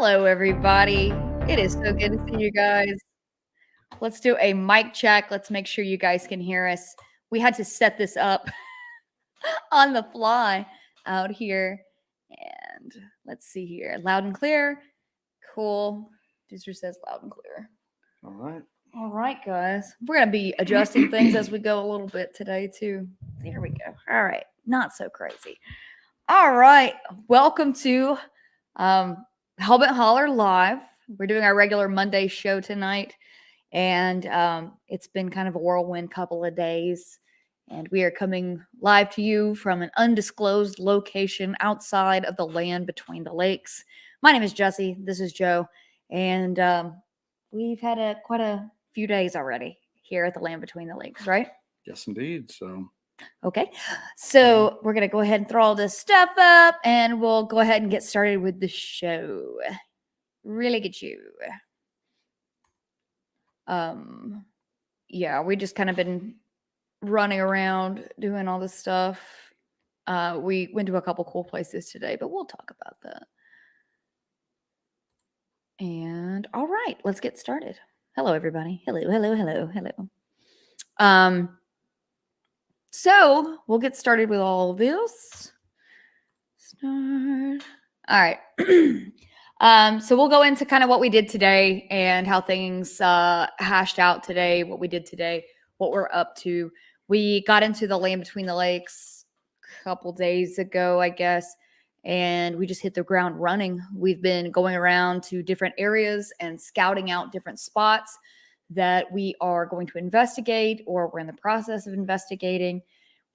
Hello, everybody. It is so good to see you guys. Let's do a mic check. Let's make sure you guys can hear us. We had to set this up on the fly out here. And let's see here. Loud and clear. Cool. Dooster says loud and clear. All right. All right, guys. We're going to be adjusting things as we go a little bit today, too. There we go. All right. Not so crazy. All right. Welcome to Hellbent Holler Live. We're doing our regular Monday show tonight. And it's been kind of a whirlwind couple of days. And we are coming live to you from an undisclosed location outside of the land between the lakes. My name is Jessi. This is Joe. And we've had quite a few days already here at the land between the lakes, right? Yes, indeed. So, okay. So we're going to go ahead and throw all this stuff up and we'll go ahead and get started with the show. Really good show. Yeah, we just kind of been running around doing all this stuff. We went to a couple cool places today, but we'll talk about that. And all right, let's get started. Hello, everybody. Hello. So we'll get started with all this. Start. All right. So we'll go into kind of what we did today and how things hashed out today, what we did today, what we're up to. We got into the land between the lakes a couple days ago, I guess, and we just hit the ground running. We've been going around to different areas and scouting out different spots that we are going to investigate or we're in the process of investigating.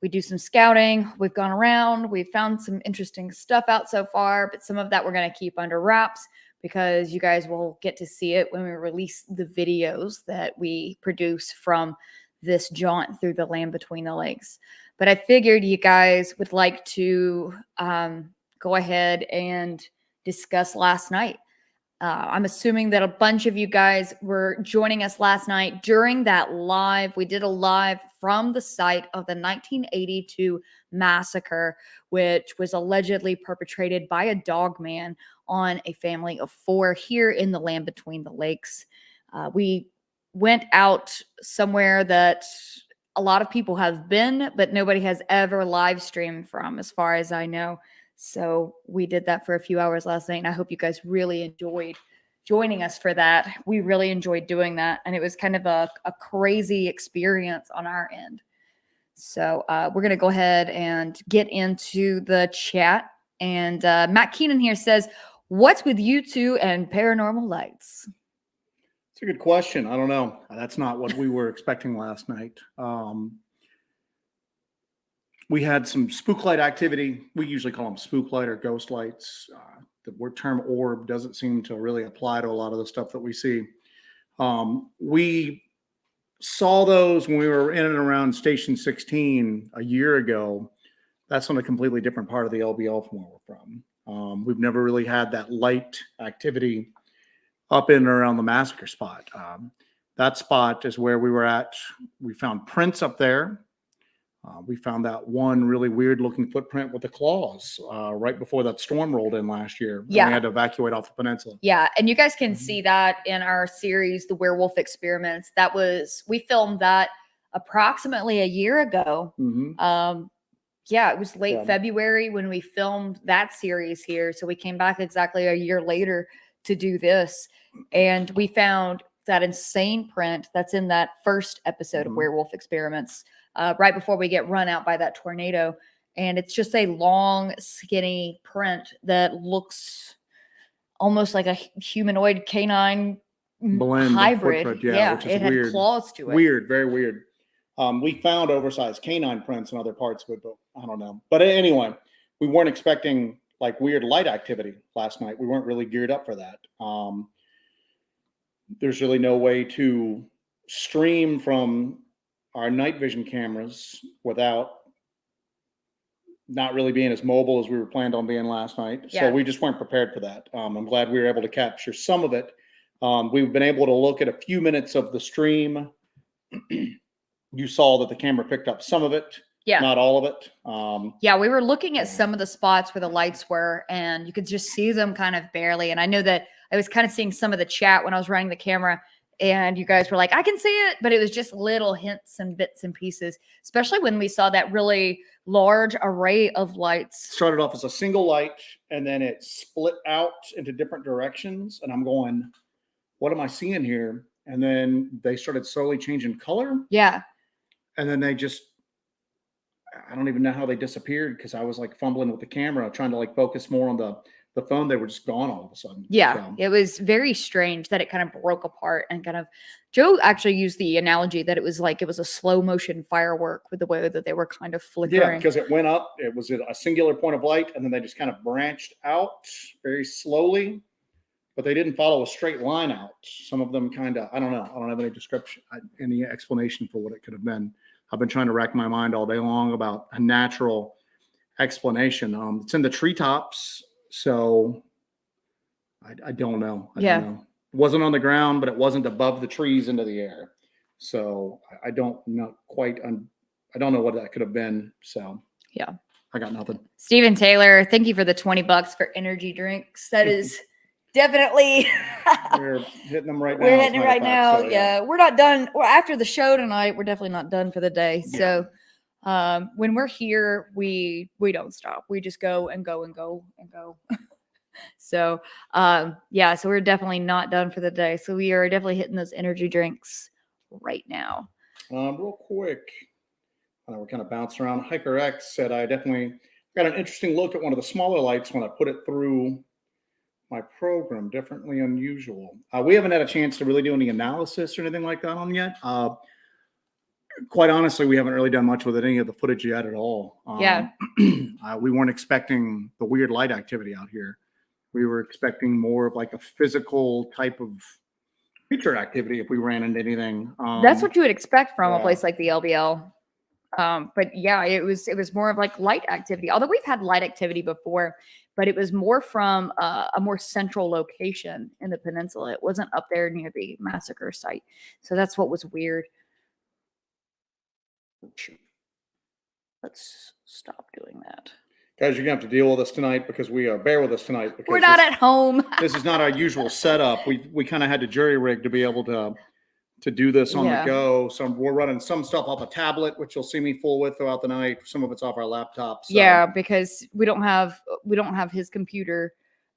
We do some scouting. We've gone around. We've found some interesting stuff out so far, but some of that we're going to keep under wraps because you guys will get to see it when we release the videos that we produce from this jaunt through the land between the lakes. But I figured you guys would like to go ahead and discuss last night. I'm assuming that a bunch of you guys were joining us last night during that live. We did a live from the site of the 1982 massacre, which was allegedly perpetrated by a dogman on a family of 4 here in the land between the lakes. We went out somewhere that a lot of people have been, but nobody has ever live streamed from, as far as I know. So we did that for a few hours last night, and I hope you guys really enjoyed joining us for that. We really enjoyed doing that, and it was kind of a crazy experience on our end. So we're going to go ahead and get into the chat. And Matt Keenan here says, what's with you two and paranormal lights? It's a good question. I don't know. That's not what we were expecting last night. We had some spook light activity. We usually call them spook light or ghost lights. The word term orb doesn't seem to really apply to a lot of the stuff that we see. We saw those when we were in and around Station 16 a year ago. That's on a completely different part of the LBL from where we're from. We've never really had that light activity up in and around the massacre spot. That spot is where we were at. We found prints up there. We found that one really weird looking footprint with the claws right before that storm rolled in last year. Yeah. We had to evacuate off the peninsula. Yeah. And you guys can see that in our series, The Werewolf Experiments. We filmed that approximately a year ago. Yeah, it was late February when we filmed that series here. So we came back exactly a year later to do this. And we found that insane print that's in that first episode of Werewolf Experiments. Right before we get run out by that tornado. And it's just a long, skinny print that looks almost like a humanoid canine blend hybrid. Footprint, Yeah, which is it had weird. claws to it. Weird, very weird. We found oversized canine prints in other parts of it, but I don't know. But anyway, we weren't expecting like weird light activity last night. We weren't really geared up for that. There's really no way to stream from our night vision cameras without not really being as mobile as we were planned on being last night. Yeah. So we just weren't prepared for that. I'm glad we were able to capture some of it. We've been able to look at a few minutes of the stream. You saw that the camera picked up some of it. Yeah. Not all of it. Yeah, we were looking at some of the spots where the lights were, and you could just see them kind of barely. And I know that I was kind of seeing some of the chat when I was running the camera, and you guys were like, I can see it, but it was just little hints and bits and pieces, especially when we saw that really large array of lights. Started off as a single light, and then it split out into different directions. And I'm going, what am I seeing here? And then they started slowly changing color. Yeah. And then they just, I don't even know how they disappeared, because I was like fumbling with the camera, trying to like focus more on the phone. They were just gone all of a sudden. Yeah. So. It was very strange that it kind of broke apart and kind of, Joe actually used the analogy that it was like it was a slow motion firework with the way that they were kind of flickering. Yeah, because it went up, it was a singular point of light, and then they just kind of branched out very slowly, but they didn't follow a straight line out. Some of them kind of, I don't know. I don't have any description, any explanation for what it could have been. I've been trying to rack my mind all day long about a natural explanation. It's in the treetops, so I don't know. I don't know. It wasn't on the ground, but it wasn't above the trees into the air. So I don't know quite. I don't know what that could have been. So yeah, I got nothing. Stephen Taylor, thank you for the $20 for energy drinks. That is definitely we're hitting them right now. We're hitting it right now. So, yeah, we're not done. Well, after the show tonight, we're definitely not done for the day. So when we're here, we don't stop. We just go and go and go and go. So yeah, so we're definitely not done for the day. So we are definitely hitting those energy drinks right now. Real quick, we're kind of bouncing around. Hiker X said, I definitely got an interesting look at one of the smaller lights when I put it through my program, differently unusual. We haven't had a chance to really do any analysis or anything like that on yet. Quite honestly, we haven't really done much with any of the footage yet at all. We weren't expecting the weird light activity out here. We were expecting more of like a physical type of creature activity if we ran into anything. That's what you would expect from a place like the LBL. But yeah, it was more of like light activity. Although we've had light activity before, but it was more from a more central location in the peninsula. It wasn't up there near the massacre site. So that's what was weird. Let's stop doing that. Guys, you're going to have to deal with us tonight, because bear with us tonight. Because we're not at home. This is not our usual setup. We kind of had to jury rig to be able to do this on the go. So we're running some stuff off a tablet, which you'll see me full with throughout the night. Some of it's off our laptop. So. Yeah, because we don't have his computer.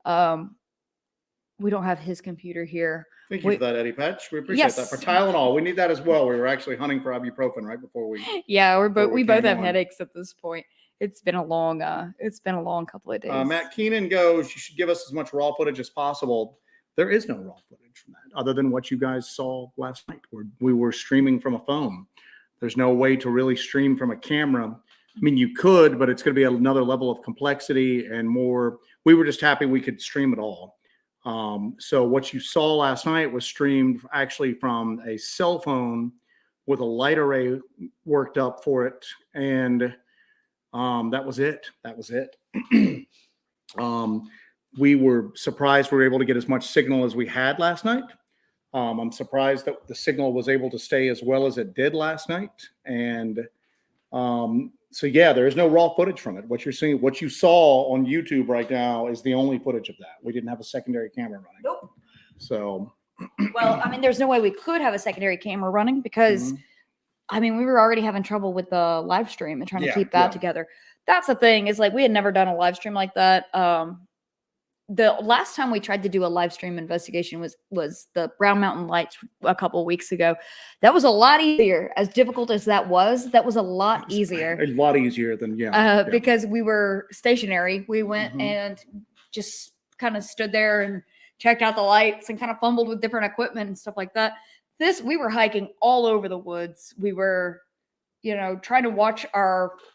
We don't have his computer here. Thank you for that, Eddie Patch. We appreciate that. For Tylenol, we need that as well. We were actually hunting for ibuprofen right before we. Yeah, we both have headaches at this point. It's been a long couple of days. Matt Keenan goes, you should give us as much raw footage as possible. There is no raw footage from that, other than what you guys saw last night, where we were streaming from a phone. There's no way to really stream from a camera. I mean, you could, but it's going to be another level of complexity and more. We were just happy we could stream it all. So what you saw last night was streamed actually from a cell phone with a light array worked up for it. And that was it. We were surprised we were able to get as much signal as we had last night. I'm surprised that the signal was able to stay as well as it did last night. And so, yeah, there is no raw footage from it. What you're seeing, what you saw on YouTube right now is the only footage of that. We didn't have a secondary camera running. Nope. So. Well, I mean, there's no way we could have a secondary camera running because, I mean, we were already having trouble with the live stream and trying to keep that together. That's the thing, is like we had never done a live stream like that. The last time we tried to do a live stream investigation was the Brown Mountain Lights a couple of weeks ago. That was a lot easier. As difficult as that was a lot easier. A lot easier than, because we were stationary. We went and just kind of stood there and checked out the lights and kind of fumbled with different equipment and stuff like that. We were hiking all over the woods. We were, trying to watch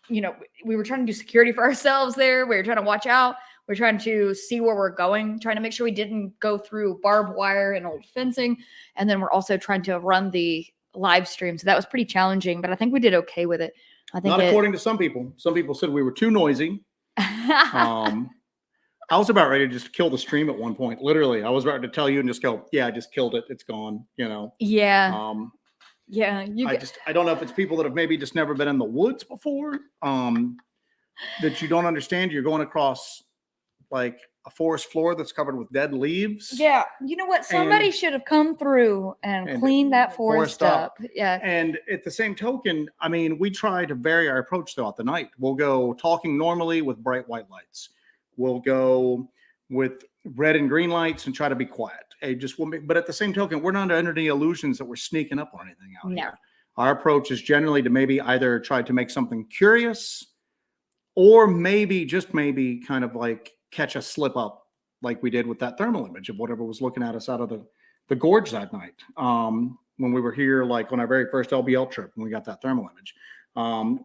we were trying to do security for ourselves there. We were trying to watch out. We're trying to see where we're going, trying to make sure we didn't go through barbed wire and old fencing. And then we're also trying to run the live stream. So that was pretty challenging, but I think we did okay with it. I think not according to some people. Some people said we were too noisy. I was about ready to just kill the stream at one point. Literally, I was about to tell you and just go, yeah, I just killed it. It's gone, Yeah. Yeah, I don't know if it's people that have maybe just never been in the woods before, that you don't understand. You're going across like a forest floor that's covered with dead leaves. Yeah, you know what? Somebody should have come through and cleaned that forest up. Yeah. And at the same token, I mean, we try to vary our approach throughout the night. We'll go talking normally with bright white lights. We'll go with red and green lights and try to be quiet. But at the same token, we're not under any illusions that we're sneaking up on anything out here. Our approach is generally to maybe either try to make something curious, or maybe, just maybe, kind of like catch a slip up like we did with that thermal image of whatever was looking at us out of the gorge that night. When we were here, like on our very first LBL trip, when we got that thermal image.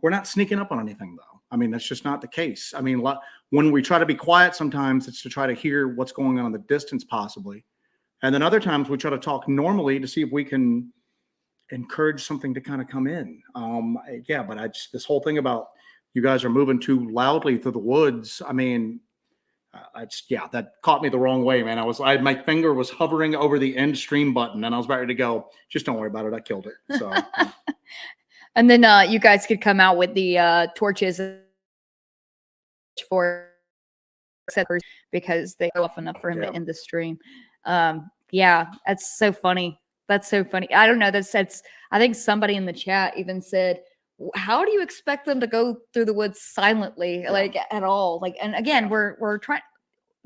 We're not sneaking up on anything, though. I mean, that's just not the case. I mean, when we try to be quiet, sometimes it's to try to hear what's going on in the distance, possibly. And then other times we try to talk normally to see if we can encourage something to kind of come in. Yeah, but this whole thing about you guys are moving too loudly through the woods. I mean, that caught me the wrong way, man. My finger was hovering over the end stream button, and I was ready to go. Just don't worry about it. I killed it. So, and then you guys could come out with the torches for because they go off enough for him to end the stream. Yeah, that's so funny. That's so funny. I don't know. I think somebody in the chat even said, how do you expect them to go through the woods silently, like at all? Like, and again, we're trying,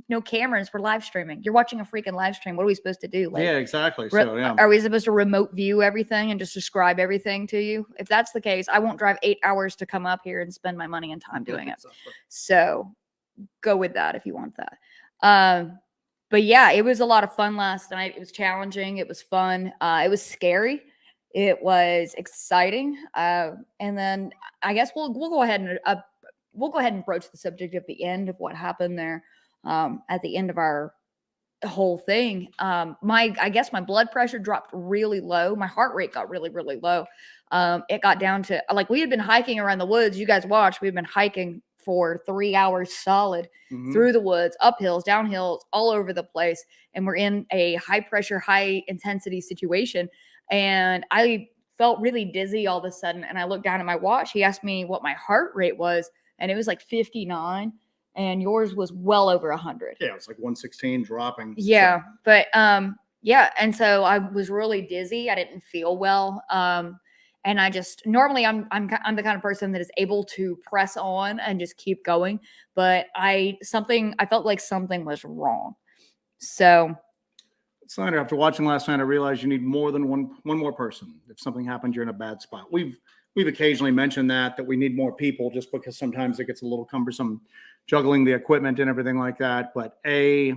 no cameras, we're live streaming. You're watching a freaking live stream. What are we supposed to do? Like, yeah, exactly. So, yeah. Are we supposed to remote view everything and just describe everything to you? If that's the case, I won't drive 8 hours to come up here and spend my money and time doing it. So go with that if you want that. But yeah, it was a lot of fun last night. It was challenging. It was fun. It was scary. It was exciting. And then I guess we'll go ahead and broach the subject of the end of what happened there at the end of our whole thing. I guess my blood pressure dropped really low. My heart rate got really, really low. It got down to, like, we had been hiking around the woods. You guys watched. We've been hiking for 3 hours solid through the woods, up hills, down hills, all over the place. And we're in a high pressure, high intensity situation. And I felt really dizzy all of a sudden. And I looked down at my watch. He asked me what my heart rate was, and it was like 59. And yours was well over 100. Yeah, it was like 116 dropping. Yeah, so. But yeah, and so I was really dizzy. I didn't feel well. And I just normally I'm the kind of person that is able to press on and just keep going. But I felt like something was wrong. So, Snyder, after watching last night, I realized you need more than one more person. If something happened, you're in a bad spot. We've occasionally mentioned that we need more people, just because sometimes it gets a little cumbersome juggling the equipment and everything like that. But I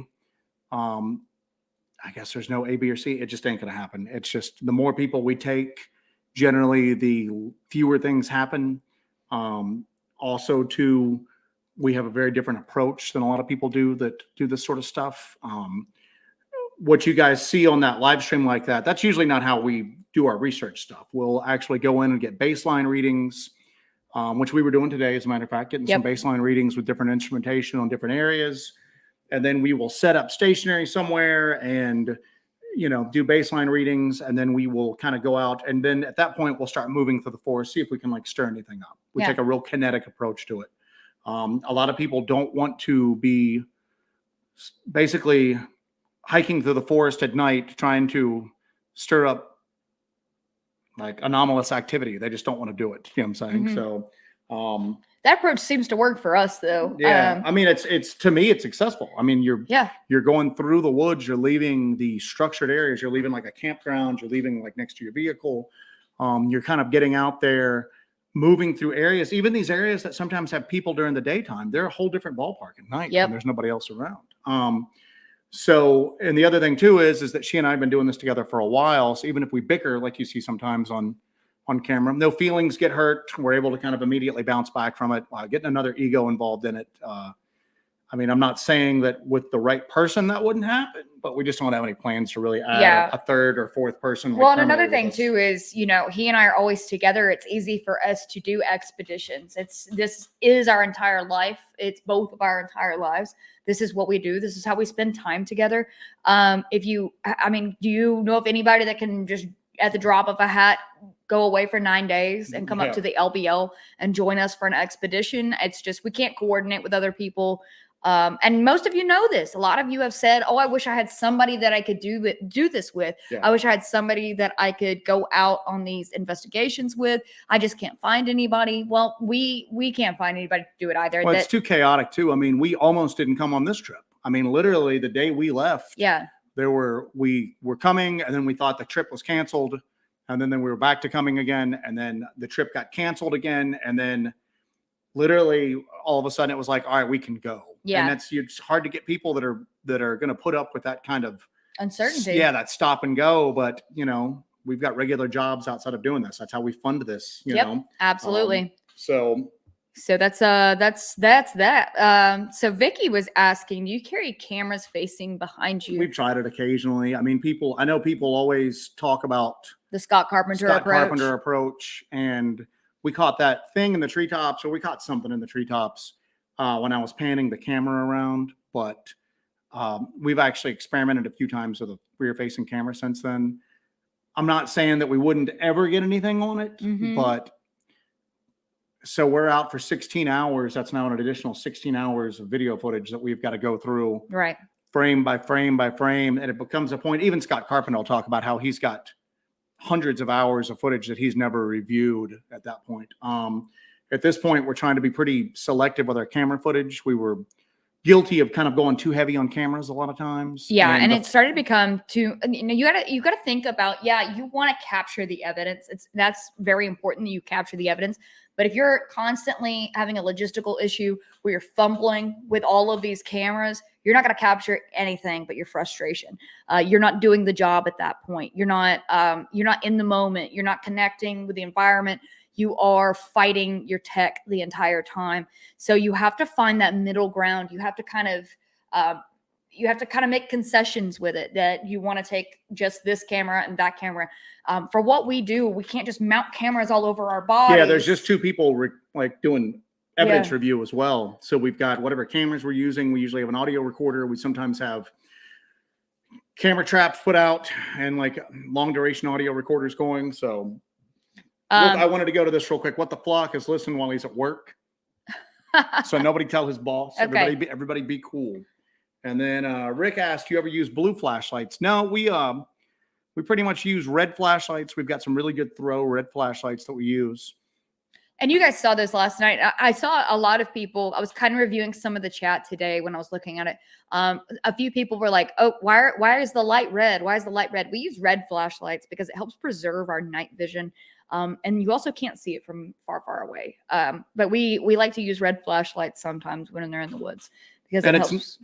guess there's no A, B, or C. It just ain't going to happen. It's just the more people we take, generally the fewer things happen. Also, too, we have a very different approach than a lot of people do that do this sort of stuff. What you guys see on that live stream like that, that's usually not how we do our research stuff. We'll actually go in and get baseline readings, which we were doing today, as a matter of fact, getting some baseline readings with different instrumentation on different areas. And then we will set up stationary somewhere and, do baseline readings. And then we will kind of go out. And then at that point, we'll start moving through the forest, see if we can stir anything up. We take a real kinetic approach to it. A lot of people don't want to be basically hiking through the forest at night trying to stir up anomalous activity. They just don't want to do it. You know what I'm saying? So that approach seems to work for us, though. Yeah. I mean, it's to me, it's successful. I mean, you're going through the woods, you're leaving the structured areas, you're leaving like a campground, you're leaving next to your vehicle. You're kind of getting out there, moving through areas, even these areas that sometimes have people during the daytime. They're a whole different ballpark at night when there's nobody else around. So, and the other thing too is that she and I have been doing this together for a while. So even if we bicker, like you see sometimes on camera, no feelings get hurt. We're able to kind of immediately bounce back from it, getting another ego involved in it. I mean, I'm not saying that with the right person that wouldn't happen, but we just don't have any plans to really add a third or fourth person. Well, and another thing too is, he and I are always together. It's easy for us to do expeditions. This is our entire life. It's both of our entire lives. This is what we do. This is how we spend time together. Do you know of anybody that can just at the drop of a hat go away for 9 days and come up Yeah. to the LBL and join us for an expedition. It's just we can't coordinate with other people. And most of you know this. A lot of you have said, "Oh, I wish I had somebody that I could do this with. Yeah. I wish I had somebody that I could go out on these investigations with. I just can't find anybody." Well, we can't find anybody to do it either. Well, it's too chaotic too. I mean, we almost didn't come on this trip. I mean, literally the day we left, yeah, we were coming, and then we thought the trip was canceled, and then we were back to coming again, and then the trip got canceled again, and then literally all of a sudden it was like, all right, we can go. Yeah. And it's hard to get people that are going to put up with that kind of uncertainty. Yeah, that stop and go. But we've got regular jobs outside of doing this. That's how we fund this. You know, absolutely. So that's that. So Vicky was asking, do you carry cameras facing behind you? We've tried it occasionally. I mean, I know people always talk about the Scott Carpenter approach, and we caught that thing in the treetops, or we caught something in the treetops when I was panning the camera around. But we've actually experimented a few times with a rear-facing camera since then. I'm not saying that we wouldn't ever get anything on it, but so we're out for 16 hours. That's now an additional 16 hours of video footage that we've got to go through, right, frame by frame by frame. And it becomes a point. Even Scott Carpenter will talk about how he's got hundreds of hours of footage that he's never reviewed at that point. At this point, we're trying to be pretty selective with our camera footage. We were guilty of kind of going too heavy on cameras a lot of times. Yeah, and it started to become too. You gotta think about. Yeah, you want to capture the evidence. That's very important that you capture the evidence. But if you're constantly having a logistical issue where you're fumbling with all of these cameras, you're not going to capture anything but your frustration. You're not doing the job at that point. You're not in the moment. You're not connecting with the environment. You are fighting your tech the entire time. So you have to find that middle ground. You have to kind of make concessions with it, that you want to take just this camera and that camera. For what we do, we can't just mount cameras all over our bodies. Yeah, there's just two people doing evidence review as well. So we've got whatever cameras we're using. We usually have an audio recorder. We sometimes have camera traps put out and like long duration audio recorders going. So look, I wanted to go to this real quick. What the flock is listening while he's at work. So nobody tell his boss. Okay. Everybody be cool. And then Rick asked, you ever use blue flashlights? No, we pretty much use red flashlights. We've got some really good throw red flashlights that we use. And you guys saw this last night. I saw a lot of people. I was kind of reviewing some of the chat today when I was looking at it. A few people were like, "Oh, why is the light red? Why is the light red?" We use red flashlights because it helps preserve our night vision. And you also can't see it from far, far away. But we like to use red flashlights sometimes when they're in the woods. Because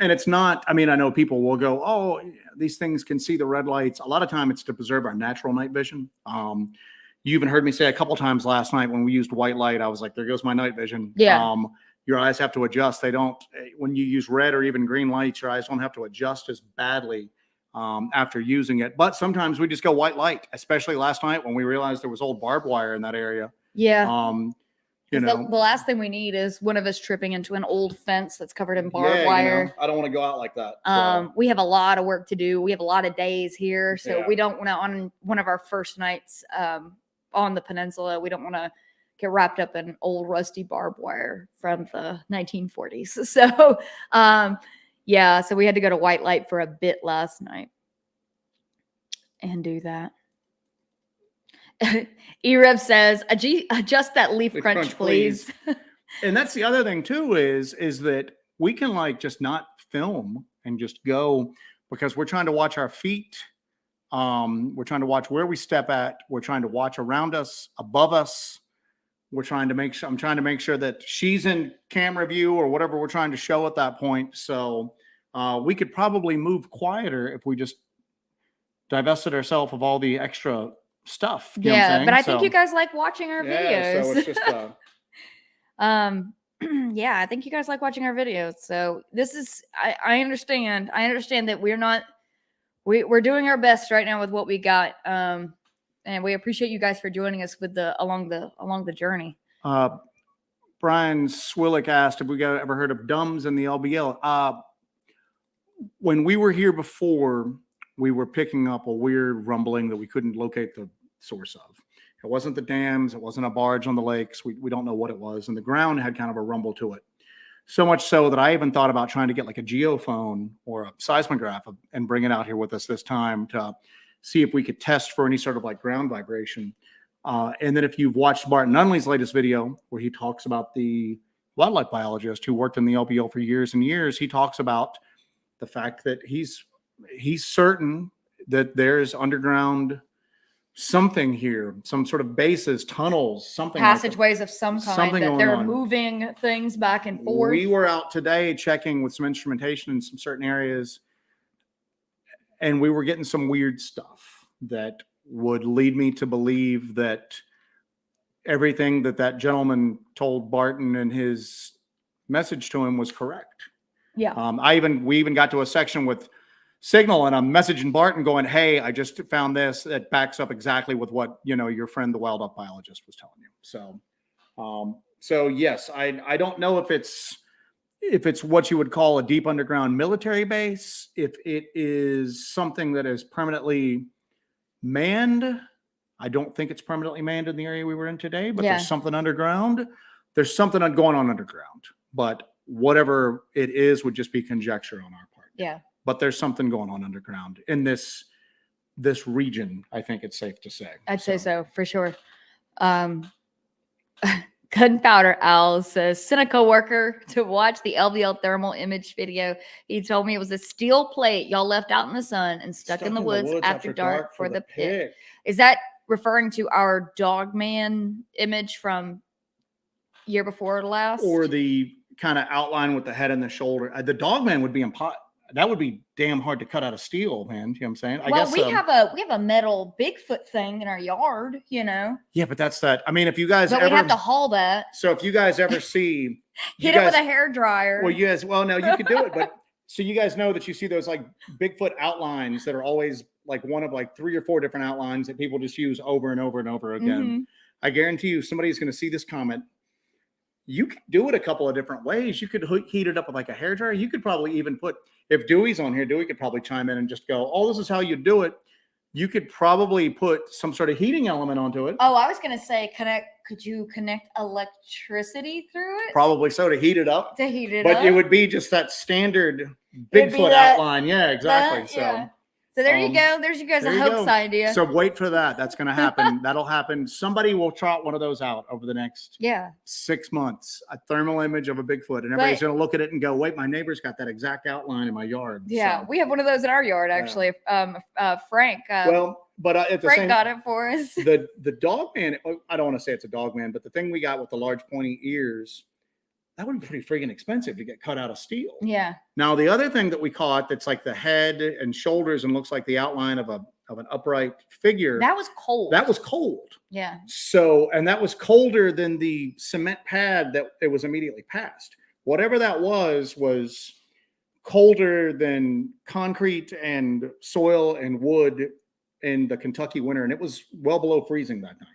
it's not, I mean, I know people will go, oh, these things can see the red lights. A lot of time it's to preserve our natural night vision. You even heard me say a couple times last night when we used white light, I was like, there goes my night vision. Yeah. Your eyes have to adjust. They don't, when you use red or even green lights, your eyes don't have to adjust as badly after using it. But sometimes we just go white light, especially last night when we realized there was old barbed wire in that area. Yeah. The last thing we need is one of us tripping into an old fence that's covered in barbed wire. I don't want to go out like that. So. We have a lot of work to do. We have a lot of days here. So we don't want to, on one of our first nights on the peninsula, we don't want to get wrapped up in old rusty barbed wire from the 1940s. So, so we had to go to white light for a bit last night and do that. Erev says, adjust that leaf crunch, please. And that's the other thing too, is that we can just not film and just go, because we're trying to watch our feet. We're trying to watch where we step at. We're trying to watch around us, above us. I'm trying to make sure that she's in camera view or whatever we're trying to show at that point. So we could probably move quieter if we just divested ourselves of all the extra stuff. Yeah, but I think you guys like watching our videos. So it's just I think you guys like watching our videos. So this is I understand that we're doing our best right now with what we got. And we appreciate you guys for joining us with along the journey. Brian Swillick asked, have we ever heard of DUMS in the LBL? When we were here before, we were picking up a weird rumbling that we couldn't locate the source of. It wasn't the dams. It wasn't a barge on the lakes. We don't know what it was. And the ground had kind of a rumble to it. So much so that I even thought about trying to get like a geophone or a seismograph and bring it out here with us this time to see if we could test for any sort of like ground vibration. And then if you've watched Barton Nunley's latest video where he talks about the wildlife biologist who worked in the LBL for years and years, he talks about the fact that he's certain that there's underground something here, some sort of bases, tunnels, something passageways of some kind, something that going they're on. moving things back and forth. We were out today checking with some instrumentation in some certain areas, and we were getting some weird stuff that would lead me to believe that everything that gentleman told Barton in his message to him was correct. Yeah. We even got to a section with Signal, and I'm messaging Barton going, "Hey, I just found this that backs up exactly with what, your friend, the wildlife biologist, was telling you." So yes, I don't know if it's what you would call a deep underground military base, if it is something that is permanently manned. I don't think it's permanently manned in the area we were in today, but there's something underground. There's something going on underground, but whatever it is would just be conjecture on our part. Yeah. But there's something going on underground in this region. I think it's safe to say. I'd say so for sure. Gunpowder Owl says, sent a coworker to watch the LBL thermal image video. He told me it was a steel plate y'all left out in the sun and stuck in the woods after dark for the pit. Is that referring to our Dogman image from year before last? Or the kind of outline with the head and the shoulder? The Dogman would be that would be damn hard to cut out of steel, man. You know what I'm saying? I guess we have a metal Bigfoot thing in our yard, Yeah, but that's that. I mean, if you guys we have to haul that. So if you guys ever see hit it with a hair dryer. Well, no, you could do it, but so you guys know that you see those like Bigfoot outlines that are always like one of like 3 or 4 different outlines that people just use over and over and over again. Mm-hmm. I guarantee you somebody's going to see this comment. You could do it a couple of different ways. You could heat it up with like a hairdryer. You could probably even if Dewey's on here, Dewey could probably chime in and just go, "Oh, this is how you do it." You could probably put some sort of heating element onto it. Oh, I was going to say, could you connect electricity through it? Probably so, to heat it up. But it would be just that standard Bigfoot outline. Yeah, exactly. So there you go. There's you guys' hoax idea. So wait for that. That's going to happen. That'll happen. Somebody will trot one of those out over the next 6 months. A thermal image of a Bigfoot, and everybody's going to look at it and go, "Wait, my neighbor's got that exact outline in my yard." Yeah, we have one of those in our yard actually. Frank. Frank got it for us. The Dogman. I don't want to say it's a Dogman, but the thing we got with the large pointy ears, that would be pretty freaking expensive to get cut out of steel. Yeah. Now, the other thing that we caught that's like the head and shoulders and looks like the outline of an upright figure. That was cold. Yeah. And that was colder than the cement pad that it was immediately past. Whatever that was colder than concrete and soil and wood in the Kentucky winter. And it was well below freezing that night.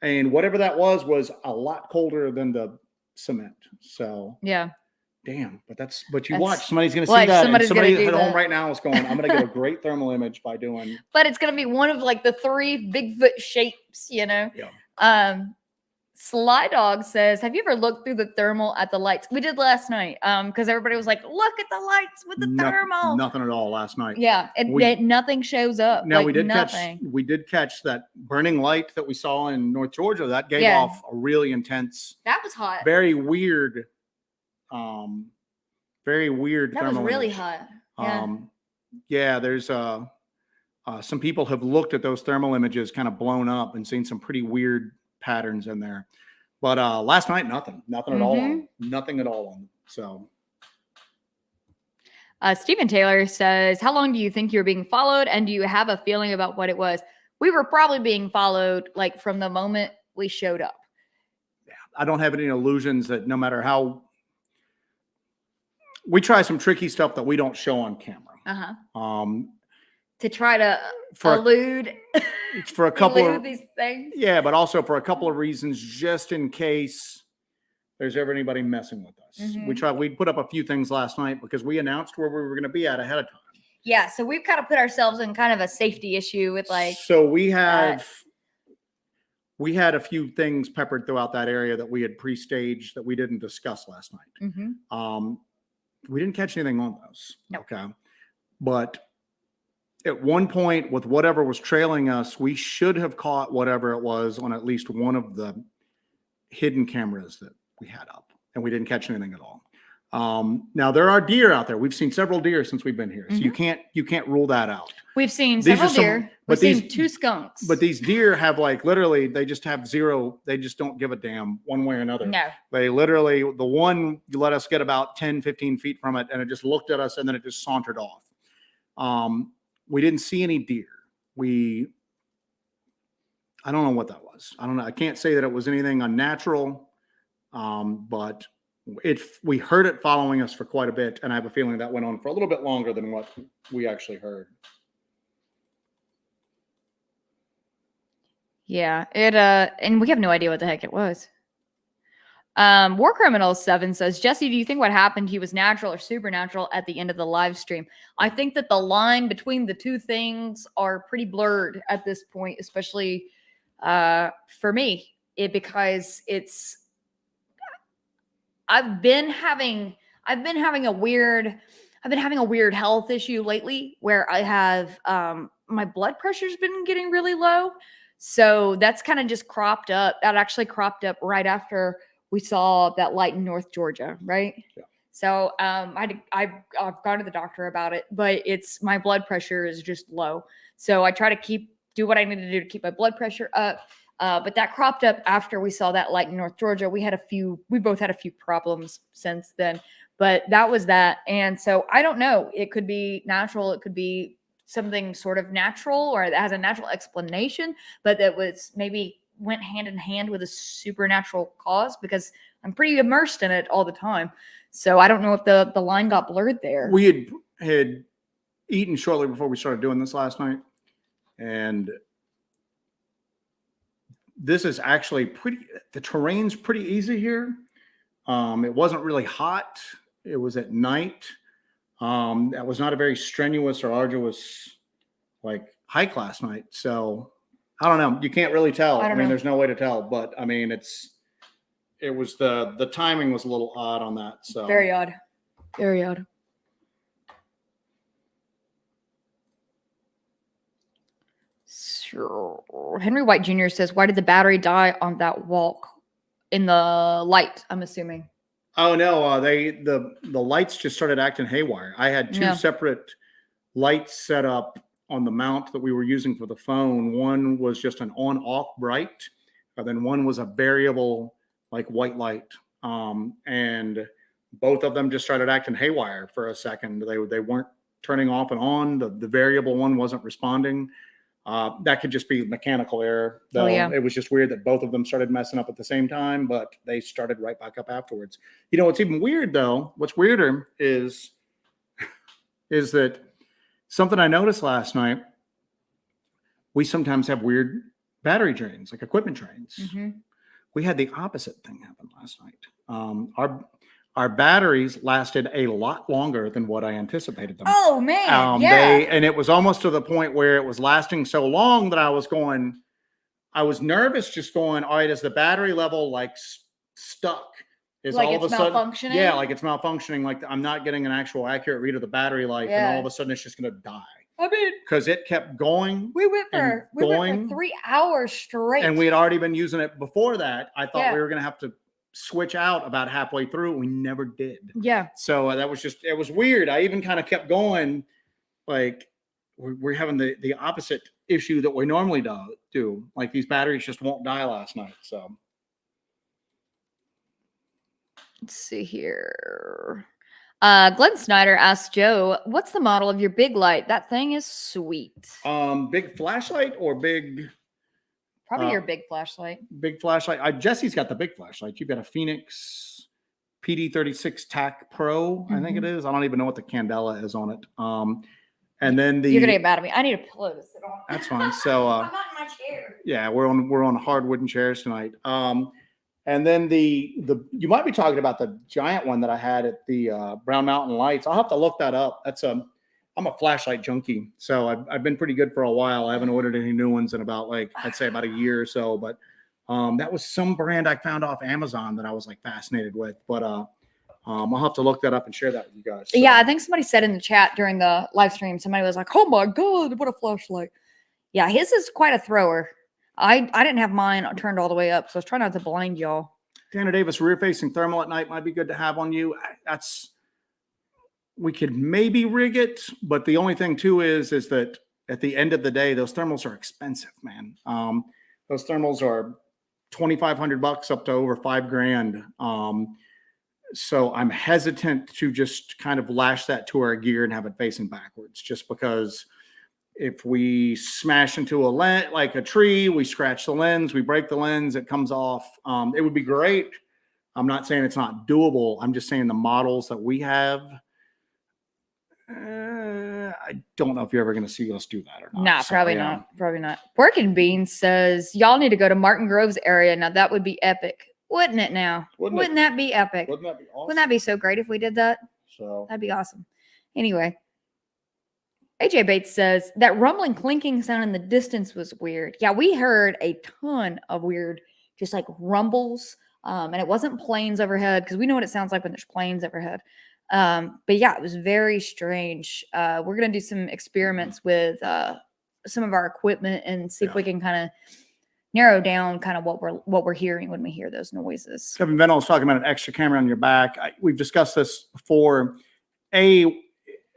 And whatever that was a lot colder than the cement. So damn, but you watch, somebody's going to see that. Somebody at home right now is going, "I'm going to get a great thermal image by doing." But it's going to be one of like the 3 Bigfoot shapes, Yeah. Sly Dog says, "Have you ever looked through the thermal at the lights?" We did last night. Because everybody was like, "Look at the lights with the thermal." Nothing at all last night. Yeah, nothing shows up. Now we did catch that burning light that we saw in North Georgia. That gave off a really intense. That was hot. Very weird. Very weird. That was really hot. Yeah. There's some people have looked at those thermal images kind of blown up and seen some pretty weird patterns in there, but last night nothing at all, nothing at all. So Stephen Taylor says, "How long do you think you're being followed, and do you have a feeling about what it was?" We were probably being followed like from the moment we showed up. Yeah, I don't have any illusions that no matter how we try some tricky stuff that we don't show on camera. To try to elude for a couple of these things. Yeah, but also for a couple of reasons, just in case there's ever anybody messing with us. We put up a few things last night because we announced where we were going to be at ahead of time. Yeah, so we've kind of put ourselves in kind of a safety issue with like. So we're we had a few things peppered throughout that area that we had pre-staged that we didn't discuss last night. We didn't catch anything on those. No. Okay. But at one point, with whatever was trailing us, we should have caught whatever it was on at least one of the hidden cameras that we had up, and we didn't catch anything at all. Now there are deer out there. We've seen several deer since we've been here, so you can't rule that out. We've seen several deer. We've seen 2 skunks. But these deer have like literally, they just have zero. They just don't give a damn one way or another. No. They literally, the one you let us get about 10, 15 feet from it, and it just looked at us, and then it just sauntered off. We didn't see any deer. I don't know what that was. I don't know. I can't say that it was anything unnatural, but we heard it following us for quite a bit, and I have a feeling that went on for a little bit longer than what we actually heard. Yeah, and we have no idea what the heck it was. War Criminal 7 says, Jessi, do you think what happened he was natural or supernatural at the end of the live stream? I think that the line between the two things are pretty blurred at this point, especially for me, because I've been having a weird health issue lately where I have my blood pressure's been getting really low. So that's kind of just cropped up. That actually cropped up right after we saw that light in North Georgia, right? Yeah. So I've gone to the doctor about it, but my blood pressure is just low. So I try to do what I need to do to keep my blood pressure up. But that cropped up after we saw that light in North Georgia. We both had a few problems since then, but that was that. And so I don't know. It could be natural. It could be something sort of natural, or that has a natural explanation, but that was maybe went hand in hand with a supernatural cause, because I'm pretty immersed in it all the time. So I don't know if the line got blurred there. We had eaten shortly before we started doing this last night, and this is actually the terrain's pretty easy here. It wasn't really hot. It was at night. That was not a very strenuous or arduous hike last night. So I don't know. You can't really tell. I mean, there's no way to tell, but I mean, it was the timing was a little odd on that. So very odd. Very odd. Sure. Henry White Jr. says, why did the battery die on that walk in the light? I'm assuming. Oh no, the lights just started acting haywire. I had 2 separate lights set up on the mount that we were using for the phone. One was just an on-off bright, and then one was a variable white light. And both of them just started acting haywire for a second. They weren't turning off and on. The variable one wasn't responding. That could just be mechanical error, though. It was just weird that both of them started messing up at the same time, but they started right back up afterwards. You know, what's even weird though, what's weirder is that something I noticed last night, we sometimes have weird battery drains, like equipment drains. We had the opposite thing happen last night. Our batteries lasted a lot longer than what I anticipated them. Oh man, and it was almost to the point where it was lasting so long that I was nervous, just going, all right, is the battery level stuck? Is all of a sudden malfunctioning? Yeah, it's malfunctioning. Like I'm not getting an actual accurate read of the battery life, and all of a sudden it's just going to die. I mean, because it kept going. We went for 3 hours straight, and we had already been using it before that. I thought we were going to have to switch out about halfway through. We never did. Yeah. So that was it was weird. I even kind of kept going, we're having the opposite issue that we normally do. Like these batteries just won't die last night. So let's see here. Glenn Snyder asked Joe, what's the model of your big light? That thing is sweet. Big flashlight or big? Probably your big flashlight. Big flashlight. Jessi's got the big flashlight. You've got a Phoenix PD36 TAC Pro, I think it is. I don't even know what the candela is on it. And then you're gonna get mad at me. I need a pillow to sit on. That's fine. So I'm not in my chair. Yeah, we're on hard wooden chairs tonight. And then you might be talking about the giant one that I had at the Brown Mountain Lights. I'll have to look that up. I'm a flashlight junkie, so I've been pretty good for a while. I haven't ordered any new ones in about I'd say about a year or so, but That was some brand I found off Amazon that I was like fascinated with, but I'll have to look that up and share that with you guys. So. Yeah, I think somebody said in the chat during the live stream, somebody was like, "Oh my god, what a flashlight!" Yeah, his is quite a thrower. I didn't have mine turned all the way up, so I was trying not to blind y'all. Tanner Davis, rear facing thermal at night might be good to have on you. We could maybe rig it, but the only thing too is that at the end of the day, those thermals are expensive, man. Those thermals are $2,500 up to over $5,000. So I'm hesitant to just kind of lash that to our gear and have it facing backwards, just because if we smash into like a tree, we scratch the lens, we break the lens, it comes off. It would be great. I'm not saying it's not doable. I'm just saying the models that we have, I don't know if you're ever going to see us do that or not. Nah, probably not. Probably not. Working Beans says, y'all need to go to Martin Grove's area. Now, that would be epic. Wouldn't it now? Wouldn't that be epic? Wouldn't that be awesome? Wouldn't that be so great if we did that? So that'd be awesome. Anyway, AJ Bates says, that rumbling clinking sound in the distance was weird. Yeah, we heard a ton of weird, just like rumbles. And it wasn't planes overhead, because we know what it sounds like when there's planes overhead. But yeah, it was very strange. We're going to do some experiments with some of our equipment and see if we can kind of narrow down kind of what we're hearing when we hear those noises. Kevin Venel was talking about an extra camera on your back. We've discussed this before.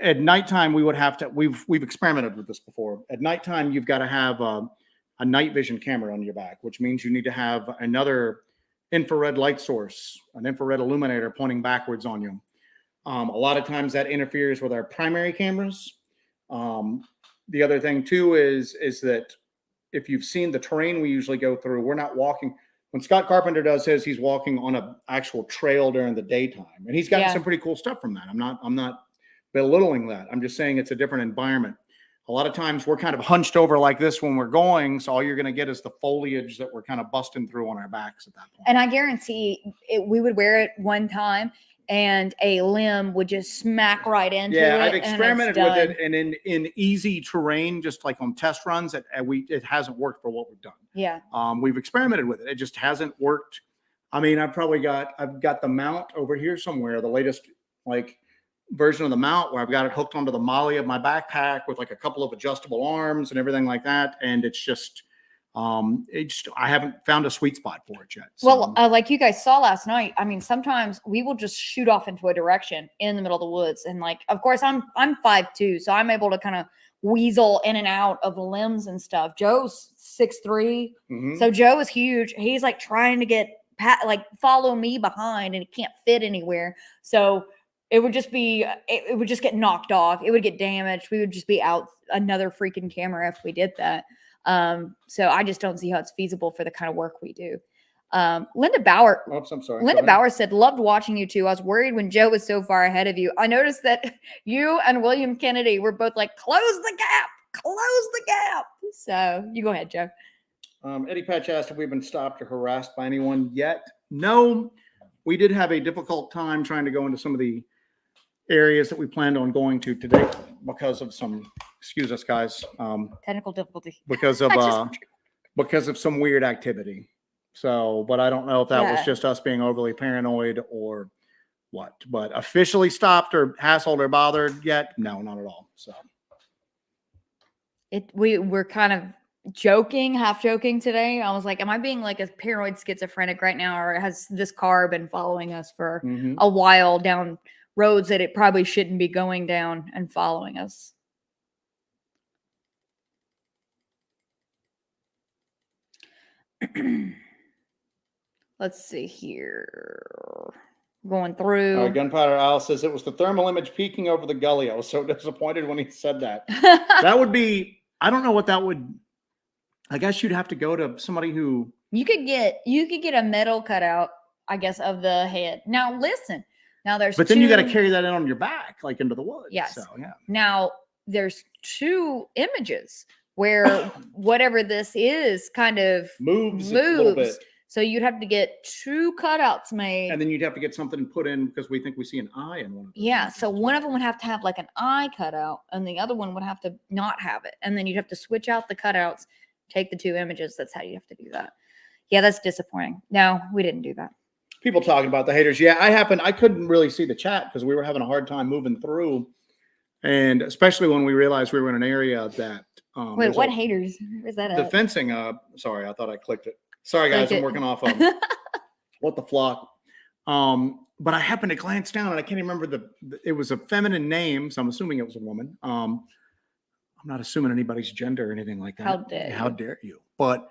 At nighttime, we would have to, we've experimented with this before. At nighttime, you've got to have a night vision camera on your back, which means you need to have another infrared light source, an infrared illuminator pointing backwards on you. A lot of times that interferes with our primary cameras. The other thing too is that if you've seen the terrain we usually go through, we're not walking. When Scott Carpenter does his, he's walking on an actual trail during the daytime, and he's gotten some pretty cool stuff from that. I'm not belittling that. I'm just saying it's a different environment. A lot of times we're kind of hunched over like this when we're going, so all you're going to get is the foliage that we're kind of busting through on our backs at that point. And I guarantee we would wear it one time, and a limb would just smack right into it. Yeah, I've experimented with it, and in easy terrain, just like on test runs, it hasn't worked for what we've done. Yeah. We've experimented with it. It just hasn't worked. I mean, I've got the mount over here somewhere, the latest like version of the mount, where I've got it hooked onto the molly of my backpack with like a couple of adjustable arms and everything like that. And it's just, I haven't found a sweet spot for it yet. So. Well, like you guys saw last night, I mean, sometimes we will just shoot off into a direction in the middle of the woods. And like, of course I'm 5'2", so I'm able to kind of weasel in and out of the limbs and stuff. Joe's 6'3", so Joe is huge. He's like trying to get follow me behind, and he can't fit anywhere. So it would just get knocked off. It would get damaged. We would just be out another freaking camera if we did that. So I just don't see how it's feasible for the kind of work we do. Linda Bauer. Oops, I'm sorry. Linda Bauer said, loved watching you two. I was worried when Joe was so far ahead of you. I noticed that you and William Kennedy were both like, close the gap. So you go ahead, Joe. Eddie Patch asked if we've been stopped or harassed by anyone yet. No, we did have a difficult time trying to go into some of the areas that we planned on going to today because of some, excuse us guys, technical difficulty, because of some weird activity. So, but I don't know if that was just us being overly paranoid or what, but officially stopped or hassled or bothered yet? No, not at all. So we're kind of half joking today. I was like, am I being like a paranoid schizophrenic right now, or has this car been following us for a while down roads that it probably shouldn't be going down and following us? Let's see here. Going through. Gunpowder Owl says it was the thermal image peeking over the gully. I was so disappointed when he said that. That would be, I don't know what that would, I guess you'd have to go to somebody who. You could get a metal cutout, I guess, of the head. Now listen. Now there's But then you got to carry that in on your back, like into the woods. Yes. So, yeah. Now there's two images where whatever this is kind of moves a little bit. So you'd have to get two cutouts made. And then you'd have to get something put in because we think we see an eye in one of them. Yeah. So one of them would have to have like an eye cutout, and the other one would have to not have it. And then you'd have to switch out the cutouts, take the two images. That's how you have to do that. Yeah, that's disappointing. No, we didn't do that. People talking about the haters. Yeah, I couldn't really see the chat because we were having a hard time moving through. And especially when we realized we were in an area that Wait, what haters? Where's that the at? fencing. Sorry, I thought I clicked it. Sorry, guys, I'm working off of what the flock. But I happened to glance down and I can't remember it was a feminine name, so I'm assuming it was a woman. I'm not assuming anybody's gender or anything like that. How dare you? But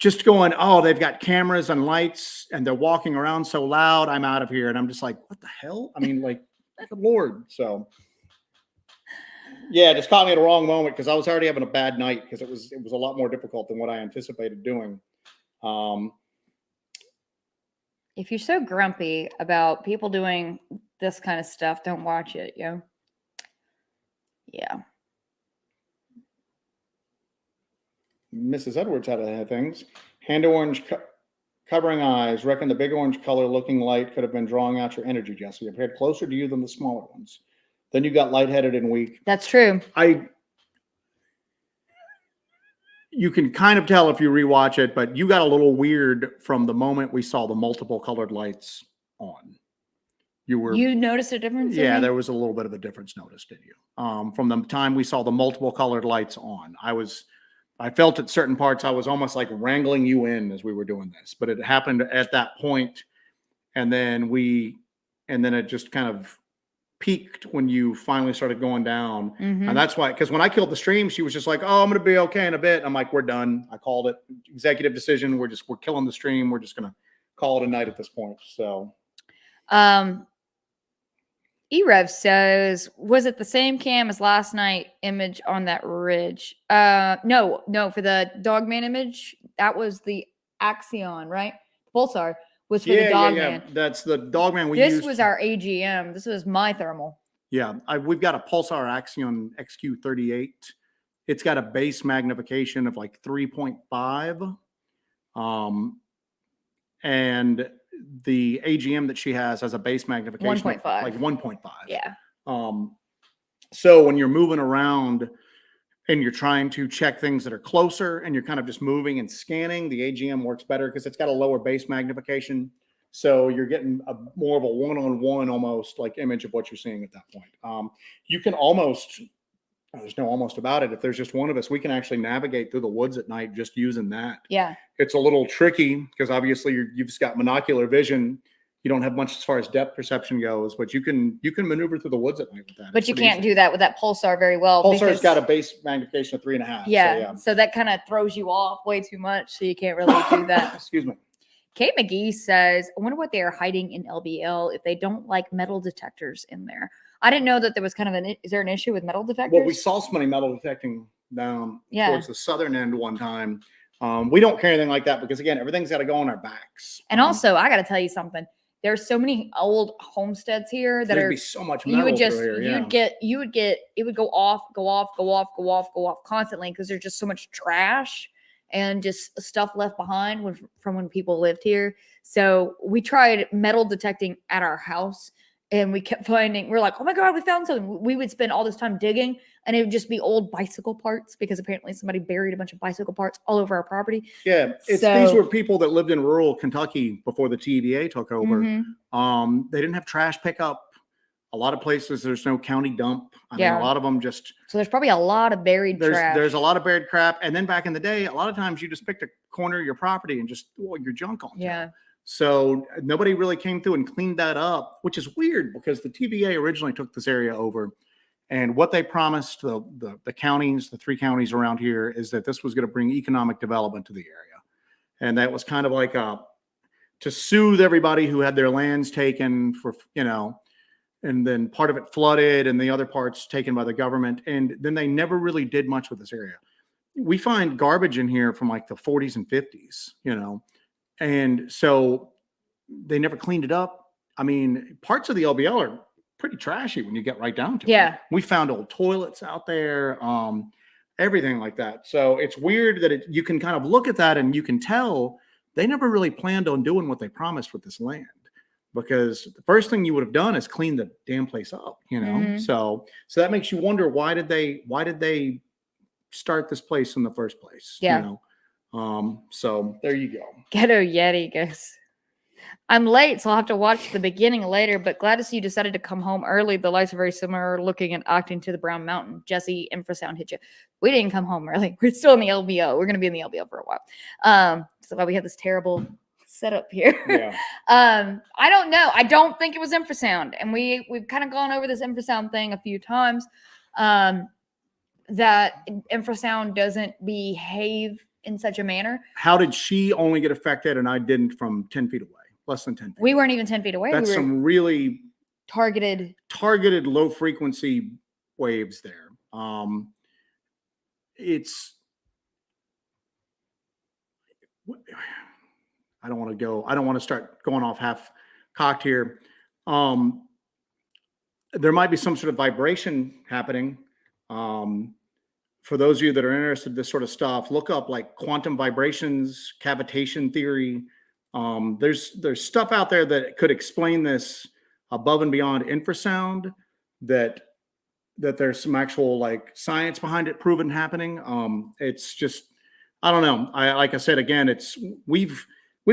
just going, oh, they've got cameras and lights and they're walking around so loud, I'm out of here. And I'm just like, what the hell? I mean, like, the Lord. So yeah, it just caught me at a wrong moment because I was already having a bad night because it was a lot more difficult than what I anticipated doing. If you're so grumpy about people doing this kind of stuff, don't watch it, yo. Yeah. Mrs. Edwards had things. Hand orange covering eyes. Reckon the big orange color looking light could have been drawing out your energy, Jessi. Appeared closer to you than the smaller ones. Then you got lightheaded and weak. That's true. You can kind of tell if you rewatch it, but you got a little weird from the moment we saw the multiple colored lights on. You noticed a difference? Yeah, there was a little bit of a difference noticed, didn't you? From the time we saw the multiple colored lights on. I felt at certain parts I was almost like wrangling you in as we were doing this, but it happened at that point, and then it just kind of peaked when you finally started going down. And that's why, because when I killed the stream, she was just like, oh, I'm gonna be okay in a bit. I'm like, we're done. I called it. Executive decision. We're killing the stream. We're just gonna call it a night at this point. So Erev says, was it the same cam as last night image on that ridge? No, for the Dogman image, that was the Axion, right? Pulsar was for the Dogman. Yeah. That's the Dogman This was our AGM. This was my thermal. Yeah, we've got a Pulsar Axion XQ38. It's got a base magnification of like 3.5. And the AGM that she has a base magnification 1.5. like 1.5. Yeah. So when you're moving around and you're trying to check things that are closer and you're kind of just moving and scanning, the AGM works better because it's got a lower base magnification. So you're getting more of a one-on-one almost like image of what you're seeing at that point. You can almost, there's no almost about it. If there's just one of us, we can actually navigate through the woods at night just using that. Yeah. It's a little tricky because obviously you've just got monocular vision. You don't have much as far as depth perception goes, but you can maneuver through the woods at night with that. But you can't do that with that Pulsar very well. Pulsar's got a base magnification of 3.5. Yeah. So that kind of throws you off way too much. So you can't really do that. Excuse me. Kate McGee says, I wonder what they are hiding in LBL if they don't like metal detectors in there. I didn't know that there was kind of is there an issue with metal detectors? Well, we saw somebody metal detecting down towards the southern end one time. We don't carry anything like that because again, everything's got to go on our backs. And also, I got to tell you something. There's so many old homesteads here that There'd be so much metal you would get it would go off constantly because there's just so much trash and just stuff left behind from when people lived here. So we tried metal detecting at our house and we kept finding, we're like, oh my God, we found something. We would spend all this time digging and it would just be old bicycle parts because apparently somebody buried a bunch of bicycle parts all over our property. Yeah. These were people that lived in rural Kentucky before the TVA took over. They didn't have trash pickup. A lot of places, there's no county dump. I mean, a lot of them just. So there's probably a lot of buried trash. There's a lot of buried crap. And then back in the day, a lot of times you just picked a corner of your property and just threw all your junk on. Yeah. So nobody really came through and cleaned that up, which is weird because the TVA originally took this area over. And what they promised the counties, the 3 counties around here, is that this was going to bring economic development to the area. And that was kind of like to soothe everybody who had their lands taken for, and then part of it flooded and the other parts taken by the government. And then they never really did much with this area. We find garbage in here from like the 40s and 50s, and so they never cleaned it up. I mean, parts of the LBL are pretty trashy when you get right down to it. We found old toilets out there, everything like that. So it's weird that you can kind of look at that and you can tell they never really planned on doing what they promised with this land. Because the first thing you would have done is clean the damn place up, So that makes you wonder why did they start this place in the first place? So there you go. Ghetto Yeti goes, I'm late, so I'll have to watch the beginning later, but glad to see you decided to come home early. The lights are very similar looking and acting to the Brown Mountain. Jessi, infrasound hit you. We didn't come home early. We're still in the LBL. We're going to be in the LBL for a while. So glad we have this terrible setup here. Yeah. I don't know. I don't think it was infrasound. And we've kind of gone over this infrasound thing a few times. That infrasound doesn't behave in such a manner. How did she only get affected and I didn't from 10 feet away? Less than 10 feet. We weren't even 10 feet away. That's We were some really targeted low frequency waves there. It's, I don't want to start going off half cocked here. There might be some sort of vibration happening. For those of you that are interested in this sort of stuff, look up like quantum vibrations, cavitation theory. There's stuff out there that could explain this above and beyond infrasound, that there's some actual like science behind it proven happening. It's just, I don't know. Like I said, again, we've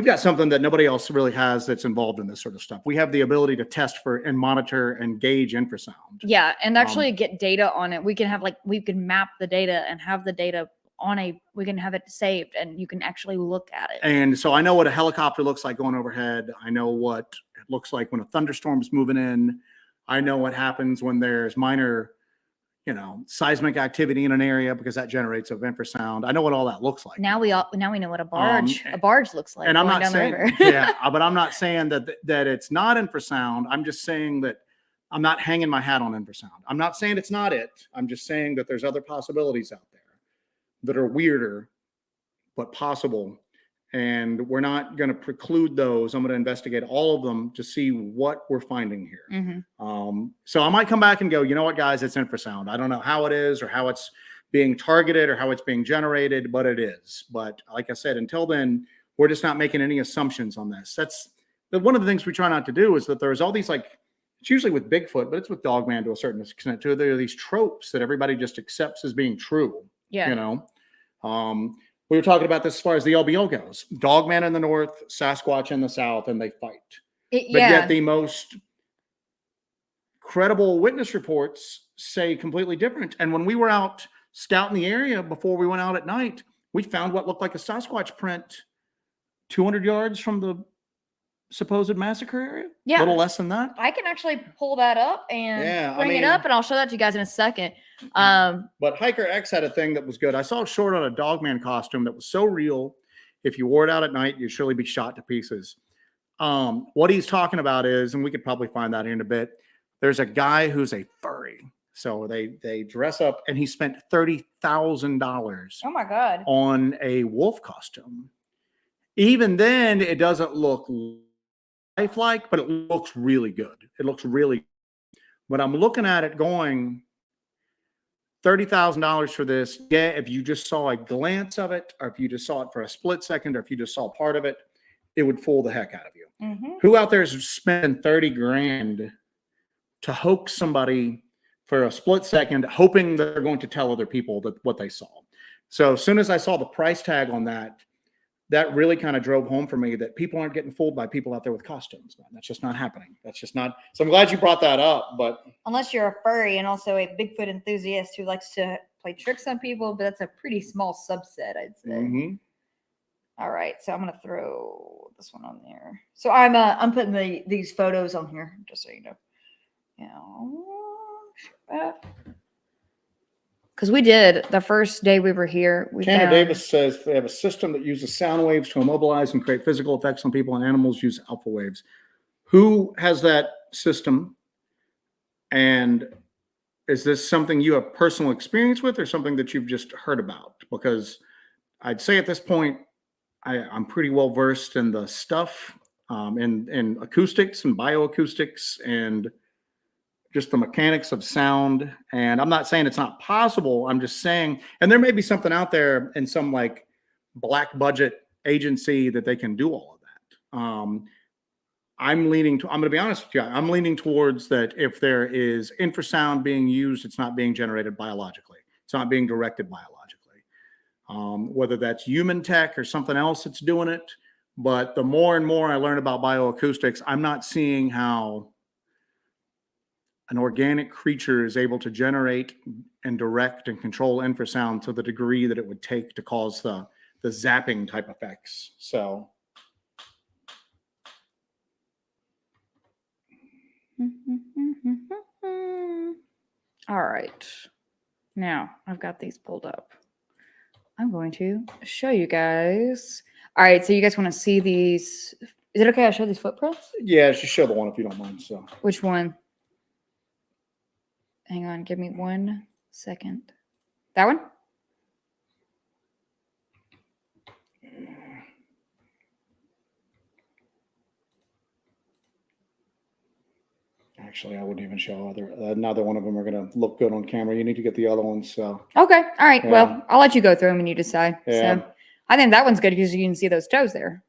got something that nobody else really has that's involved in this sort of stuff. We have the ability to test for and monitor and gauge infrasound. Yeah, and actually get data on it. We can map the data and have the data we can have it saved and you can actually look at it. And so I know what a helicopter looks like going overhead. I know what it looks like when a thunderstorm's moving in. I know what happens when there's minor, seismic activity in an area because that generates of infrasound. I know what all that looks like. Now we know what a barge looks like. And I'm not saying, but I'm not saying that it's not infrasound. I'm just saying that I'm not hanging my hat on infrasound. I'm not saying it's not it. I'm just saying that there's other possibilities out there that are weirder, but possible. And we're not going to preclude those. I'm going to investigate all of them to see what we're finding here. Mm-hmm. So I might come back and go, you know what, guys, it's infrasound. I don't know how it is or how it's being targeted or how it's being generated, but it is. But like I said, until then, we're just not making any assumptions on this. That's one of the things we try not to do is that there's all these, like, it's usually with Bigfoot, but it's with Dogman to a certain extent too. There are these tropes that everybody just accepts as being true. Yeah. We were talking about this as far as the LBL goes. Dogman in the north, Sasquatch in the south, and they fight. But yet the most credible witness reports say completely different. And when we were out scouting the area before we went out at night, we found what looked like a Sasquatch print 200 yards from the supposed massacre area. Yeah. A little less than that. I can actually pull that up and bring it up, and I'll show that to you guys in a second. But Hiker X had a thing that was good. I saw a short on a Dogman costume that was so real. If you wore it out at night, you'd surely be shot to pieces. What he's talking about is, and we could probably find that in a bit, there's a guy who's a furry. So they dress up, and he spent $30,000 oh my God, on a wolf costume. Even then, it doesn't look lifelike, but it looks really good. It looks really good. But I'm looking at it going, $30,000 for this. Yeah, if you just saw a glance of it, or if you just saw it for a split second, or if you just saw part of it, it would fool the heck out of you. Mm-hmm. Who out there is spending 30 grand to hoax somebody for a split second, hoping they're going to tell other people that what they saw? So as soon as I saw the price tag on that, that really kind of drove home for me that people aren't getting fooled by people out there with costumes. Man. That's just not happening. That's just not. So I'm glad you brought that up. But unless you're a furry and also a Bigfoot enthusiast who likes to play tricks on people, but that's a pretty small subset, I'd say. Mm-hmm. All right, so I'm gonna throw this one on there. So I'm putting these photos on here just so you know. Yeah. Because we did the first day we were here. Tanner Davis says they have a system that uses sound waves to immobilize and create physical effects on people, and animals use alpha waves. Who has that system? And is this something you have personal experience with or something that you've just heard about? Because I'd say at this point, I'm pretty well versed in the stuff, in acoustics and bioacoustics and just the mechanics of sound. And I'm not saying it's not possible. I'm just saying, and there may be something out there in some like black budget agency that they can do all of that. I'm going to be honest with you. I'm leaning towards that if there is infrasound being used, it's not being generated biologically. It's not being directed biologically. whether that's human tech or something else that's doing it. But the more and more I learn about bioacoustics, I'm not seeing how an organic creature is able to generate and direct and control infrasound to the degree that it would take to cause the zapping type effects. So. All right. Now I've got these pulled up. I'm going to show you guys. All right. So you guys want to see these? Is it okay I show these footprints? Yeah, just show the one if you don't mind. So. Which one? Hang on. Give me 1 second. That one? Actually, I wouldn't even show neither one of them are going to look good on camera. You need to get the other ones. So. Okay. All right. Yeah. Well, I'll let you go through them and you decide. Yeah. So I think that one's good because you can see those toes there.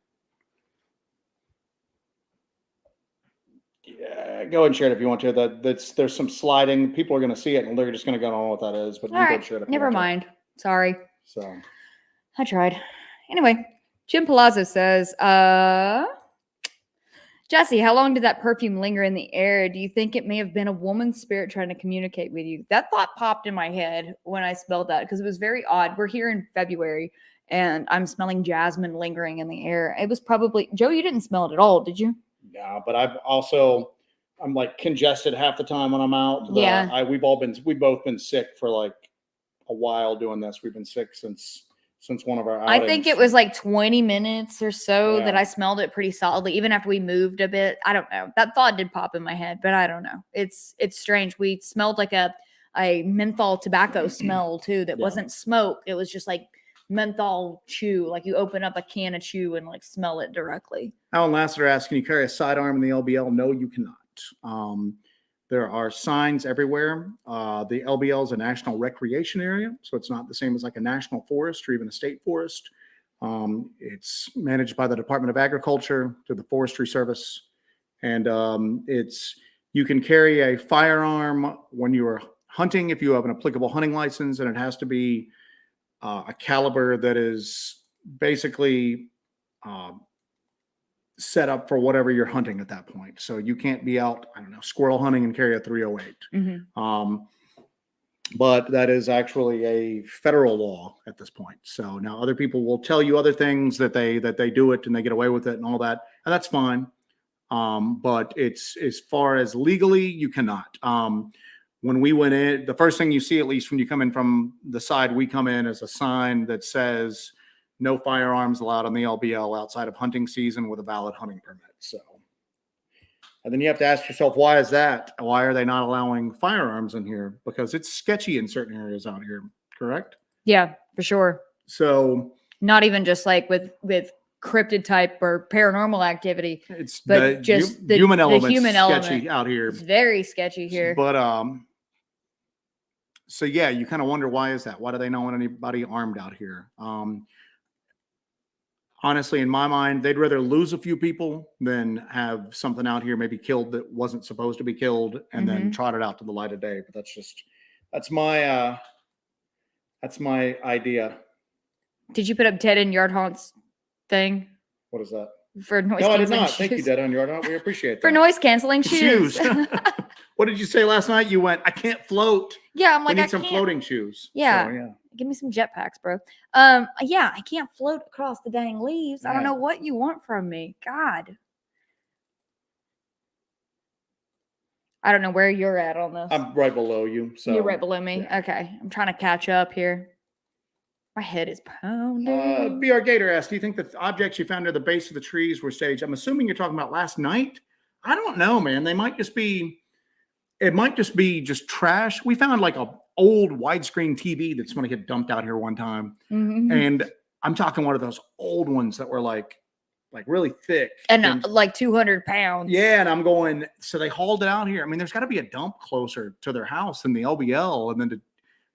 Yeah, go and share it if you want to. There's some sliding. People are going to see it and they're just going to go on what that is. But you All go right. share it if you Never want to. mind. Sorry. So. I tried. Anyway, Jim Palazzo says, Jessi, how long did that perfume linger in the air? Do you think it may have been a woman's spirit trying to communicate with you? That thought popped in my head when I smelled that because it was very odd. We're here in February and I'm smelling jasmine lingering in the air. It was probably, Joe, you didn't smell it at all, did you? Yeah, but I'm like congested half the time when I'm out. Yeah. We've both been sick for like a while doing this. We've been sick since one of our outings. I think it was like 20 minutes or so Yeah. that I smelled it pretty solidly, even after we moved a bit. I don't know. That thought did pop in my head, but I don't know. It's strange. We smelled like a menthol tobacco smell too. That wasn't smoke. It was just like menthol chew. Like you open up a can of chew and like smell it directly. Alan Lassiter asks, can you carry a sidearm in the LBL? No, you cannot. There are signs everywhere. The LBL is a national recreation area, so it's not the same as like a national forest or even a state forest. It's managed by the Department of Agriculture to the Forestry Service. And you can carry a firearm when you are hunting if you have an applicable hunting license, and it has to be a caliber that is basically set up for whatever you're hunting at that point. So you can't be out, I don't know, squirrel hunting and carry a 308. Mm-hmm. But that is actually a federal law at this point. So now other people will tell you other things that they do it and they get away with it and all that, and that's fine. But it's, as far as legally, you cannot. When we went in, the first thing you see, at least when you come in from the side we come in, is a sign that says no firearms allowed on the LBL outside of hunting season with a valid hunting permit. So, and then you have to ask yourself, why is that? Why are they not allowing firearms in here? Because it's sketchy in certain areas out here, correct? Yeah, for sure. So not even just like with cryptid type or paranormal activity, it's but just the human element. The human sketchy element out here. It's very sketchy here. But so yeah, you kind of wonder, why is that? Why do they not want anybody armed out here? Honestly, in my mind, they'd rather lose a few people than have something out here maybe killed that wasn't supposed to be killed and then trot it out to the light of day. But that's my idea. Did you put up Ted and Yard Haunts thing? What is that? For noise no, canceling I did not. shoes. Thank you, Dead on Yard Hunt. We appreciate that. For noise canceling shoes. What did you say last night? You went, I can't float. Yeah, I'm like, I need some floating shoes. Yeah. So, yeah. Give me some jetpacks, bro. Yeah, I can't float across the dang leaves. I don't know what you want from me. God. I don't know where you're at on this. I'm right below you. So you're right below me. Yeah. Okay. I'm trying to catch up here. My head is pounding. BR Gator asked, do you think the objects you found near the base of the trees were staged? I'm assuming you're talking about last night. I don't know, man. They might just be, it might just be just trash. We found like a old widescreen TV that somebody had dumped out here one time. Mm-hmm. And I'm talking one of those old ones that were like really thick. And like 200 pounds. Yeah. And I'm going, so they hauled it out here. I mean, there's got to be a dump closer to their house than the LBL. And then to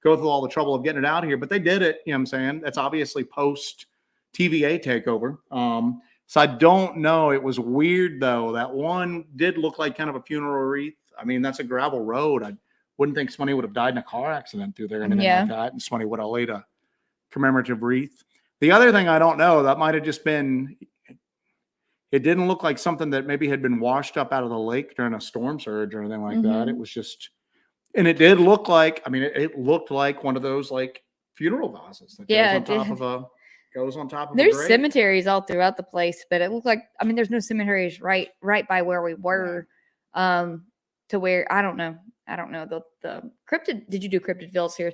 go through all the trouble of getting it out of here, but they did it. You know what I'm saying? That's obviously post TVA takeover. So I don't know. It was weird though. That one did look like kind of a funeral wreath. I mean, that's a gravel road. I wouldn't think somebody would have died in a car accident through there and anything like that. And somebody would have laid a commemorative wreath. The other thing I don't know, that might have just been, it didn't look like something that maybe had been washed up out of the lake during a storm surge or anything like that. It was just, and it did look like, I mean, it looked like one of those like funeral vases that goes on top of There's a grave. cemeteries all throughout the place, but it looked like, I mean, there's no cemeteries right by where we were. To where I don't know the cryptid. Did you do Cryptidville here?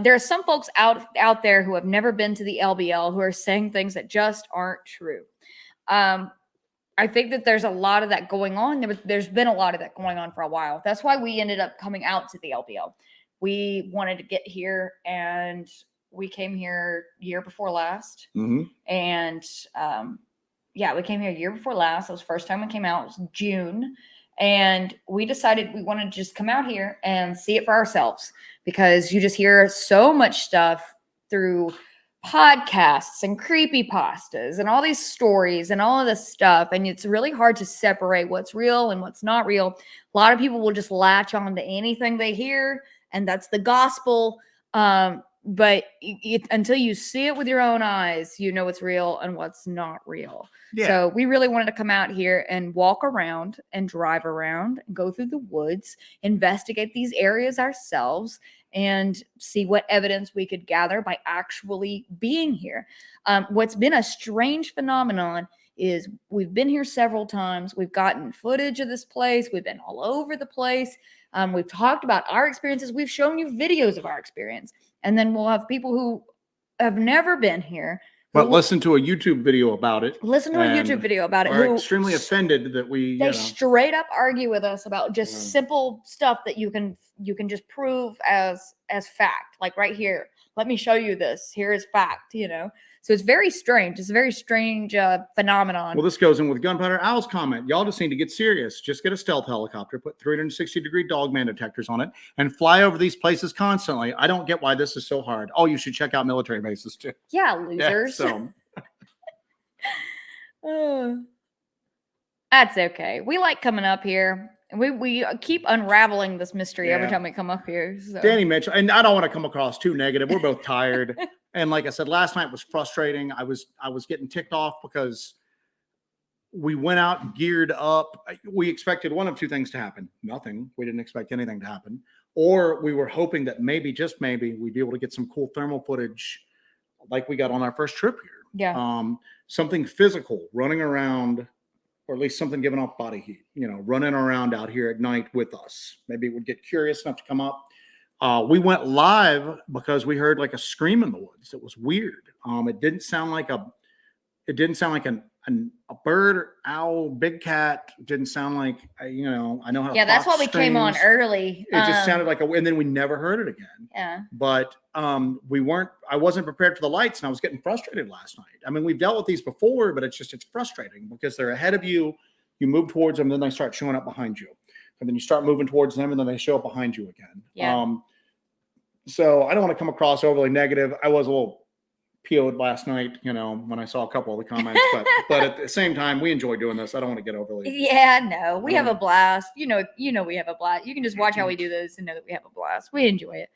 There are some folks out there who have never been to the LBL who are saying things that just aren't true. I think that there's a lot of that going on. There's been a lot of that going on for a while. That's why we ended up coming out to the LBL. We wanted to get here, and we came here year before last. Mm-hmm. And we came here year before last. That was the first time we came out. It was June. And we decided we wanted to just come out here and see it for ourselves, because you just hear so much stuff through podcasts and creepypastas and all these stories and all of this stuff. And it's really hard to separate what's real and what's not real. A lot of people will just latch on to anything they hear, and that's the gospel. But until you see it with your own eyes, you know what's real and what's not real. Yeah. So we really wanted to come out here and walk around and drive around and go through the woods, investigate these areas ourselves, and see what evidence we could gather by actually being here. What's been a strange phenomenon is we've been here several times. We've gotten footage of this place. We've been all over the place. We've talked about our experiences. We've shown you videos of our experience. And then we'll have people who have never been here, but listen to a YouTube video about it. Listen to a YouTube video about it. Are extremely offended that they straight up argue with us about just simple stuff that you can just prove as fact. Like right here, let me show you this. Here is fact. So it's very strange. It's a very strange phenomenon. Well, this goes in with Gunpowder Owl's comment. Y'all just need to get serious. Just get a stealth helicopter, put 360-degree Dogman detectors on it, and fly over these places constantly. I don't get why this is so hard. Oh, you should check out military bases too. Yeah, losers. Yeah, that's okay. We like coming up here. We keep unraveling this mystery every time we come up here. So. Danny Mitchell, and I don't want to come across too negative. We're both tired. And like I said, last night was frustrating. I was getting ticked off because we went out geared up. We expected one of two things to happen. Nothing. We didn't expect anything to happen. Or we were hoping that maybe, just maybe, we'd be able to get some cool thermal footage like we got on our first trip here. Yeah. Something physical, running around, or at least something giving off body heat, running around out here at night with us. Maybe it would get curious enough to come up. We went live because we heard like a scream in the woods. It was weird. It didn't sound like a bird, owl, big cat. It didn't sound like, I know how. Yeah, that's why we came on early. It just sounded like and then we never heard it again. Yeah. But I wasn't prepared for the lights, and I was getting frustrated last night. I mean, we've dealt with these before, but it's frustrating because they're ahead of you. You move towards them, then they start showing up behind you. And then you start moving towards them, and then they show up behind you again. Yeah. So I don't want to come across overly negative. I was a little PO'd last night, when I saw a couple of the comments, but at the same time, we enjoy doing this. I don't want to get overly. Yeah, no, we have a blast. We have a blast. You can just watch how we do this and know that we have a blast. We enjoy it.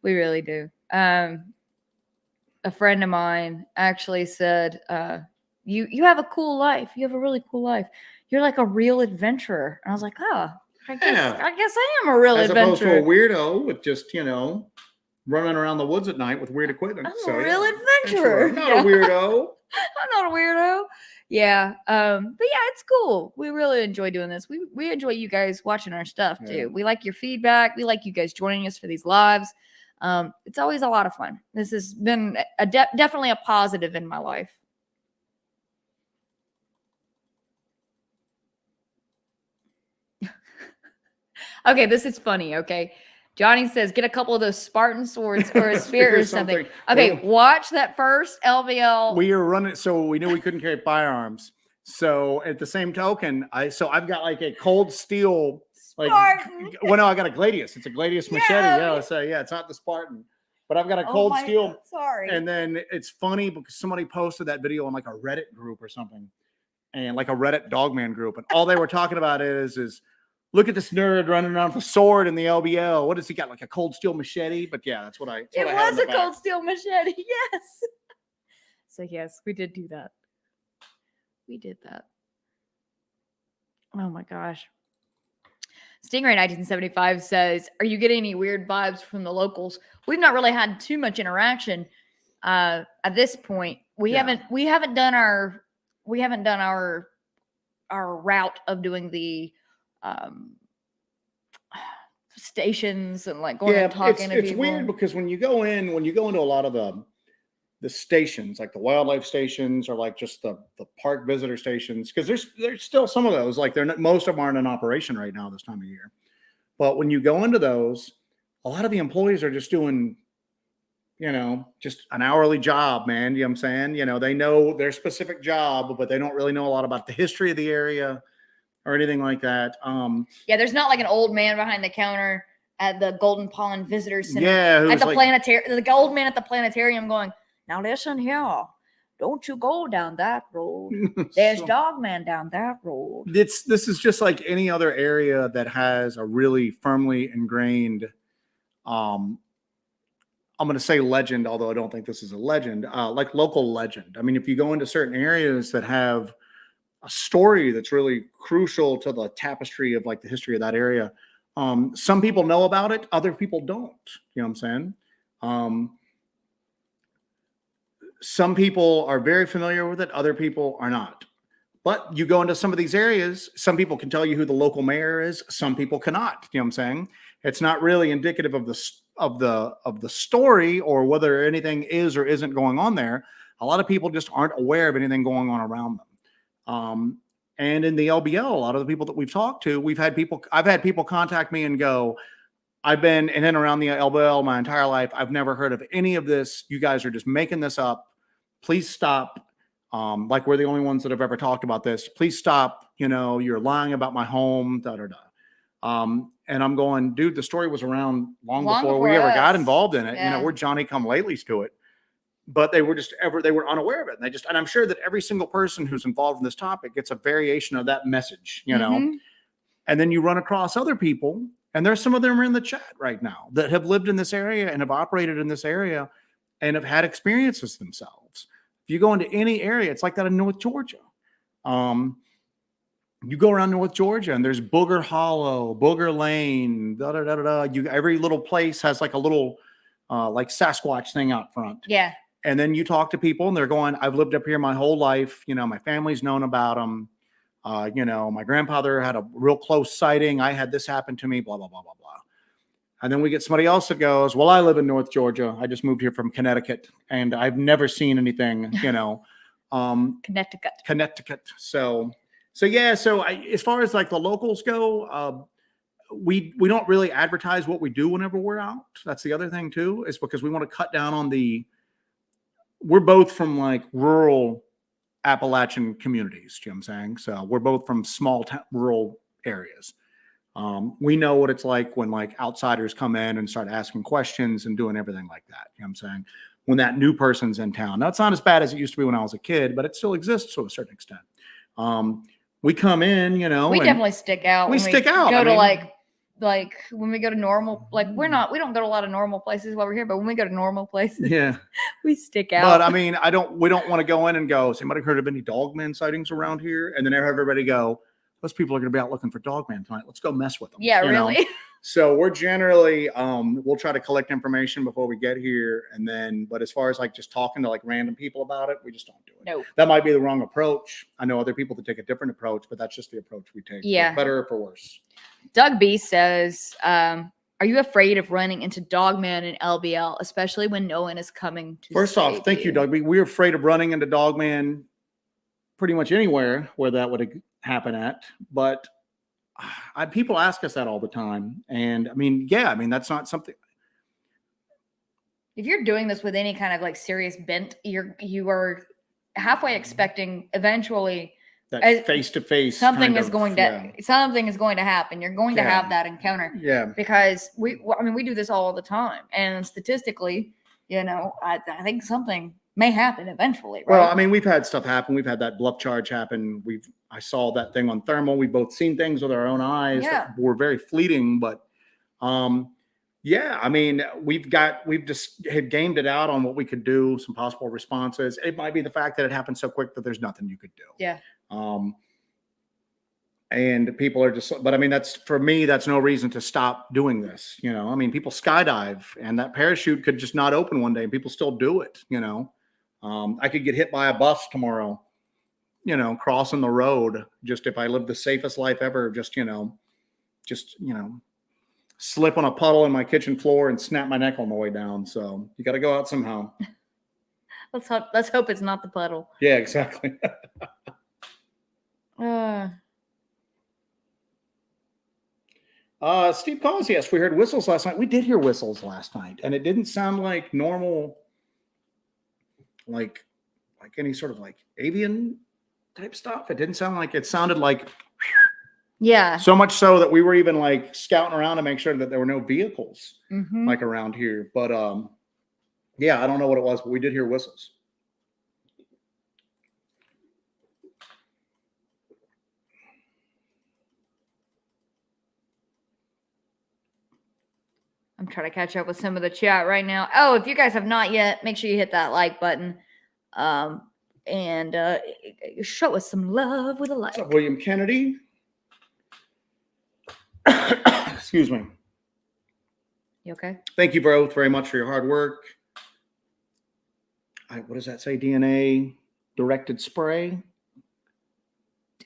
We really do. A friend of mine actually said, you have a cool life. You have a really cool life. You're like a real adventurer. And I was like, oh, I guess I am a real adventurer. As opposed to a weirdo with just, running around the woods at night with weird equipment. I'm a real adventurer. I'm not a weirdo. I'm not a weirdo. Yeah. But yeah, it's cool. We really enjoy doing this. We enjoy you guys watching our stuff too. Yeah. We like your feedback. We like you guys joining us for these lives. It's always a lot of fun. This has been definitely a positive in my life. Okay, this is funny. Okay. Johnny says, get a couple of those Spartan swords or a spear or something. Okay, watch that first LBL. We are running, so we knew we couldn't carry firearms. So at the same token, I've got like a cold steel, Spartan. No, I got a Gladius. It's a Gladius machete. Yeah, so yeah, it's not the Spartan. But I've got a cold steel. God, sorry. And then it's funny because somebody posted that video on like a Reddit group or something, and like a Reddit Dogman group, and all they were talking about is look at this nerd running around with a sword in the LBL. What has he got? Like a cold steel machete? But yeah, that's what I. That's It what I had in was the a back. cold steel machete. Yes. So yes, we did do that. We did that. Oh my gosh. Stingray 1975 says, "Are you getting any weird vibes from the locals?" We've not really had too much interaction at this point. We haven't done our route of doing the stations and like going and talking to it's people. weird because when you go into a lot of the stations, like the wildlife stations or like just the park visitor stations, because there's still some of those, like most of them aren't in operation right now this time of year. But when you go into those, a lot of the employees are just doing, just an hourly job, man. You know what I'm saying? They know their specific job, but they don't really know a lot about the history of the area or anything like that. Yeah, there's not like an old man behind the counter at the Golden Pond Visitor Center. Yeah, at the planetarium. The old man at the planetarium going, "Now listen here, don't you go down that road. There's Dogman down that road." This is just like any other area that has a really firmly ingrained, I'm going to say legend, although I don't think this is a legend, like local legend. I mean, if you go into certain areas that have a story that's really crucial to the tapestry of like the history of that area, some people know about it, other people don't. You know what I'm saying? Some people are very familiar with it, other people are not. But you go into some of these areas, some people can tell you who the local mayor is, some people cannot. You know what I'm saying? It's not really indicative of the story or whether anything is or isn't going on there. A lot of people just aren't aware of anything going on around them. And in the LBL, a lot of the people that we've talked to, I've had people contact me and go, "I've been in and around the LBL my entire life. I've never heard of any of this. You guys are just making this up. Please stop. Like we're the only ones that have ever talked about this. Please stop. You're lying about my home, da, da, da." And I'm going, dude, the story was around long before we ever got involved in it. Yeah. We're Johnny come latelys to it. But they were unaware of it. And I'm sure that every single person who's involved in this topic gets a variation of that message, Mm-hmm. And then you run across other people, and there's some of them in the chat right now that have lived in this area and have operated in this area and have had experiences themselves. If you go into any area, it's like that in North Georgia. You go around North Georgia and there's Booger Hollow, Booger Lane, da da da da da. Every little place has like a little like Sasquatch thing out front. Yeah. And then you talk to people and they're going, "I've lived up here my whole life. My family's known about them. My grandfather had a real close sighting. I had this happen to me, blah, blah, blah, blah, blah." And then we get somebody else that goes, "Well, I live in North Georgia. I just moved here from Connecticut and I've never seen anything, Connecticut. So yeah. So as far as like the locals go, we don't really advertise what we do whenever we're out. That's the other thing too, is because we want to cut down on we're both from like rural Appalachian communities. You know what I'm saying? So we're both from small rural areas. We know what it's like when like outsiders come in and start asking questions and doing everything like that. You know what I'm saying? When that new person's in town. Now, it's not as bad as it used to be when I was a kid, but it still exists to a certain extent. We come in, we definitely stick out. We stick out. Go to like when we go to normal, like we don't go to a lot of normal places while we're here, but when we go to normal places, yeah, we stick out. But I mean, we don't want to go in and go, "Has anybody heard of any Dogman sightings around here?" And then everybody go, "Those people are going to be out looking for Dogman tonight. Let's go mess with them." Yeah, really. So we're generally, we'll try to collect information before we get here. And then, but as far as like just talking to like random people about it, we just don't do it. No. That might be the wrong approach. I know other people that take a different approach, but that's just the approach we take. Yeah. For better or for worse. Doug B says, "Are you afraid of running into Dogman and LBL, especially when no one is coming to First off, thank you, Doug B. We're afraid of running into Dogman pretty much anywhere where that would happen at. But people ask us that all the time. And I mean, that's not something. If you're doing this with any kind of like serious bent, you are halfway expecting eventually that face to face something is going to happen. You're going to have that encounter. Yeah. Because we do this all the time, and statistically, I think something may happen eventually, right? Well, I mean, we've had stuff happen. We've had that bluff charge happen. I saw that thing on thermal. We've both seen things with our own eyes that were very fleeting, but yeah, I mean, we've just had gamed it out on what we could do, some possible responses. It might be the fact that it happened so quick that there's nothing you could do. Yeah. And people are just, but I mean, for me, that's no reason to stop doing this. You know, I mean, people skydive and that parachute could just not open one day and people still do it. You know, I could get hit by a bus tomorrow, you know, crossing the road, just if I lived the safest life ever, just, you know, slip on a puddle in my kitchen floor and snap my neck on the way down. So you got to go out somehow. Let's hope it's not the puddle. Yeah, exactly. Steve calls. Yes, we heard whistles last night. We did hear whistles last night, and it didn't sound like normal, like any sort of like avian type stuff. It didn't sound like, it sounded like, yeah. So much so that we were even like scouting around to make sure that there were no vehicles like around here. But yeah, I don't know what it was, but we did hear whistles. I'm trying to catch up with some of the chat right now. Oh, if you guys have not yet, make sure you hit that like button. And show us some love with a like. What's up, William Kennedy? Excuse me. You okay? Thank you both very much for your hard work. What does that say? DNA directed spray?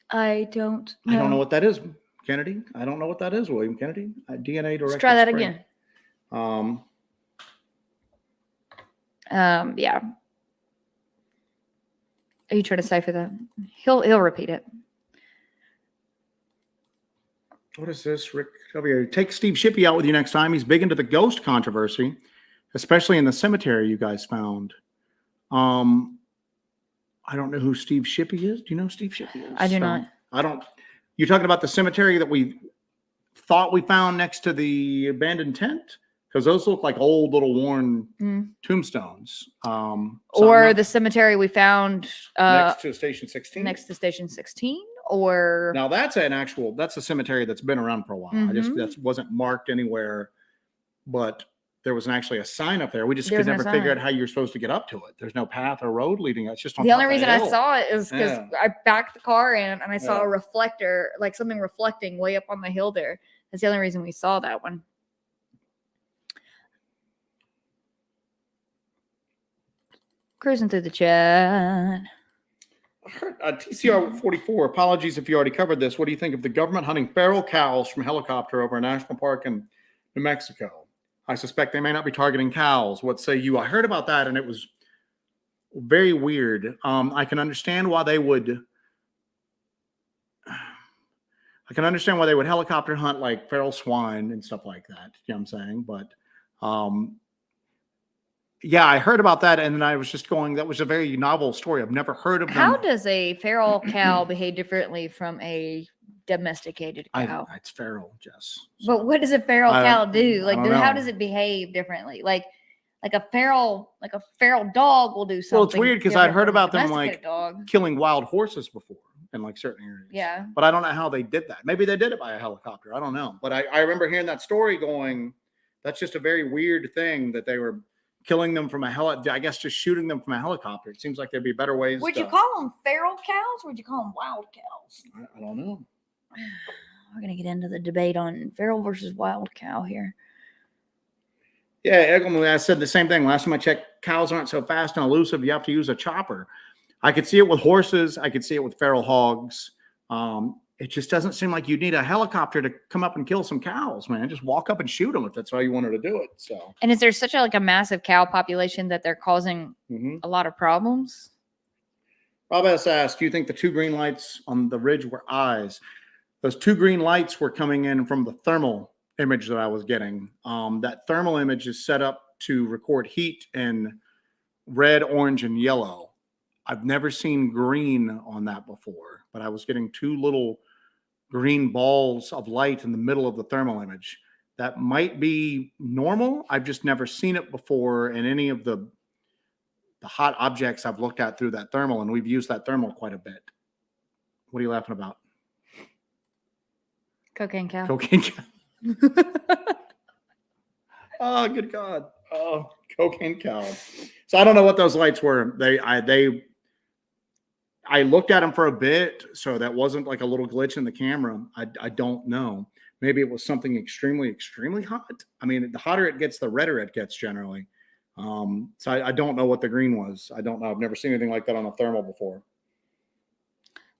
I don't know. I don't know what that is, Kennedy. I don't know what that is, William Kennedy. DNA directed spray. Let's try that again. Yeah. Are you trying to cipher that? He'll repeat it. What is this, Rick? Take Steve Shippey out with you next time. He's big into the ghost controversy, especially in the cemetery you guys found. I don't know who Steve Shippey is. Do you know who Steve Shippey is? I do not. I don't. You're talking about the cemetery that we thought we found next to the abandoned tent? Because those look like old little worn tombstones. Or the cemetery we found next to Station 16. Next to Station 16, or now that's a cemetery that's been around for a while. That wasn't marked anywhere, but there was actually a sign up there. We just could never figure out how you're supposed to get up to it. There's no path or road leading. It's just on the only reason I saw it is because I backed the car in and I saw a reflector, like something reflecting way up on the hill there. That's the only reason we saw that one. Cruising through the chat. TCR 44, apologies if you already covered this. What do you think of the government hunting feral cows from helicopter over a national park in New Mexico? I suspect they may not be targeting cows. What say you? I heard about that, and it was very weird. I can understand why they would helicopter hunt like feral swine and stuff like that. You know what I'm saying? But yeah, I heard about that, and then I was just going, that was a very novel story. I've never heard of them. How does a feral cow behave differently from a domesticated cow? It's feral, Jess. So. But what does a feral cow do? Like, how does it behave differently? Like a feral dog will do something. Well, it's weird because I'd heard about them like killing wild horses before in like certain areas. Yeah. But I don't know how they did that. Maybe they did it by a helicopter. I don't know. But I remember hearing that story going, that's just a very weird thing that they were killing them from I guess just shooting them from a helicopter. It seems like there'd be better ways. Would you call them feral cows or would you call them wild cows? I don't know. We're going to get into the debate on feral versus wild cow here. Yeah, I said the same thing. Last time I checked, cows aren't so fast and elusive. You have to use a chopper. I could see it with horses. I could see it with feral hogs. It just doesn't seem like you need a helicopter to come up and kill some cows, man. Just walk up and shoot them if that's how you wanted to do it. So. And is there such a massive cow population that they're causing a lot of problems? Rob S. asked, do you think the two green lights on the ridge were eyes? Those two green lights were coming in from the thermal image that I was getting. That thermal image is set up to record heat in red, orange, and yellow. I've never seen green on that before, but I was getting two little green balls of light in the middle of the thermal image. That might be normal. I've just never seen it before in any of the hot objects I've looked at through that thermal, and we've used that thermal quite a bit. What are you laughing about? Cocaine cow. Cocaine cow. Oh, good God. Oh, cocaine cow. So I don't know what those lights were. I looked at them for a bit, so that wasn't like a little glitch in the camera. I don't know. Maybe it was something extremely, extremely hot. I mean, the hotter it gets, the redder it gets generally. So I don't know what the green was. I don't know. I've never seen anything like that on a thermal before.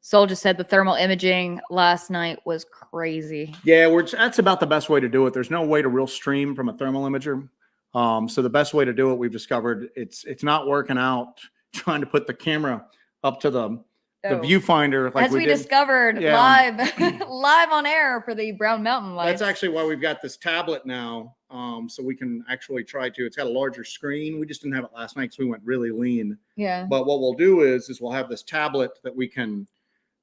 Sol just said the thermal imaging last night was crazy. Yeah, that's about the best way to do it. There's no way to real stream from a thermal imager. So the best way to do it, we've discovered, it's not working out trying to put the camera up to the viewfinder like as we discovered live live on air for the Brown Mountain lights. That's actually why we've got this tablet now, so we can actually try to. It's got a larger screen. We just didn't have it last night because we went really lean. Yeah. But what we'll do is we'll have this tablet that we can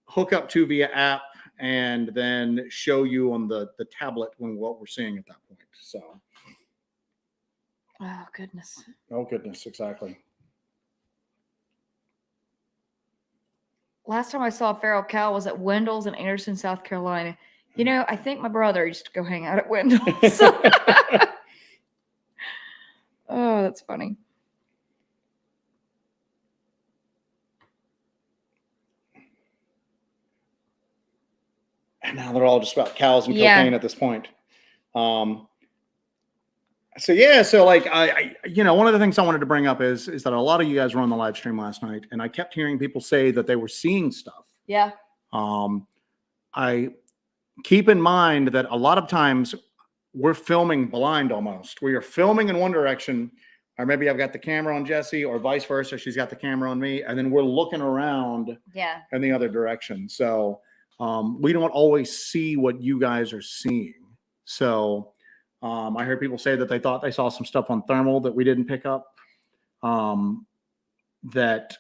hook up to via app and then show you on the tablet what we're seeing at that point. So. Oh goodness. Oh goodness, exactly. Last time I saw a feral cow was at Wendell's in Anderson, South Carolina. You know, I think my brother used to go hang out at Wendell's. Oh, that's funny. And now they're all just about cows and cocaine at this point. So like I one of the things I wanted to bring up is that a lot of you guys were on the live stream last night, and I kept hearing people say that they were seeing stuff. Yeah. I keep in mind that a lot of times we're filming blind almost. We are filming in one direction, or maybe I've got the camera on Jessi, or vice versa. She's got the camera on me, and then we're looking around in the other direction. So we don't always see what you guys are seeing. So I heard people say that they thought they saw some stuff on thermal that we didn't pick up, that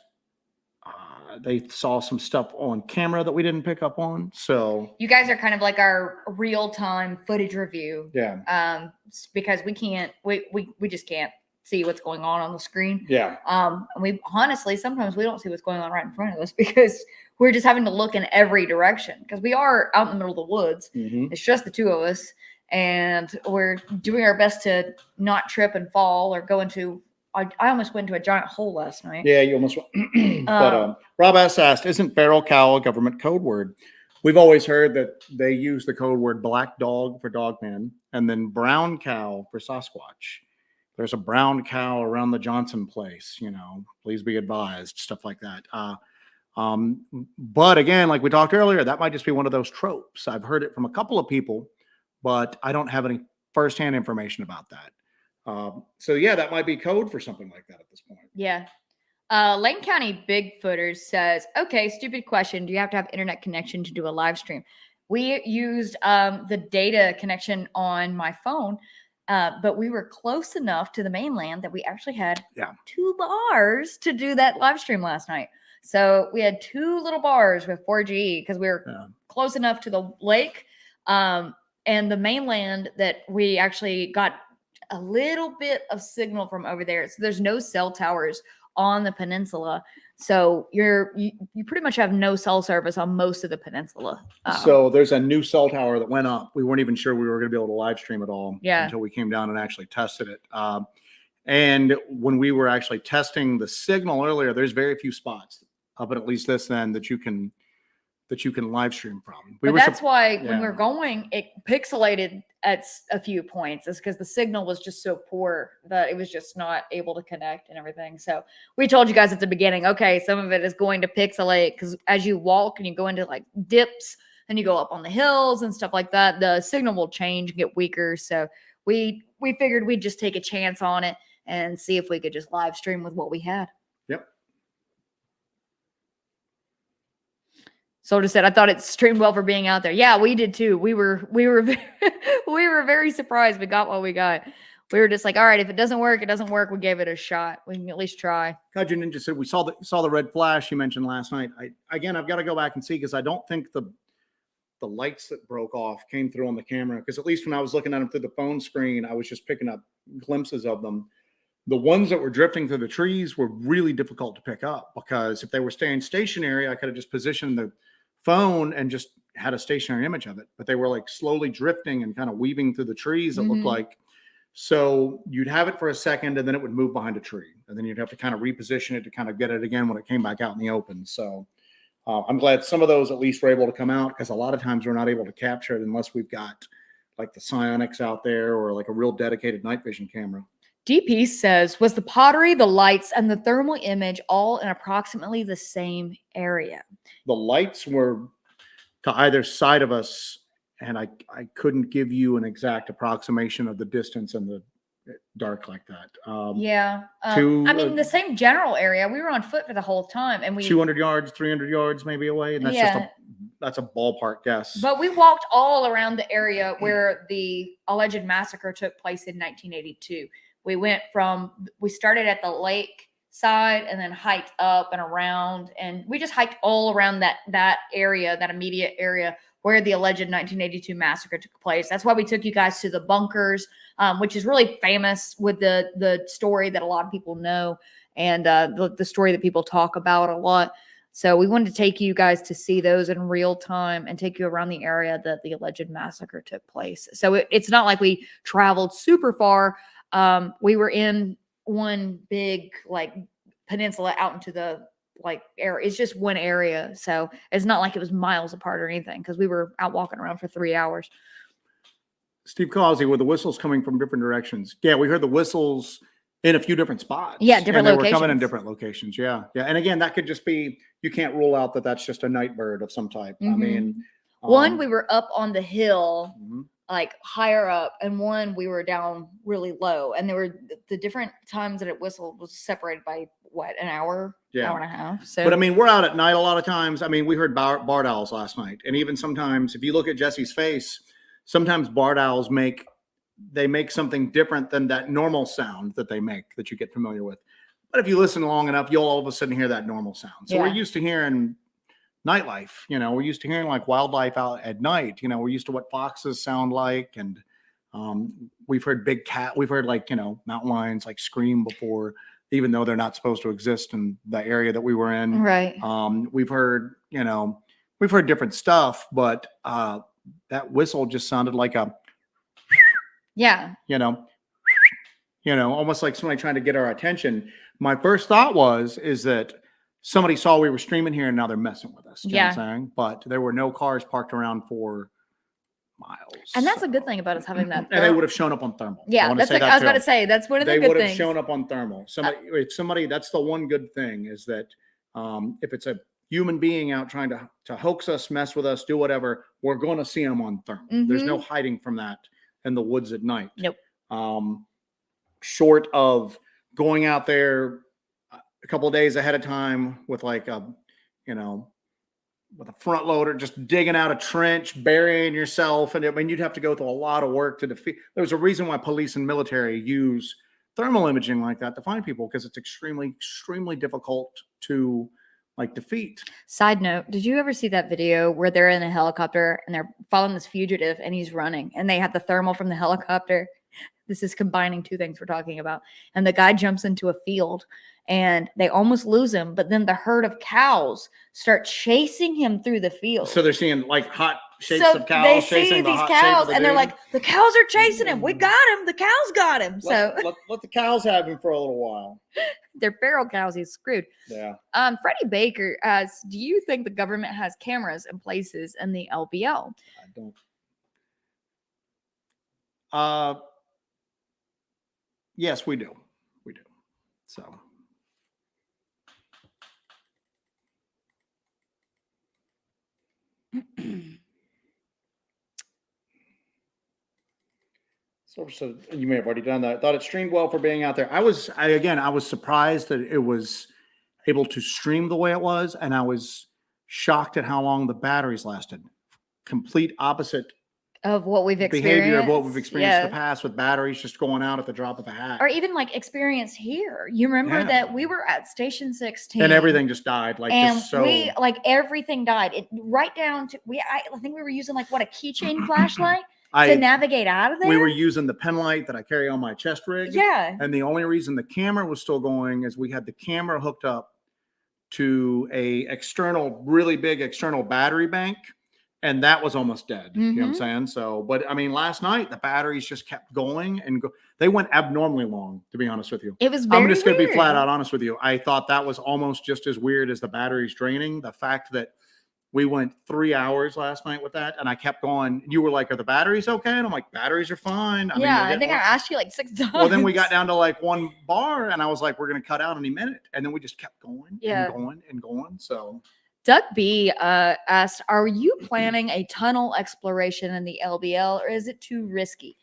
they saw some stuff on camera that we didn't pick up on. So you guys are kind of like our real-time footage review. Yeah. Because we just can't see what's going on the screen. Yeah. And we honestly, sometimes we don't see what's going on right in front of us because we're just having to look in every direction because we are out in the middle of the woods. Mm-hmm. It's just the two of us. And we're doing our best to not trip and fall or go into. I almost went into a giant hole last night. Yeah, you almost. But Rob S. asked, "Isn't feral cow a government code word?" We've always heard that they use the code word black dog for Dogman, and then brown cow for Sasquatch. There's a brown cow around the Johnson place. Please be advised, stuff like that. But again, like we talked earlier, that might just be one of those tropes. I've heard it from a couple of people, but I don't have any firsthand information about that. So yeah, that might be code for something like that at this point. Yeah. Lane County Bigfooters says, okay, stupid question. Do you have to have internet connection to do a live stream? We used the data connection on my phone, but we were close enough to the mainland that we actually had 2 bars to do that live stream last night. So we had 2 little bars with 4G because we were close enough to the lake and the mainland that we actually got a little bit of signal from over there. So there's no cell towers on the peninsula. So you pretty much have no cell service on most of the peninsula. So there's a new cell tower that went up. We weren't even sure we were going to be able to live stream at all until we came down and actually tested it. And when we were actually testing the signal earlier, there's very few spots up at least this end that you can live stream from. But that's why when we're going, it pixelated at a few points. It's because the signal was just so poor that it was just not able to connect and everything. So we told you guys at the beginning, okay, some of it is going to pixelate because as you walk and you go into like dips and you go up on the hills and stuff like that, the signal will change and get weaker. So we figured we'd just take a chance on it and see if we could just live stream with what we had. Yep. Soda said, I thought it streamed well for being out there. Yeah, we did too. We were very surprised we got what we got. We were just like, all right, if it doesn't work, it doesn't work. We gave it a shot. We can at least try. Kaiju Ninja said we saw the red flash you mentioned last night. I've got to go back and see because I don't think the lights that broke off came through on the camera. Because at least when I was looking at them through the phone screen, I was just picking up glimpses of them. The ones that were drifting through the trees were really difficult to pick up, because if they were staying stationary, I could have just positioned the phone and just had a stationary image of it. But they were like slowly drifting and kind of weaving through the trees, it looked like. So you'd have it for a second and then it would move behind a tree. And then you'd have to kind of reposition it to kind of get it again when it came back out in the open. So I'm glad some of those at least were able to come out, because a lot of times we're not able to capture it unless we've got like the Psionics out there or like a real dedicated night vision camera. DP says, was the pottery, the lights, and the thermal image all in approximately the same area? The lights were to either side of us, and I couldn't give you an exact approximation of the distance in the dark like that. I mean, the same general area. We were on foot for the whole time, and we 200 yards, 300 yards maybe away, and that's a ballpark guess. But we walked all around the area where the alleged massacre took place in 1982. We started at the lake side and then hiked up and around, and we just hiked all around that area, that immediate area where the alleged 1982 massacre took place. That's why we took you guys to the bunkers, which is really famous with the story that a lot of people know, and the story that people talk about a lot. So we wanted to take you guys to see those in real time and take you around the area that the alleged massacre took place. So it's not like we traveled super far. We were in one big like peninsula out into the like area. It's just one area. So it's not like it was miles apart or anything, because we were out walking around for 3 hours. Steve Causey, were the whistles coming from different directions? Yeah, we heard the whistles in a few different spots. Yeah, different locations. They were coming in different locations. Yeah. And again, that could just be, you can't rule out that that's just a night bird of some type. I mean, one, we were up on the hill, like higher up, and one we were down really low, and there were the different times that it whistled was separated by what, an hour, hour and a half. So, but I mean, we're out at night a lot of times. I mean, we heard barred owls last night, and even sometimes, if you look at Jessi's face, sometimes barred owls make something different than that normal sound that they make that you get familiar with. But if you listen long enough, you'll all of a sudden hear that normal sound. So we're used to hearing nightlife, we're used to hearing like wildlife out at night, we're used to what foxes sound like. And we've heard we've heard like, mountain lions like scream before, even though they're not supposed to exist in the area that we were in. Right. We've heard different stuff, but that whistle just sounded like a, almost like somebody trying to get our attention. My first thought is that somebody saw we were streaming here and now they're messing with us. You know what I'm saying? But there were no cars parked around for miles. And that's a good thing about us having that. And they would have shown up on thermal. Yeah, I was about to say, that's one of the good things. They would have shown up on thermal. Somebody, that's the one good thing, is that if it's a human being out trying to hoax us, mess with us, do whatever, we're going to see them on thermal. There's no hiding from that in the woods at night. Nope. Short of going out there a couple of days ahead of time with like a, with a front loader, just digging out a trench, burying yourself. And I mean, you'd have to go through a lot of work to defeat. There's a reason why police and military use thermal imaging like that to find people, because it's extremely, extremely difficult to like defeat. Side note, did you ever see that video where they're in a helicopter and they're following this fugitive and he's running and they have the thermal from the helicopter? This is combining two things we're talking about. And the guy jumps into a field and they almost lose him, but then the herd of cows start chasing him through the field. So they're seeing like hot shapes of cows. They see these cows and they're like, the cows are chasing him. We got him. The cows got him. Let the cows have him for a little while. They're feral cows. He's screwed. Yeah. Freddie Baker asks, do you think the government has cameras in places in the LBL? I don't. Yes, we do. We do. So. So you may have already done that. I thought it streamed well for being out there. I was surprised that it was able to stream the way it was, and I was shocked at how long the batteries lasted. Complete opposite of what we've experienced. Behavior of what we've experienced in the past, with batteries just going out at the drop of a hat. Or even like experience here. You remember that we were at Station 16. And everything just died. Everything died. It right down to I think we were using like a keychain flashlight. to navigate out of there. We were using the pen light that I carry on my chest rig. Yeah. And the only reason the camera was still going is we had the camera hooked up to a really big external battery bank. And that was almost dead. You know what I'm saying? So, but I mean, last night the batteries just kept going and they went abnormally long, to be honest with you. It was very I'm just going to be weird. flat out honest with you. I thought that was almost just as weird as the batteries draining. The fact that we went 3 hours last night with that, and I kept going. You were like, "Are the batteries okay?" And I'm like, "Batteries are fine." I think I asked you like 6 times. Well, then we got down to like 1 bar, and I was like, "We're going to cut out any minute," and then we just kept going and going and going. So, Duck B asked, "Are you planning a tunnel exploration in the LBL, or is it too risky?"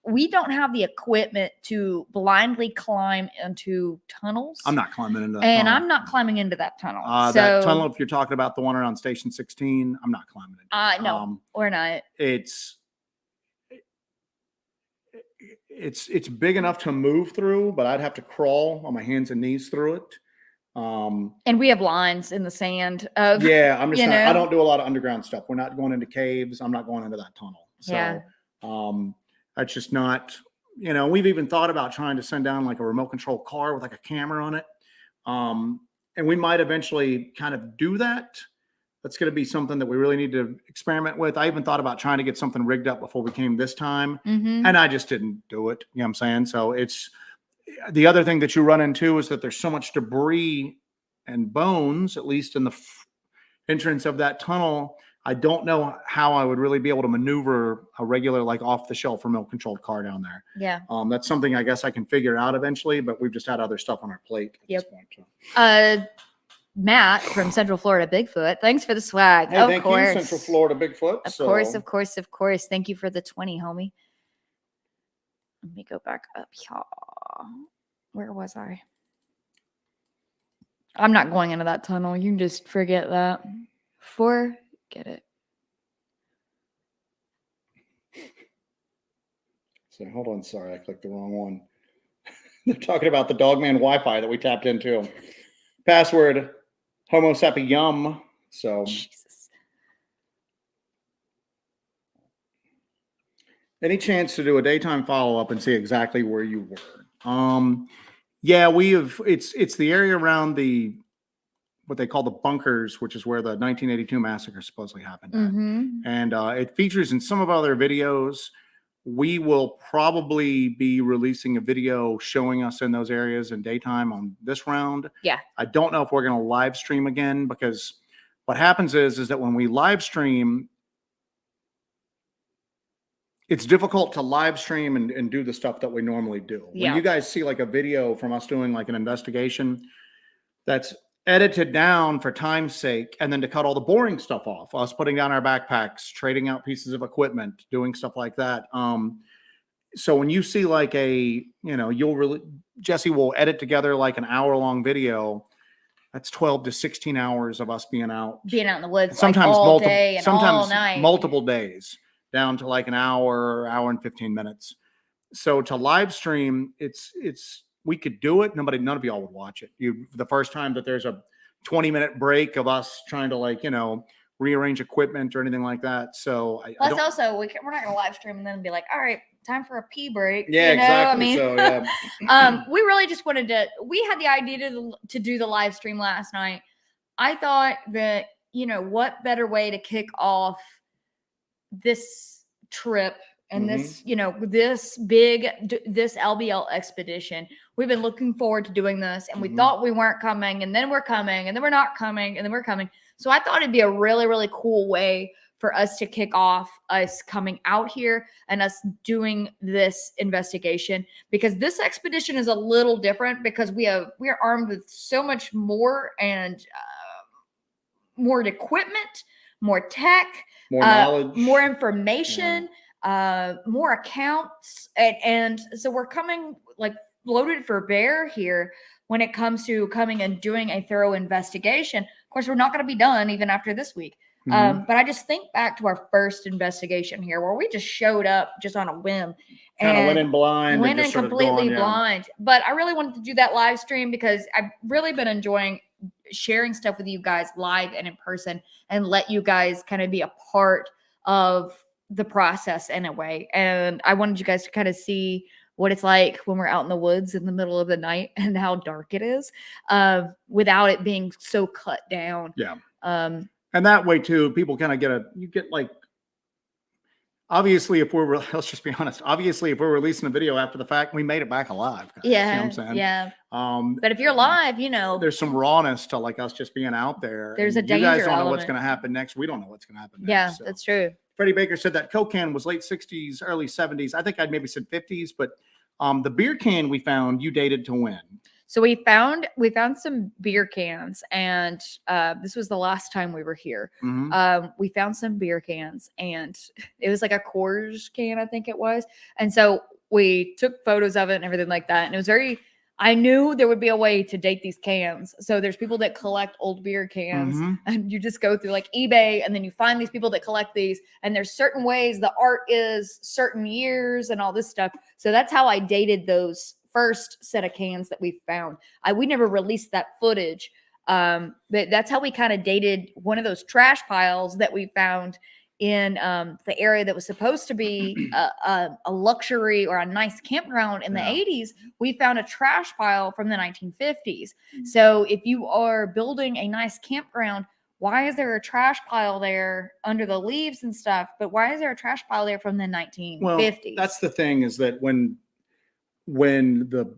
We don't have the equipment to blindly climb into tunnels. I'm not climbing into that and tunnel. I'm not climbing into that tunnel. That tunnel, if you're talking about the one around Station 16, I'm not climbing it. No, we're not. It's big enough to move through, but I'd have to crawl on my hands and knees through it. And we have lines in the sand. I'm just not, I don't do a lot of underground stuff. We're not going into caves. I'm not going into that tunnel. So that's just not, we've even thought about trying to send down like a remote control car with like a camera on it. And we might eventually kind of do that. That's going to be something that we really need to experiment with. I even thought about trying to get something rigged up before we came this time, and I just didn't do it. You know what I'm saying? So it's the other thing that you run into is that there's so much debris and bones, at least in the entrance of that tunnel. I don't know how I would really be able to maneuver a regular, like off the shelf remote controlled car down there. Yeah. That's something I guess I can figure out eventually, but we've just had other stuff on our plate at this point. So. Matt from Central Florida Bigfoot, thanks for the swag. Hey, thank you, Central Florida Bigfoot. Of course. Thank you for the 20, homie. Let me go back up here. Where was I? I'm not going into that tunnel. You can just forget that. Forget it. So hold on. Sorry, I clicked the wrong one. They're talking about the Dogman Wi-Fi that we tapped into. Password Homo sapien. So Jesus. Any chance to do a daytime follow-up and see exactly where you were? Yeah, we have. It's the area around what they call the bunkers, which is where the 1982 massacre supposedly happened at. And it features in some of our other videos. We will probably be releasing a video showing us in those areas in daytime on this round. Yeah. I don't know if we're going to live stream again, because what happens is that when we live stream, it's difficult to live stream and do the stuff that we normally do. When you guys see like a video from us doing like an investigation, that's edited down for time's sake, and then to cut all the boring stuff off, us putting down our backpacks, trading out pieces of equipment, doing stuff like that. So when you see like Jessi will edit together like an hour-long video. That's 12 to 16 hours of us being out in the woods, sometimes like all multiple day and sometimes all night. multiple days, down to like an hour and 15 minutes. So to live stream, we could do it. None of y'all would watch it. The first time that there's a 20-minute break of us trying to rearrange equipment or anything like that. So we're not going to live stream and then be like, all right, time for a pee break. Yeah, exactly. So yeah. We really just wanted to. We had the idea to do the live stream last night. I thought that what better way to kick off this trip and this LBL expedition. We've been looking forward to doing this, and we thought we weren't coming, and then we're coming, and then we're not coming, and then we're coming. So I thought it'd be a really, really cool way for us to kick off us coming out here and us doing this investigation, because this expedition is a little different because we are armed with so much more and more equipment, more tech, more knowledge, more information. More accounts, and so we're coming like loaded for bear here when it comes to coming and doing a thorough investigation. Of course, we're not going to be done even after this week. But I just think back to our first investigation here where we just showed up just on a whim. Kind of went in blind. Went in completely blind. But I really wanted to do that live stream because I've really been enjoying sharing stuff with you guys live and in person, and let you guys kind of be a part of the process in a way. And I wanted you guys to kind of see what it's like when we're out in the woods in the middle of the night and how dark it is, without it being so cut down. Yeah. And that way too, people kind of get like, obviously, let's just be honest. Obviously, if we're releasing a video after the fact, we made it back alive. Guys, yeah, you know what I'm saying? yeah. But if you're live, there's some rawness to like us just being out there. There's a danger. You guys don't know what's element. going to happen next. We don't know what's going to happen next. Yeah, so. that's true. Freddie Baker said that Coke can was late 60s, early 70s. I think I'd maybe said 50s, but the beer can we found, you dated to when? So we found some beer cans, and this was the last time we were here. We found some beer cans, and it was like a Coors can, I think it was. And so we took photos of it and everything like that. And it was I knew there would be a way to date these cans. So there's people that collect old beer cans, and you just go through like eBay, and then you find these people that collect these, and there's certain ways the art is certain years and all this stuff. So that's how I dated those first set of cans that we found. We never released that footage, but that's how we kind of dated one of those trash piles that we found in the area that was supposed to be a luxury or a nice campground in the 80s. We found a trash pile from the 1950s. So if you are building a nice campground, why is there a trash pile there under the leaves and stuff? But why is there a trash pile there from the 1950s? Well, that's the thing, is that when the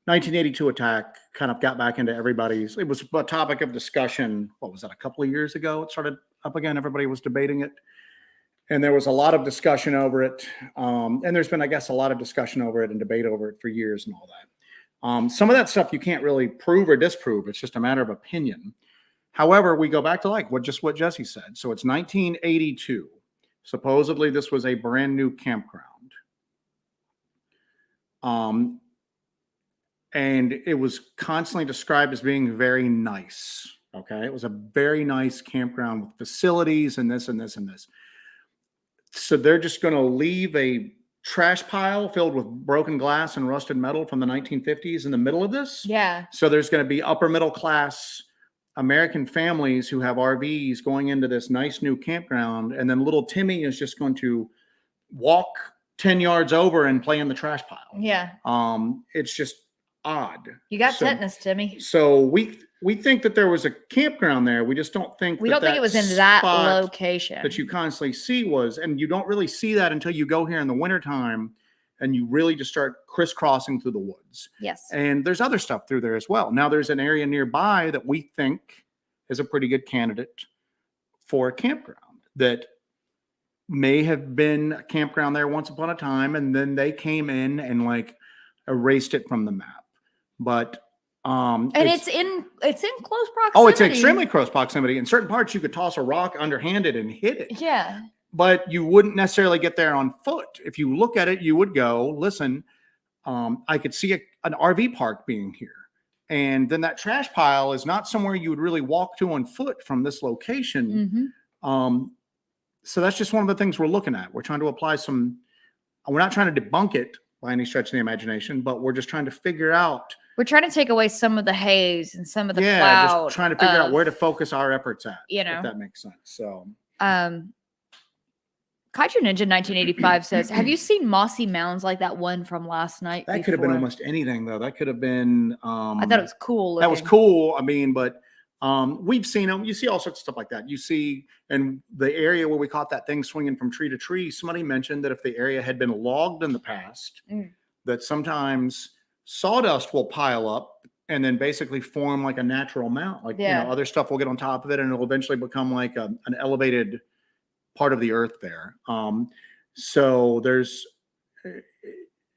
1982 attack kind of got back into everybody's, it was a topic of discussion. What was that, a couple of years ago? It started up again. Everybody was debating it. And there was a lot of discussion over it. And there's been, I guess, a lot of discussion over it and debate over it for years and all that. Some of that stuff you can't really prove or disprove. It's just a matter of opinion. However, we go back to like what Jessi said. So it's 1982. Supposedly this was a brand new campground. And it was constantly described as being very nice. Okay. It was a very nice campground with facilities and this and this and this. So they're just going to leave a trash pile filled with broken glass and rusted metal from the 1950s in the middle of this. Yeah. So there's going to be upper middle class American families who have RVs going into this nice new campground. And then little Timmy is just going to walk 10 yards over and play in the trash pile. Yeah. It's just odd. You got tetanus, Timmy. So we think that there was a campground there. We just don't think we don't think it was in that location that you constantly see was, and you don't really see that until you go here in the wintertime and you really just start crisscrossing through the woods. Yes. And there's other stuff through there as well. Now there's an area nearby that we think is a pretty good candidate for a campground that may have been a campground there once upon a time, and then they came in and like erased it from the map. But and it's in close proximity. Oh, it's extremely close proximity. In certain parts, you could toss a rock underhanded and hit it. Yeah. But you wouldn't necessarily get there on foot. If you look at it, you would go, listen, I could see an RV park being here. And then that trash pile is not somewhere you would really walk to on foot from this location. So that's just one of the things we're looking at. We're trying to apply we're not trying to debunk it by any stretch of the imagination, but we're just trying to figure out. We're trying to take away some of the haze and some of the cloud. Just trying to figure out where to focus our efforts at, if that makes sense. So, Kaiju Ninja 1985 says, have you seen mossy mounds like that one from last night? That could have been almost anything, though. That could have been. I thought it was cool. That was cool. I mean, but we've seen them. You see all sorts of stuff like that. You see, in the area where we caught that thing swinging from tree to tree, somebody mentioned that if the area had been logged in the past, that sometimes sawdust will pile up and then basically form like a natural mount. Like, other stuff will get on top of it and it'll eventually become like an elevated part of the earth there. So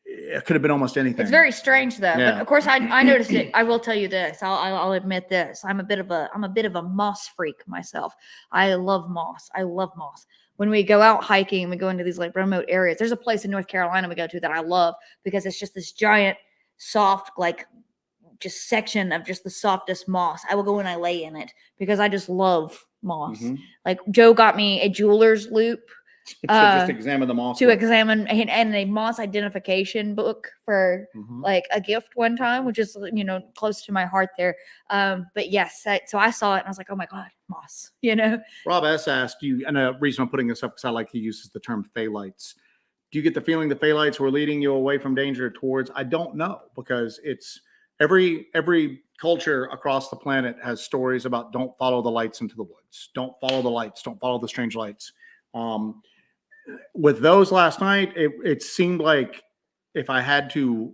it could have been almost anything. It's very strange though. But of course I noticed it. I will tell you this. I'll admit this. I'm a bit of a moss freak myself. I love moss. When we go out hiking and we go into these like remote areas, there's a place in North Carolina we go to that I love because it's just this giant, soft, like just section of just the softest moss. I will go and I lay in it because I just love moss. Like Joe got me a jeweler's loop just examine the moss. To examine and a moss identification book for like a gift one time, which is, you know, close to my heart there. But yes, so I saw it and I was like, oh my God, moss, you know. Rob S. asked you, and the reason I'm putting this up because I like he uses the term phalites. Do you get the feeling the phalites were leading you away from danger towards? I don't know, because it's every culture across the planet has stories about don't follow the lights into the woods, don't follow the lights, don't follow the strange lights. With those last night, it seemed like if I had to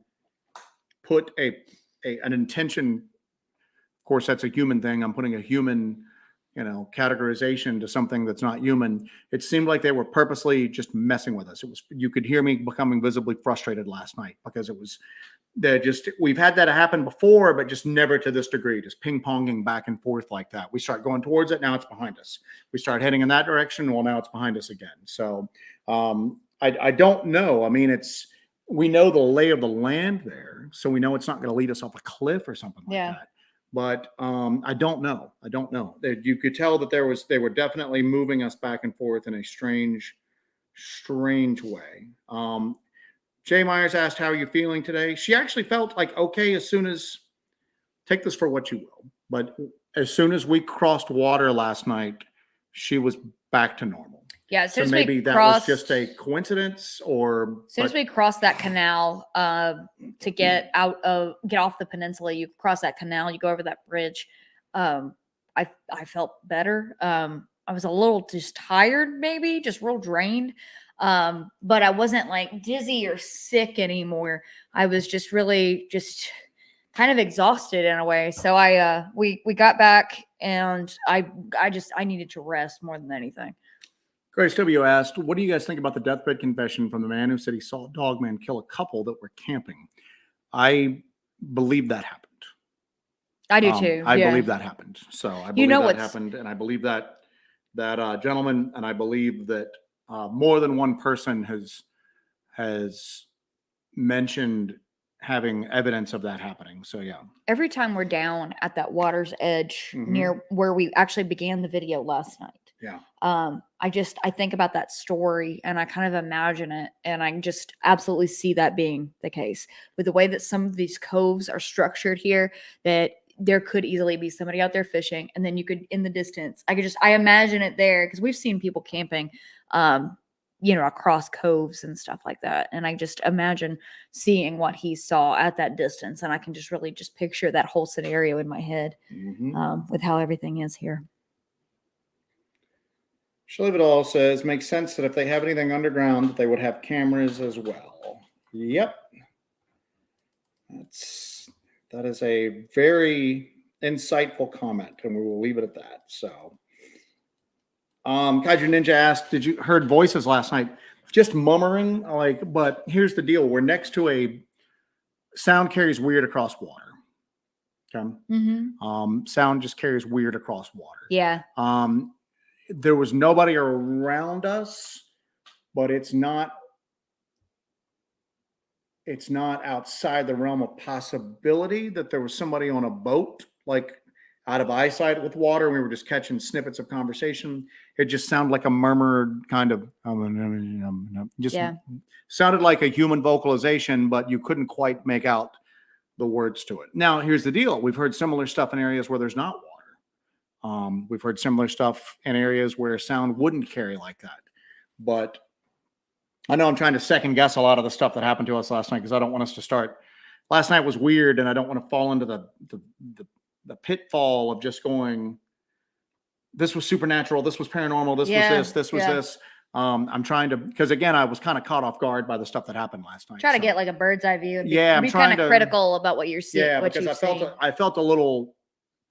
put an intention, of course that's a human thing, I'm putting a human, you know, categorization to something that's not human. It seemed like they were purposely just messing with us. It was, you could hear me becoming visibly frustrated last night because it was, we've had that happen before, but just never to this degree, just ping-ponging back and forth like that. We start going towards it, now it's behind us. We start heading in that direction, well, now it's behind us again. So I don't know. I mean, we know the lay of the land there, so we know it's not going to lead us off a cliff or something like that. But I don't know. You could tell that they were definitely moving us back and forth in a strange way. Jay Myers asked, how are you feeling today? She actually felt like okay as soon as, take this for what you will, but as soon as we crossed water last night, she was back to normal. Yeah, so maybe that was just a coincidence, or as soon as we crossed that canal to get off the peninsula, you cross that canal, you go over that bridge. I felt better. I was a little just tired, maybe just real drained. But I wasn't like dizzy or sick anymore. I was just really just kind of exhausted in a way. So we got back, and I needed to rest more than anything. Grace W. asked, what do you guys think about the deathbed confession from the man who said he saw Dogman kill a couple that were camping? I believe that happened. I do too. I believe that happened. So I believe that happened, and I believe that gentleman, and I believe that more than one person has mentioned having evidence of that happening. So yeah. Every time we're down at that water's edge near where we actually began the video last night. Yeah. I think about that story and I kind of imagine it, and I just absolutely see that being the case with the way that some of these coves are structured here, that there could easily be somebody out there fishing, and then you could, in the distance, I imagine it there, because we've seen people camping, you know, across coves and stuff like that. And I just imagine seeing what he saw at that distance, and I can just really just picture that whole scenario in my head with how everything is here. Shall It All says, makes sense that if they have anything underground, that they would have cameras as well. Yep. That is a very insightful comment, and we will leave it at that. So, Kaiju Ninja asked, did you heard voices last night? Just murmuring, like, but here's the deal. We're next to a sound carries weird across water. Okay. Sound just carries weird across water. Yeah. There was nobody around us, but it's not outside the realm of possibility that there was somebody on a boat, like out of eyesight with water. We were just catching snippets of conversation. It just sounded like a murmured kind of, just sounded like a human vocalization, but you couldn't quite make out the words to it. Now, here's the deal. We've heard similar stuff in areas where there's not water. We've heard similar stuff in areas where sound wouldn't carry like that. But I know I'm trying to second guess a lot of the stuff that happened to us last night, because I don't want us to start. Last night was weird, and I don't want to fall into the pitfall of just going, this was supernatural, this was paranormal, this was this was this. I'm trying to, because again, I was kind of caught off guard by the stuff that happened last night. Try to get like a bird's eye view. And I'm be trying kind of critical about what you're seeing. Yeah, because I felt a little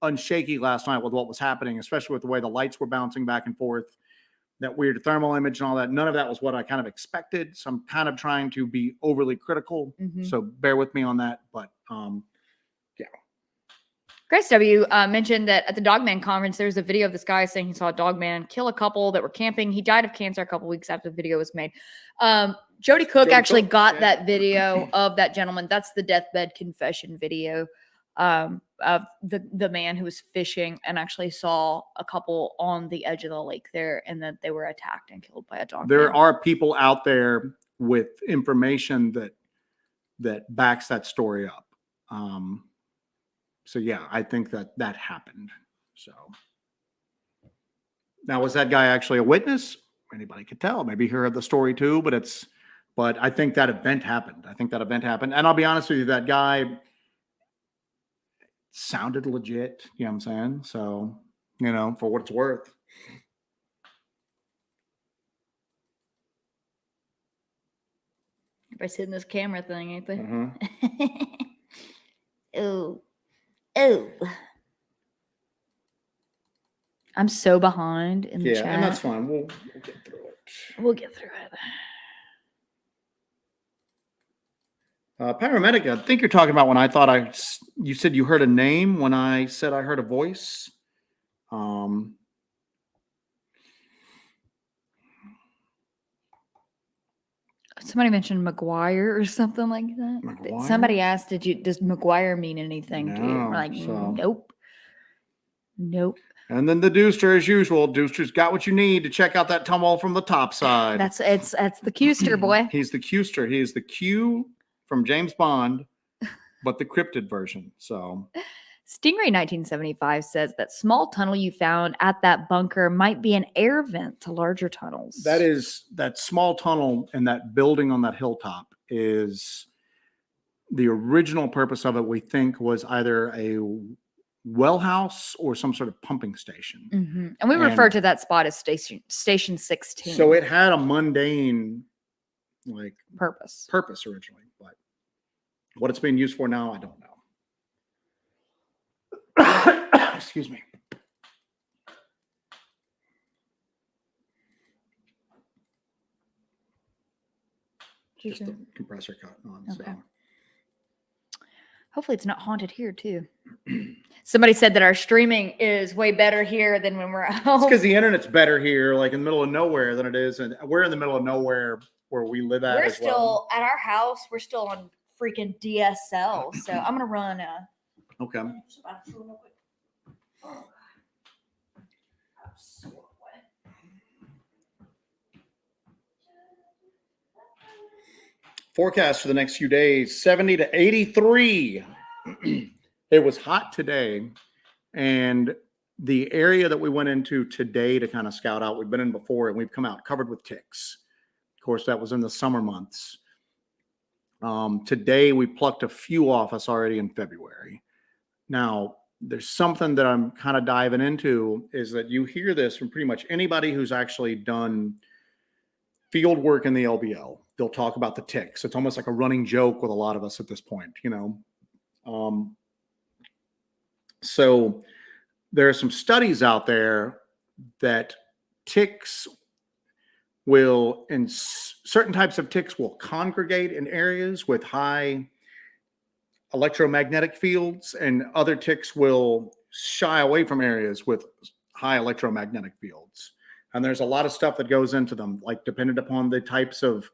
unshaky last night with what was happening, especially with the way the lights were bouncing back and forth, that weird thermal image and all that. None of that was what I kind of expected. So I'm kind of trying to be overly critical. So bear with me on that. But yeah. Grace W mentioned that at the Dogman conference, there's a video of this guy saying he saw a Dogman kill a couple that were camping. He died of cancer a couple weeks after the video was made. Jody Cook actually got that video of that gentleman. That's the deathbed confession video. of the man who was fishing and actually saw a couple on the edge of the lake there, and that they were attacked and killed by a dog. There are people out there with information that backs that story up. So yeah, I think that happened. So now, was that guy actually a witness? Anybody could tell. Maybe he heard the story too, but I think that event happened. And I'll be honest with you, that guy sounded legit. You know what I'm saying? So, for what it's worth. Everybody's hitting this camera thing, ain't they? Mm-hmm. Oh. I'm so behind in the chat. Yeah, and that's fine. We'll get through it. We'll get through it. Paramedic, I think you're talking about when I thought you said you heard a name when I said I heard a voice. Somebody mentioned McGuire or something like that. McGuire? Somebody asked, does McGuire mean anything to you? We're like, nope. And then the Deuster, as usual. Deuster's got what you need to check out that tumble from the top side. That's the Qster, boy. He's the Qster. He is the Q from James Bond, but the cryptid version. So Stingray 1975 says that small tunnel you found at that bunker might be an air vent to larger tunnels. That small tunnel and that building on that hilltop is the original purpose of it. We think was either a well house or some sort of pumping station. Mm-hmm. And we refer to that spot as station 16. So it had a mundane purpose originally, but what it's being used for now, I don't know. Excuse me. Just the compressor cut on. Okay. So. Hopefully it's not haunted here too. Somebody said that our streaming is way better here than when we're at home. It's because the internet's better here, like in the middle of nowhere, than it is, and we're in the middle of nowhere where we live at. We're still at our house. We're still on freaking DSL. So I'm gonna run. Okay. Forecast for the next few days, 70 to 83. It was hot today, and the area that we went into today to kind of scout out, we've been in before, and we've come out covered with ticks. Of course, that was in the summer months. Today, we plucked a few off us already in February. Now, there's something that I'm kind of diving into, is that you hear this from pretty much anybody who's actually done field work in the LBL. They'll talk about the ticks. It's almost like a running joke with a lot of us at this point, So there are some studies out there that ticks will, in certain types of ticks, will congregate in areas with high electromagnetic fields, and other ticks will shy away from areas with high electromagnetic fields. And there's a lot of stuff that goes into them, like dependent upon the types of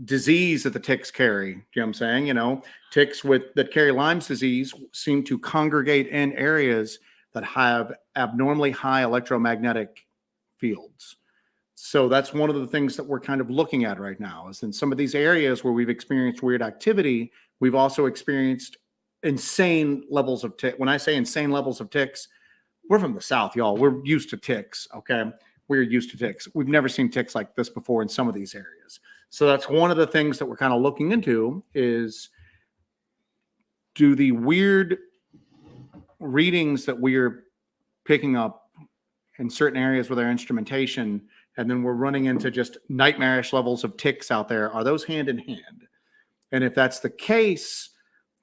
disease that the ticks carry. You know what I'm saying? Ticks that carry Lyme's disease seem to congregate in areas that have abnormally high electromagnetic fields. So that's one of the things that we're kind of looking at right now, is in some of these areas where we've experienced weird activity, we've also experienced insane levels of ticks. When I say insane levels of ticks, we're from the South, y'all. We're used to ticks, okay? We're used to ticks. We've never seen ticks like this before in some of these areas. So that's one of the things that we're kind of looking into, is do the weird readings that we're picking up in certain areas with our instrumentation, and then we're running into just nightmarish levels of ticks out there, are those hand in hand? And if that's the case,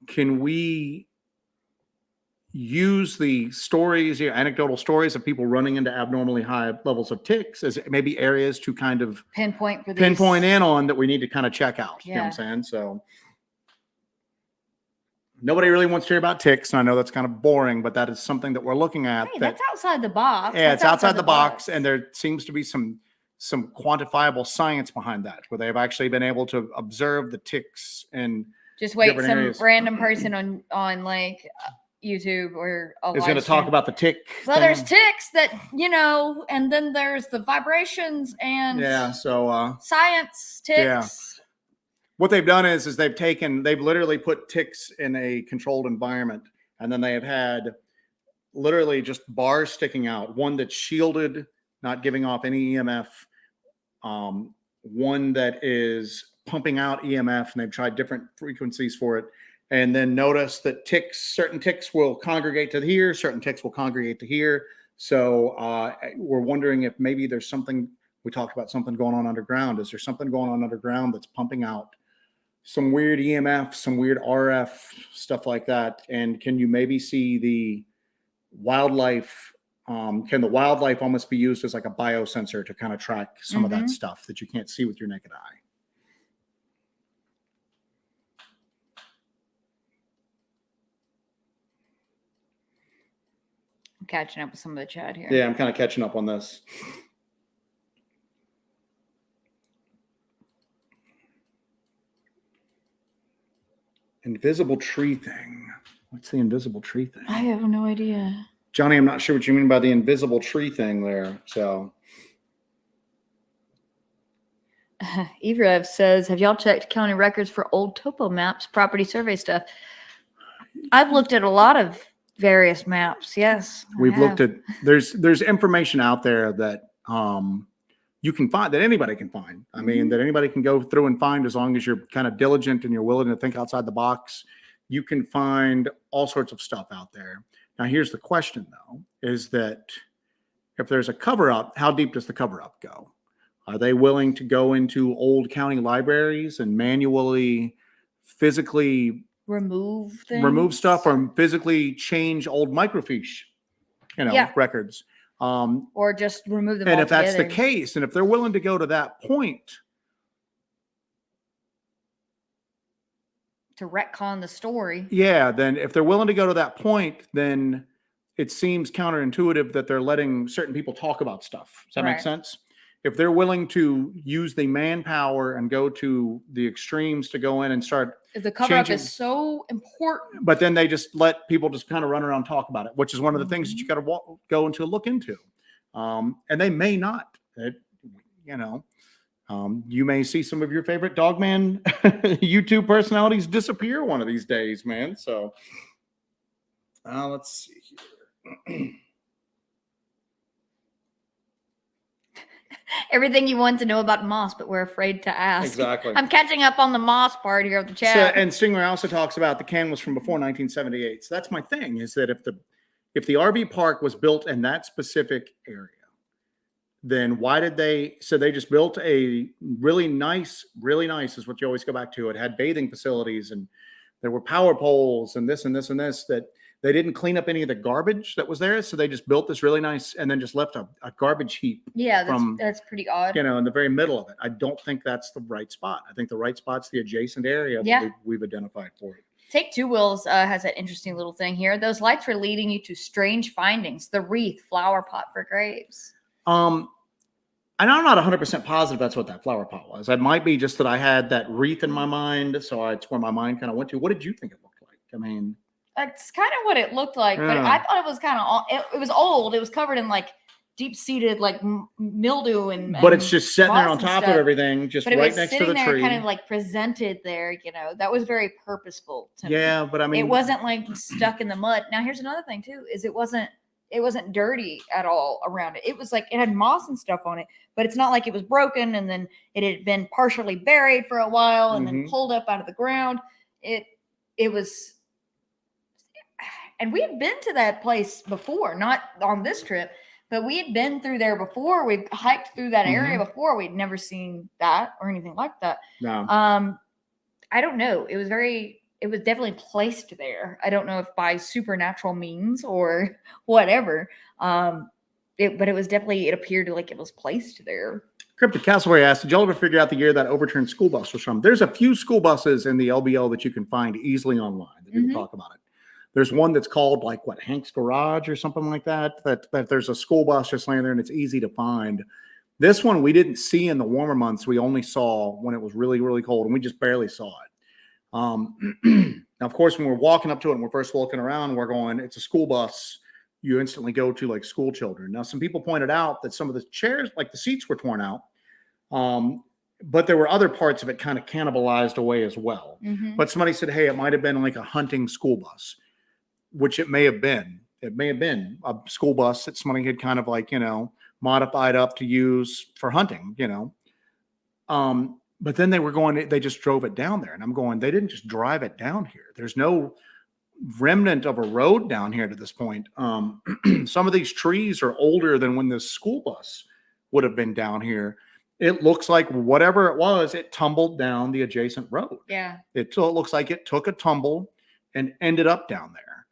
can we use the stories, anecdotal stories of people running into abnormally high levels of ticks as maybe areas to kind of pinpoint in on that we need to kind of check out? You know what I'm saying? So nobody really wants to hear about ticks, and I know that's kind of boring, but that is something that we're looking at. Hey, that's outside the box. Yeah, it's outside the box, and there seems to be some quantifiable science behind that, where they've actually been able to observe the ticks and Just wait, different some areas. random person on like YouTube or a Is live going to talk stream. about the tick. Well, thing. there's ticks that, and then there's the vibrations and So science ticks. Yeah. What they've done is they've literally put ticks in a controlled environment, and then they have had literally just bars sticking out. One that's shielded, not giving off any EMF. One that is pumping out EMF, and they've tried different frequencies for it. And then notice that certain ticks will congregate to here, certain ticks will congregate to here. So we're wondering if maybe there's something, we talked about something going on underground. Is there something going on underground that's pumping out some weird EMF, some weird RF, stuff like that? And can you maybe see the wildlife? Can the wildlife almost be used as like a biosensor to kind of track some of that stuff that you can't see with your naked eye? I'm catching up with some of the chat here. Yeah, I'm kind of catching up on this. Invisible tree thing. What's the invisible tree thing? I have no idea. Johnny, I'm not sure what you mean by the invisible tree thing there. So Evrev says, have y'all checked county records for old topo maps, property survey stuff? I've looked at a lot of various maps. Yes. we've looked at, there's information out there that you can find, that anybody can find. I mean, that anybody can go through and find, as long as you're kind of diligent and you're willing to think outside the box. You can find all sorts of stuff out there. Now, here's the question, though, is that if there's a cover-up, how deep does the cover-up go? Are they willing to go into old county libraries and manually, physically remove things? remove stuff, or physically change old microfiche, records? Or just remove them and altogether. If that's the case, and if they're willing to go to that point to retcon the story. Yeah, then if they're willing to go to that point, then it seems counterintuitive that they're letting certain people talk about stuff. Does that make sense? If they're willing to use the manpower and go to the extremes to go in and start, if the cover-up is so important, but then they just let people just kind of run around and talk about it, which is one of the things that you got to go into look into. And they may not. You may see some of your favorite Dogman YouTube personalities disappear one of these days, man. So let's see here. Everything you want to know about moss, but we're afraid to ask. Exactly. I'm catching up on the moss part here of the chat. So, and Stingray also talks about the can was from before 1978. So that's my thing, is that if the RV park was built in that specific area, then why did they just built a really nice is what you always go back to. It had bathing facilities, and there were power poles and this and this and this, that they didn't clean up any of the garbage that was there. So they just built this really nice and then just left a garbage heap. Yeah, that's pretty odd. In the very middle of it. I don't think that's the right spot. I think the right spot's the adjacent area that we've identified for it. Take Two Wheels has an interesting little thing here. Those lights were leading you to strange findings. The wreath, flower pot for graves. And I'm not 100% positive that's what that flower pot was. It might be just that I had that wreath in my mind, so it's where my mind kind of went to. What did you think it looked like? I mean, that's kind of what it looked like, but I thought it was kind of, it was old. It was covered in like deep-seated like mildew and but it's just sitting there on top of everything, just right next to the tree. Kind of like presented there, that was very purposeful to me. Yeah, but I mean, it wasn't like stuck in the mud. Now here's another thing too, is it wasn't dirty at all around it. It was like, it had moss and stuff on it, but it's not like it was broken and then it had been partially buried for a while and then pulled up out of the ground. It was, and we had been to that place before, not on this trip, but we had been through there before. We'd hiked through that area before. We'd never seen that or anything like that. No. I don't know. It was definitely placed there. I don't know if by supernatural means or whatever. But it was definitely, it appeared like it was placed there. Cryptic Castleberry asked, did y'all ever figure out the year that overturned school bus was from? There's a few school buses in the LBL that you can find easily online that people talk about it. There's one that's called like Hank's Garage or something like that, that there's a school bus just laying there and it's easy to find. This one we didn't see in the warmer months. We only saw when it was really, really cold, and we just barely saw it. Now, of course, when we're walking up to it and we're first walking around, we're going, it's a school bus. You instantly go to like school children. Now, some people pointed out that some of the chairs, like the seats, were torn out. But there were other parts of it kind of cannibalized away as well. But somebody said, hey, it might have been like a hunting school bus, which it may have been. It may have been a school bus that somebody had kind of like, modified up to use for hunting, But then they just drove it down there. And I'm going, they didn't just drive it down here. There's no remnant of a road down here to this point. Some of these trees are older than when this school bus would have been down here. It looks like whatever it was, it tumbled down the adjacent road. Yeah. It looks like it took a tumble and ended up down there.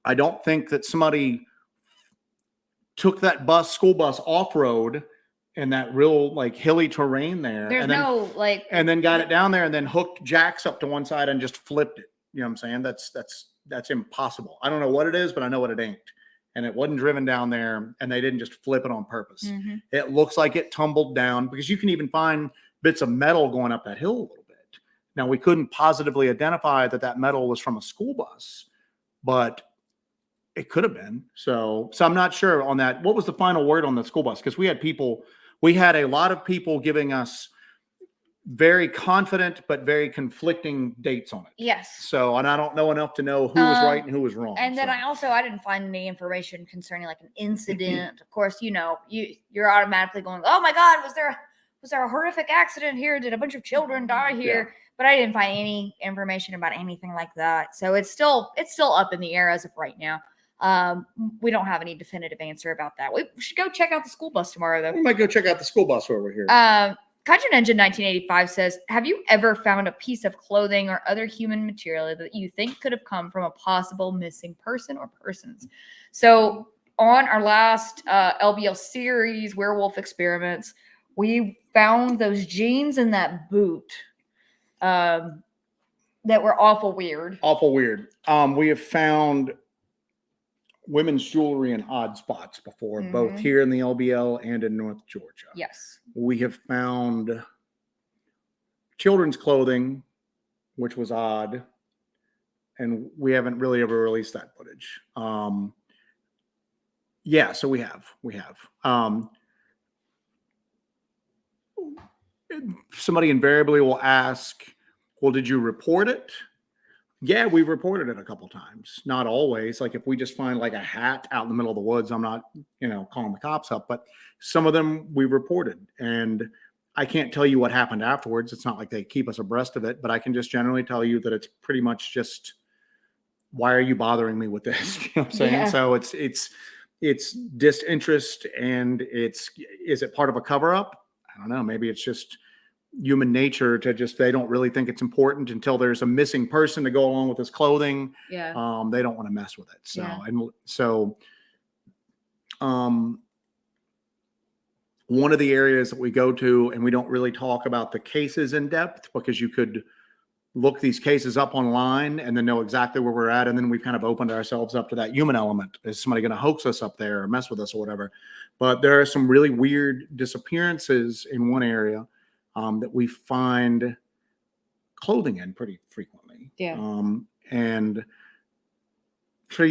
I don't think that somebody took that school bus off-road and that real like hilly terrain there. There's and then got it down there and then hooked jacks up to one side and just flipped it. You know what I'm saying? That's impossible. I don't know what it is, but I know what it ain't. And it wasn't driven down there, and they didn't just flip it on purpose. It looks like it tumbled down, because you can even find bits of metal going up that hill a little bit. Now, we couldn't positively identify that metal was from a school bus, but it could have been. So I'm not sure on that. What was the final word on the school bus? Because we had a lot of people giving us very confident but very conflicting dates on it. Yes. So, and I don't know enough to know who was right and who was wrong. And then I didn't find any information concerning like an incident. Of course, you're automatically going, oh my God, was there a horrific accident here? Did a bunch of children die here? Yeah. But I didn't find any information about anything like that. So it's still up in the air as of right now. We don't have any definitive answer about that. We should go check out the school bus tomorrow, though. We might go check out the school bus while we're here. Kaijun Engine 1985 says, have you ever found a piece of clothing or other human material that you think could have come from a possible missing person or persons? So on our last LBL series, Werewolf Experiments, we found those jeans and that boot that were awful weird. Awful weird. We have found women's jewelry in odd spots before, both here in the LBL and in North Georgia. Yes. We have found children's clothing, which was odd, and we haven't really ever released that footage. Yeah, so we have. Somebody invariably will ask, well, did you report it? Yeah, we reported it a couple times. Not always. Like if we just find like a hat out in the middle of the woods, I'm not, calling the cops up, but some of them we reported. And I can't tell you what happened afterwards. It's not like they keep us abreast of it, but I can just generally tell you that it's pretty much just, why are you bothering me with this? You know what I'm saying? Yeah. So it's disinterest, and is it part of a cover up? I don't know. Maybe it's just human nature to they don't really think it's important until there's a missing person to go along with his clothing. Yeah. They don't want to mess with it. So, one of the areas that we go to, and we don't really talk about the cases in depth, because you could look these cases up online and then know exactly where we're at. And then we've kind of opened ourselves up to that human element. Is somebody going to hoax us up there or mess with us or whatever? But there are some really weird disappearances in one area that we find clothing in pretty frequently. Yeah. And so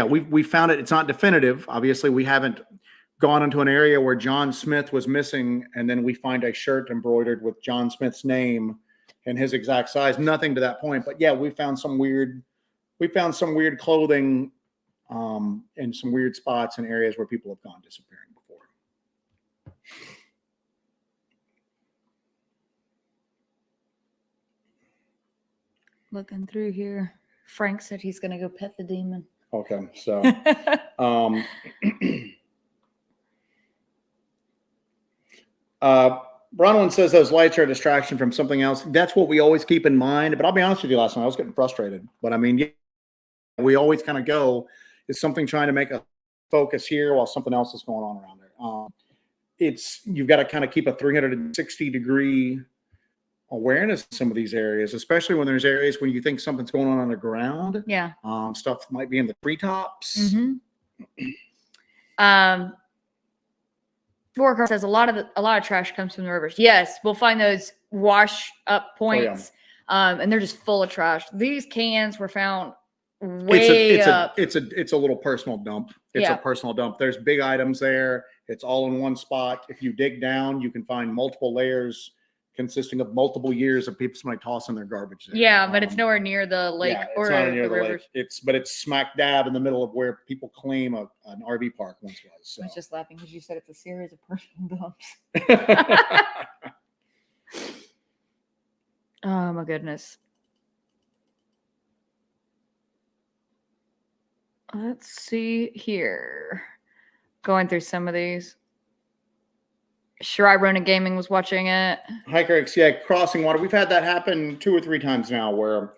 we found it. It's not definitive. Obviously, we haven't gone into an area where John Smith was missing, and then we find a shirt embroidered with John Smith's name and his exact size. Nothing to that point. But yeah, we found some weird clothing in some weird spots in areas where people have gone disappearing before. Looking through here, Frank said he's going to go pet the demon. Okay, so Bronwyn says those lights are a distraction from something else. That's what we always keep in mind. But I'll be honest with you, last night I was getting frustrated. But I mean, we always kind of go, is something trying to make a focus here while something else is going on around there? You've got to kind of keep a 360-degree awareness in some of these areas, especially when there's areas when you think something's going on the ground. Yeah. Stuff might be in the treetops. Warcraft says a lot of trash comes from the rivers. Yes, we'll find those wash up points. And they're just full of trash. These cans were found way up. It's a little personal dump. It's a personal dump. There's big items there. It's all in one spot. If you dig down, you can find multiple layers consisting of multiple years of somebody tossing their garbage there. Yeah, but it's nowhere near the lake or the rivers. It's smack dab in the middle of where people claim an RV park once was. So. I was just laughing because you said it's a series of personal dumps. Oh my goodness. Let's see here. Going through some of these. Shirai Ronin Gaming was watching it. Hiker X, yeah, crossing water. We've had that happen 2 or 3 times now where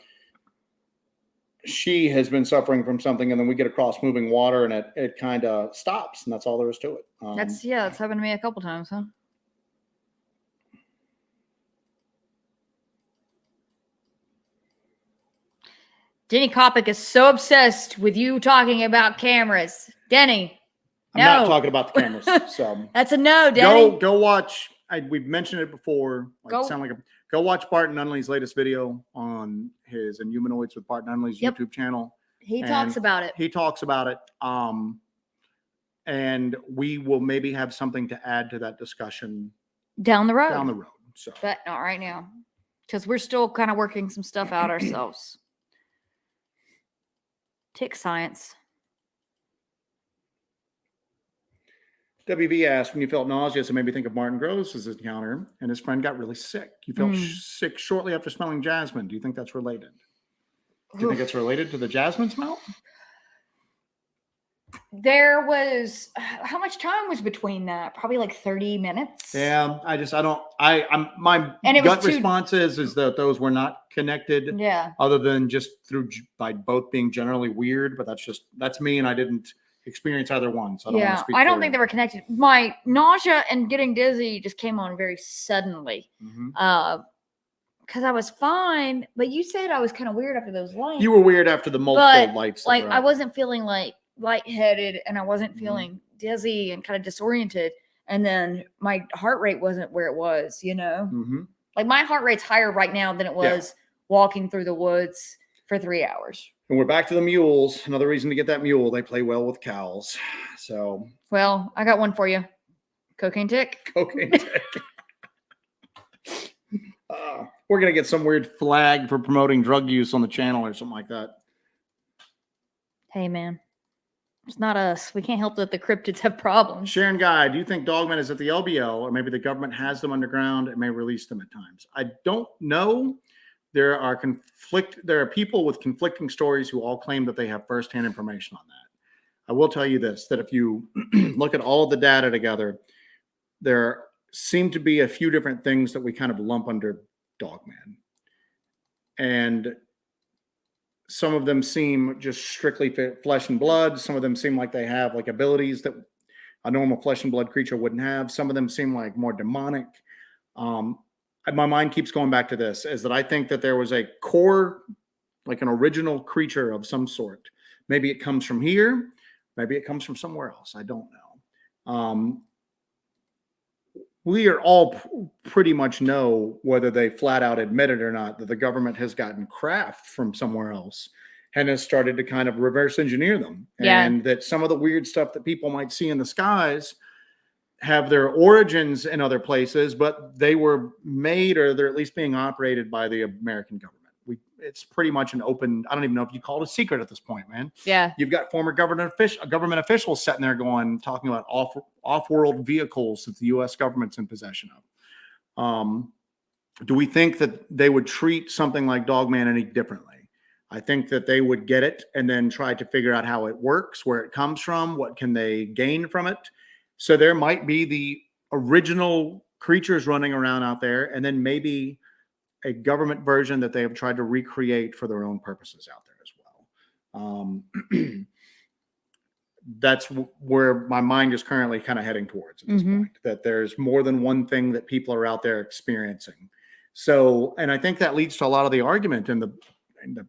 she has been suffering from something and then we get across moving water and it kind of stops and that's all there is to it. That's happened to me a couple times, huh? Denny Kopic is so obsessed with you talking about cameras. Denny. I'm not talking about the cameras. So that's a no, Denny. Go watch. We've mentioned it before. Go watch Bart Nunley's latest video on his Inhumanoids with Bart Nunley's YouTube channel. He talks about it. He talks about it. And we will maybe have something to add to that discussion down the road. So, but not right now, because we're still kind of working some stuff out ourselves. Tick science. WV asked, when you felt nauseous, it made me think of Martin Gross's encounter, and his friend got really sick. You felt sick shortly after smelling jasmine. Do you think that's related? Do you think it's related to the jasmine smell? There was, how much time was between that? Probably like 30 minutes. Yeah, my gut response is that those were not connected. Yeah. Other than just by both being generally weird, but that's me, and I didn't experience either one. So I don't think they were connected. My nausea and getting dizzy just came on very suddenly. Because I was fine, but you said I was kind of weird after those lights. You were weird after the multiple lights. Like I wasn't feeling like lightheaded and I wasn't feeling dizzy and kind of disoriented. And then my heart rate wasn't where it was, Like my heart rate's higher right now than it was walking through the woods for 3 hours. And we're back to the mules. Another reason to get that mule. They play well with cows. So. Well, I got one for you. Cocaine tick. Cocaine tick. We're going to get some weird flag for promoting drug use on the channel or something like that. Hey, man. It's not us. We can't help that the cryptids have problems. Sharon Guy, do you think Dogman is at the LBL or maybe the government has them underground and may release them at times? I don't know. There are people with conflicting stories who all claim that they have firsthand information on that. I will tell you this, that if you look at all of the data together, there seem to be a few different things that we kind of lump under Dogman. And some of them seem just strictly flesh and blood. Some of them seem like they have like abilities that a normal flesh and blood creature wouldn't have. Some of them seem like more demonic. My mind keeps going back to this, is that I think that there was a core, like an original creature of some sort. Maybe it comes from here. Maybe it comes from somewhere else. I don't know. We are all pretty much know, whether they flat out admit it or not, that the government has gotten craft from somewhere else and has started to kind of reverse engineer them. Yeah. And that some of the weird stuff that people might see in the skies have their origins in other places, but they were made, or they're at least being operated by the American government. It's pretty much an open, I don't even know if you call it a secret at this point, man. Yeah. You've got former government officials sitting there talking about off-world vehicles that the U.S. government's in possession of. Do we think that they would treat something like Dogman any differently? I think that they would get it and then try to figure out how it works, where it comes from, what can they gain from it. So there might be the original creatures running around out there, and then maybe a government version that they have tried to recreate for their own purposes out there as well. That's where my mind is currently kind of heading towards at this point, that there's more than one thing that people are out there experiencing. So, and I think that leads to a lot of the argument in the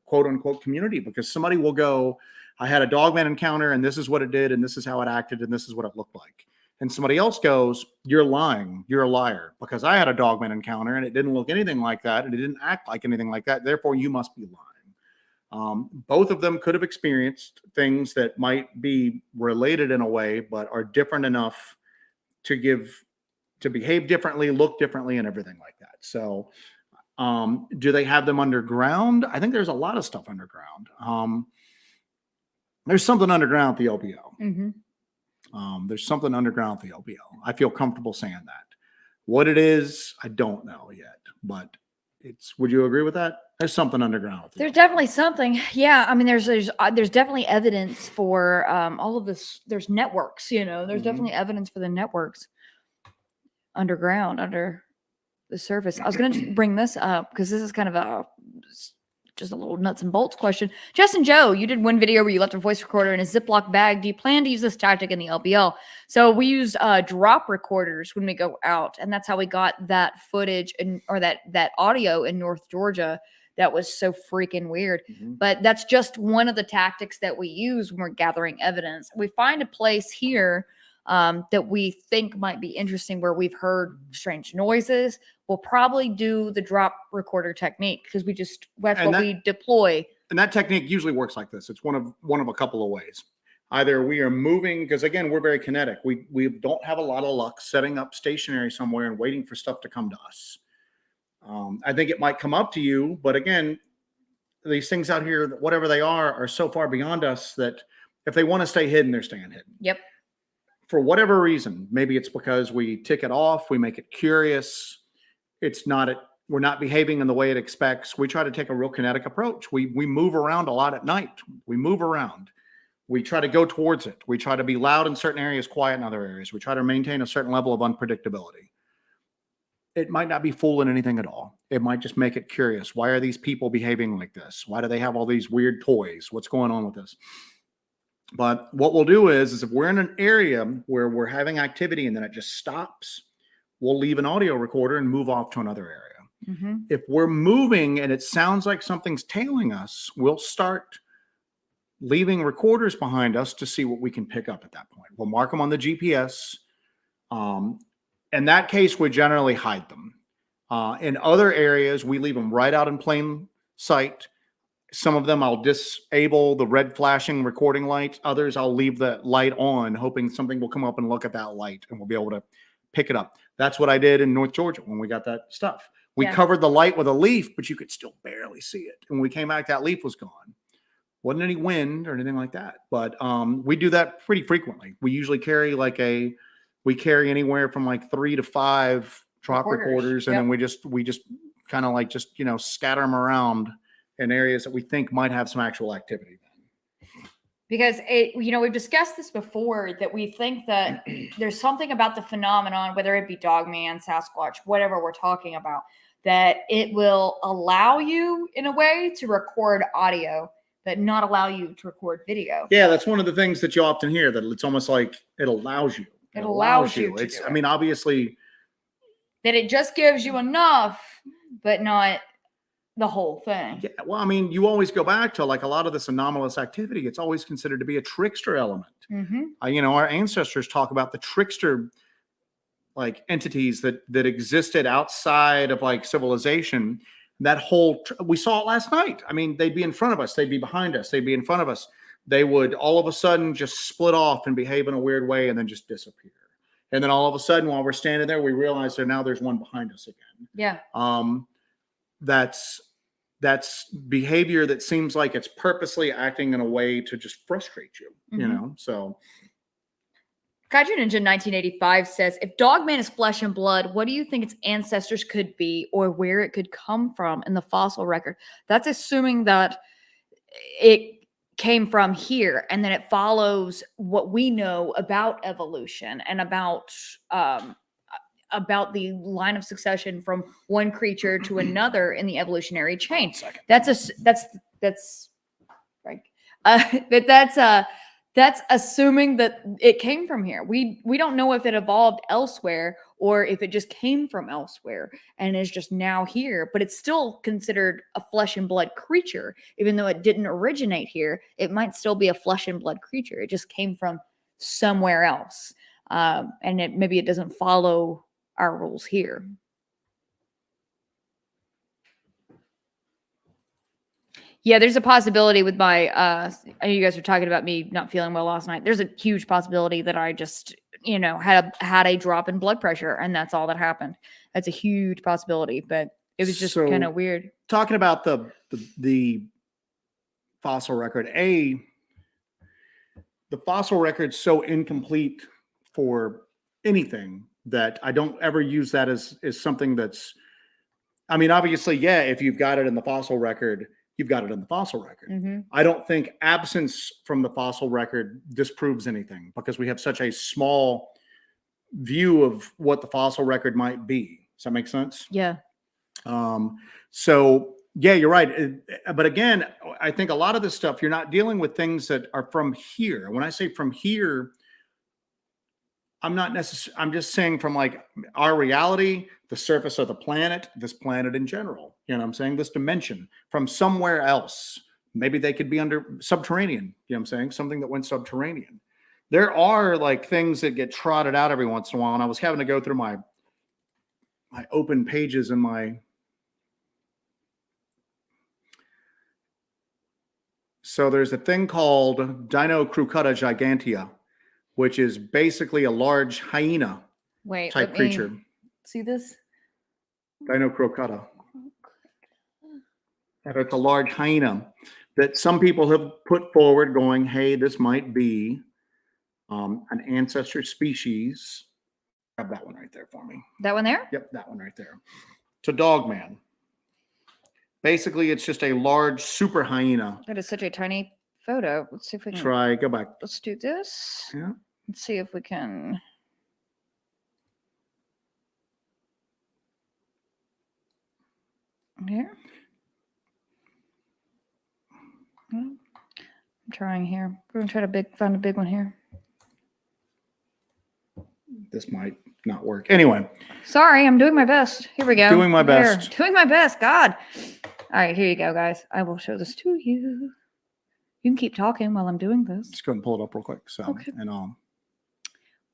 quote unquote community, because somebody will go, I had a Dogman encounter and this is what it did, and this is how it acted, and this is what it looked like. and somebody else goes, "You're lying. You're a liar," because I had a Dogman encounter and it didn't look anything like that, and it didn't act like anything like that. Therefore, you must be lying. Both of them could have experienced things that might be related in a way, but are different enough to behave differently, look differently, and everything like that. So, do they have them underground? I think there's a lot of stuff underground. There's something underground at the LBL. There's something underground at the LBL. I feel comfortable saying that. What it is, I don't know yet, but would you agree with that? There's something underground. There's definitely something. Yeah. I mean, there's definitely evidence for all of this. There's networks, there's definitely evidence for the networks underground, under the surface. I was going to bring this up because this is kind of just a little nuts and bolts question. Justin Joe, you did one video where you left a voice recorder in a Ziploc bag. Do you plan to use this tactic in the LBL? So we use drop recorders when we go out, and that's how we got that footage or that audio in North Georgia. That was so freaking weird. But that's just one of the tactics that we use when we're gathering evidence. We find a place here that we think might be interesting where we've heard strange noises. We'll probably do the drop recorder technique because that's what we deploy. And that technique usually works like this. It's one of a couple of ways. Either we are moving, because again, we're very kinetic. We don't have a lot of luck setting up stationary somewhere and waiting for stuff to come to us. I think it might come up to you, but again, these things out here, whatever they are so far beyond us that if they want to stay hidden, they're staying hidden. Yep. For whatever reason, maybe it's because we tick it off, we make it curious. We're not behaving in the way it expects. We try to take a real kinetic approach. We move around a lot at night. We move around. We try to go towards it. We try to be loud in certain areas, quiet in other areas. We try to maintain a certain level of unpredictability. It might not be fooling anything at all. It might just make it curious. Why are these people behaving like this? Why do they have all these weird toys? What's going on with this? But what we'll do is if we're in an area where we're having activity and then it just stops, we'll leave an audio recorder and move off to another area. If we're moving and it sounds like something's tailing us, we'll start leaving recorders behind us to see what we can pick up at that point. We'll mark them on the GPS. In that case, we generally hide them. In other areas, we leave them right out in plain sight. Some of them I'll disable the red flashing recording light. Others I'll leave the light on, hoping something will come up and look at that light and we'll be able to pick it up. That's what I did in North Georgia when we got that stuff. We covered the light with a leaf, but you could still barely see it. When we came back, that leaf was gone. Wasn't any wind or anything like that. But we do that pretty frequently. We usually carry anywhere from like 3 to 5 drop recorders. And then we just kind of like scatter them around in areas that we think might have some actual activity. Because we've discussed this before, that we think that there's something about the phenomenon, whether it be Dogman, Sasquatch, whatever we're talking about, that it will allow you in a way to record audio, but not allow you to record video. Yeah, that's one of the things that you often hear, that it's almost like it allows you. It allows you. Obviously. That it just gives you enough, but not the whole thing. Yeah, well, I mean, you always go back to like a lot of this anomalous activity. It's always considered to be a trickster element. Our ancestors talk about the trickster like entities that existed outside of like civilization. That we saw it last night. I mean, they'd be in front of us, they'd be behind us, they'd be in front of us. They would all of a sudden just split off and behave in a weird way and then just disappear. And then all of a sudden, while we're standing there, we realize there's one behind us again. Yeah. That's behavior that seems like it's purposely acting in a way to just frustrate you, so. Kaiju Ninja 1985 says, if Dogman is flesh and blood, what do you think its ancestors could be or where it could come from in the fossil record? That's assuming that it came from here and then it follows what we know about evolution and about the line of succession from one creature to another in the evolutionary chain. That's right. That's assuming that it came from here. We don't know if it evolved elsewhere or if it just came from elsewhere and is just now here, but it's still considered a flesh and blood creature. Even though it didn't originate here, it might still be a flesh and blood creature. It just came from somewhere else. and maybe it doesn't follow our rules here. Yeah, there's a possibility with my I know you guys were talking about me not feeling well last night. There's a huge possibility that I just, had a drop in blood pressure, and that's all that happened. That's a huge possibility, but it was just kind of weird. Talking about the fossil record, the fossil record's so incomplete for anything that I don't ever use that as something that's, I mean, obviously, yeah, if you've got it in the fossil record, you've got it in the fossil record. Mm-hmm. I don't think absence from the fossil record disproves anything because we have such a small view of what the fossil record might be. Does that make sense? Yeah. So yeah, you're right. But again, I think a lot of this stuff, you're not dealing with things that are from here. When I say from here, I'm not necessarily, I'm just saying from like our reality, the surface of the planet, this planet in general, you know what I'm saying? This dimension from somewhere else. Maybe they could be under subterranean, you know what I'm saying? Something that went subterranean. There are like things that get trotted out every once in a while. And I was having to go through my open pages in my, so there's a thing called Dinocrucutta gigantea, which is basically a large hyena type creature. See this? Dinocrucutta. And it's a large hyena that some people have put forward going, hey, this might be an ancestor species. Grab that one right there for me. That one there? Yep, that one right there. To Dogman. Basically, it's just a large super hyena. That is such a tiny photo. Let's see if we can go back. Let's do this. Yeah. Let's see if we can. Here. I'm trying here. We're gonna try to find a big one here. This might not work. Anyway. Sorry, I'm doing my best. Here we go. Doing my best. Doing my best. God. All right, here you go, guys. I will show this to you. You can keep talking while I'm doing this. Just go ahead and pull it up real quick. So, okay. And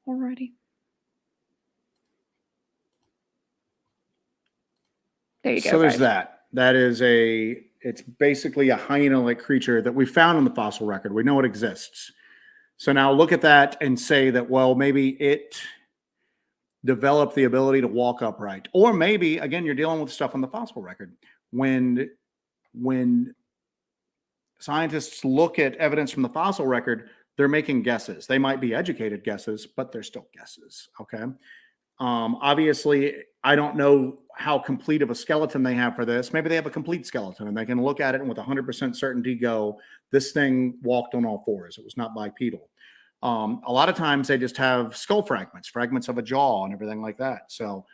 alrighty. There you go. So there's that. That is it's basically a hyena-like creature that we found in the fossil record. We know it exists. So now look at that and say that, well, maybe it developed the ability to walk upright. Or maybe, again, you're dealing with stuff on the fossil record. When scientists look at evidence from the fossil record, they're making guesses. They might be educated guesses, but they're still guesses, okay? Obviously, I don't know how complete of a skeleton they have for this. Maybe they have a complete skeleton and they can look at it and with 100% certainty go, this thing walked on all fours. It was not bipedal. A lot of times they just have skull fragments of a jaw and everything like that. So,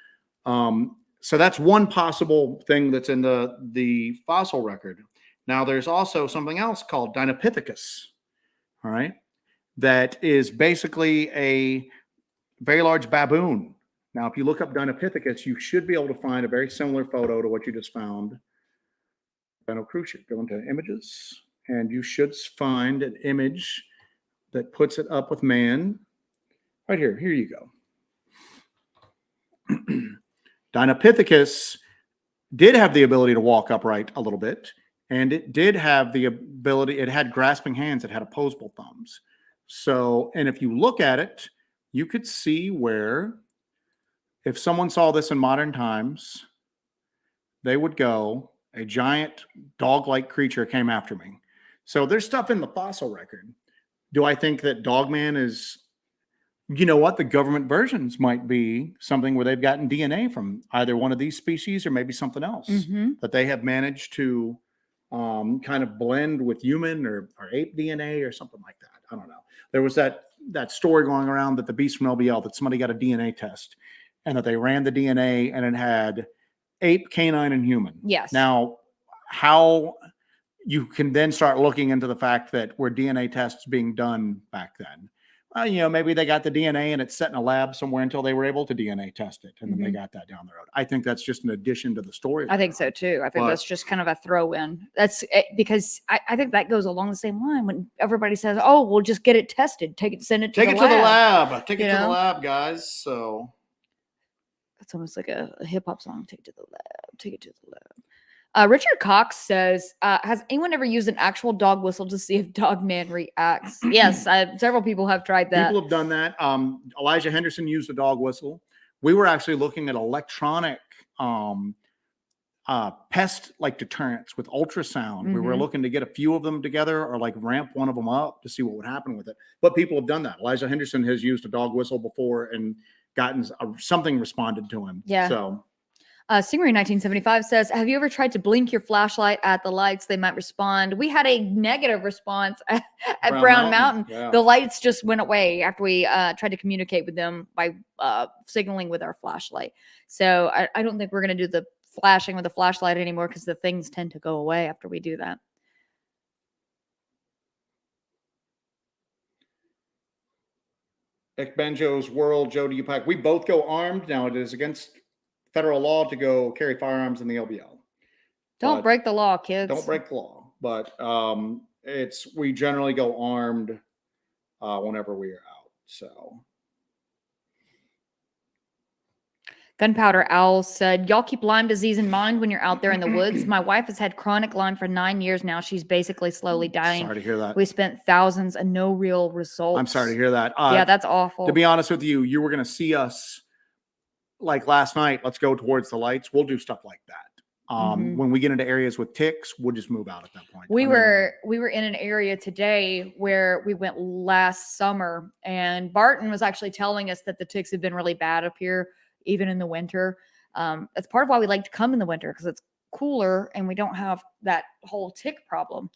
so that's one possible thing that's in the fossil record. Now, there's also something else called Dinopithecus, all right, that is basically a very large baboon. Now, if you look up Dinopithecus, you should be able to find a very similar photo to what you just found. Dinocruciate. Go into images, and you should find an image that puts it up with man. Right here. Here you go. Dinopithecus did have the ability to walk upright a little bit, and it did have the ability, it had grasping hands, it had opposable thumbs. So, and if you look at it, you could see where if someone saw this in modern times, they would go, a giant dog-like creature came after me. So there's stuff in the fossil record. Do I think that Dogman is, you know what, the government versions might be something where they've gotten DNA from either one of these species or maybe something else that they have managed to kind of blend with human or ape DNA or something like that. I don't know. There was that story going around that the beast from LBL, that somebody got a DNA test and that they ran the DNA and it had ape, canine, and human. Yes. Now, how you can then start looking into the fact that were DNA tests being done back then? maybe they got the DNA and it's set in a lab somewhere until they were able to DNA test it. And then they got that down the road. I think that's just an addition to the story. I think so too. I think that's just kind of a throw in. That's it, because I think that goes along the same line when everybody says, oh, we'll just get it tested. Send it to the lab. Take it to the lab. Take it to the lab, guys. So it's almost like a hip hop song. Take it to the lab. Take it to the lab. Richard Cox says, has anyone ever used an actual dog whistle to see if Dogman reacts? Yes, several people have tried that. People have done that. Elijah Henderson used a dog whistle. We were actually looking at electronic pest like deterrents with ultrasound. We were looking to get a few of them together or like ramp one of them up to see what would happen with it. But people have done that. Elijah Henderson has used a dog whistle before and gotten something responded to him. Yeah. So Stingray 1975 says, have you ever tried to blink your flashlight at the lights? They might respond. We had a negative response at Brown Mountain. Yeah. The lights just went away after we tried to communicate with them by signaling with our flashlight. So I don't think we're going to do the flashing with the flashlight anymore because the things tend to go away after we do that. Benjo's World, Joe, do you pack? We both go armed. Now it is against federal law to go carry firearms in the LBL. Don't break the law, kids. Don't break the law. But we generally go armed whenever we are out. So Gunpowder Owl said, y'all keep Lyme disease in mind when you're out there in the woods. My wife has had chronic Lyme for 9 years now. She's basically slowly dying. Sorry to hear that. We spent thousands and no real results. I'm sorry to hear that. Yeah, that's awful. To be honest with you, you were going to see us like last night. Let's go towards the lights. We'll do stuff like that. When we get into areas with ticks, we'll just move out at that point. We were in an area today where we went last summer, and Barton was actually telling us that the ticks have been really bad up here, even in the winter. That's part of why we like to come in the winter, because it's cooler and we don't have that whole tick problem.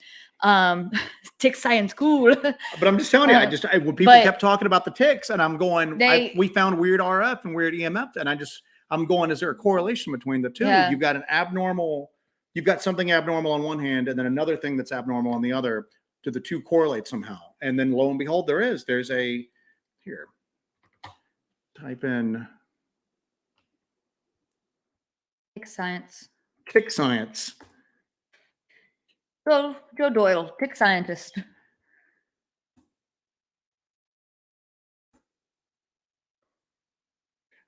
Tick science cool. But I'm just telling you, when people kept talking about the ticks, and I'm going, we found weird RF and weird EMF, and I'm going, is there a correlation between the two? Yeah. You've got something abnormal on one hand and then another thing that's abnormal on the other. Do the two correlate somehow? And then lo and behold, there's here, type in Tick science. Tick science. Joe Doyle, tick scientist.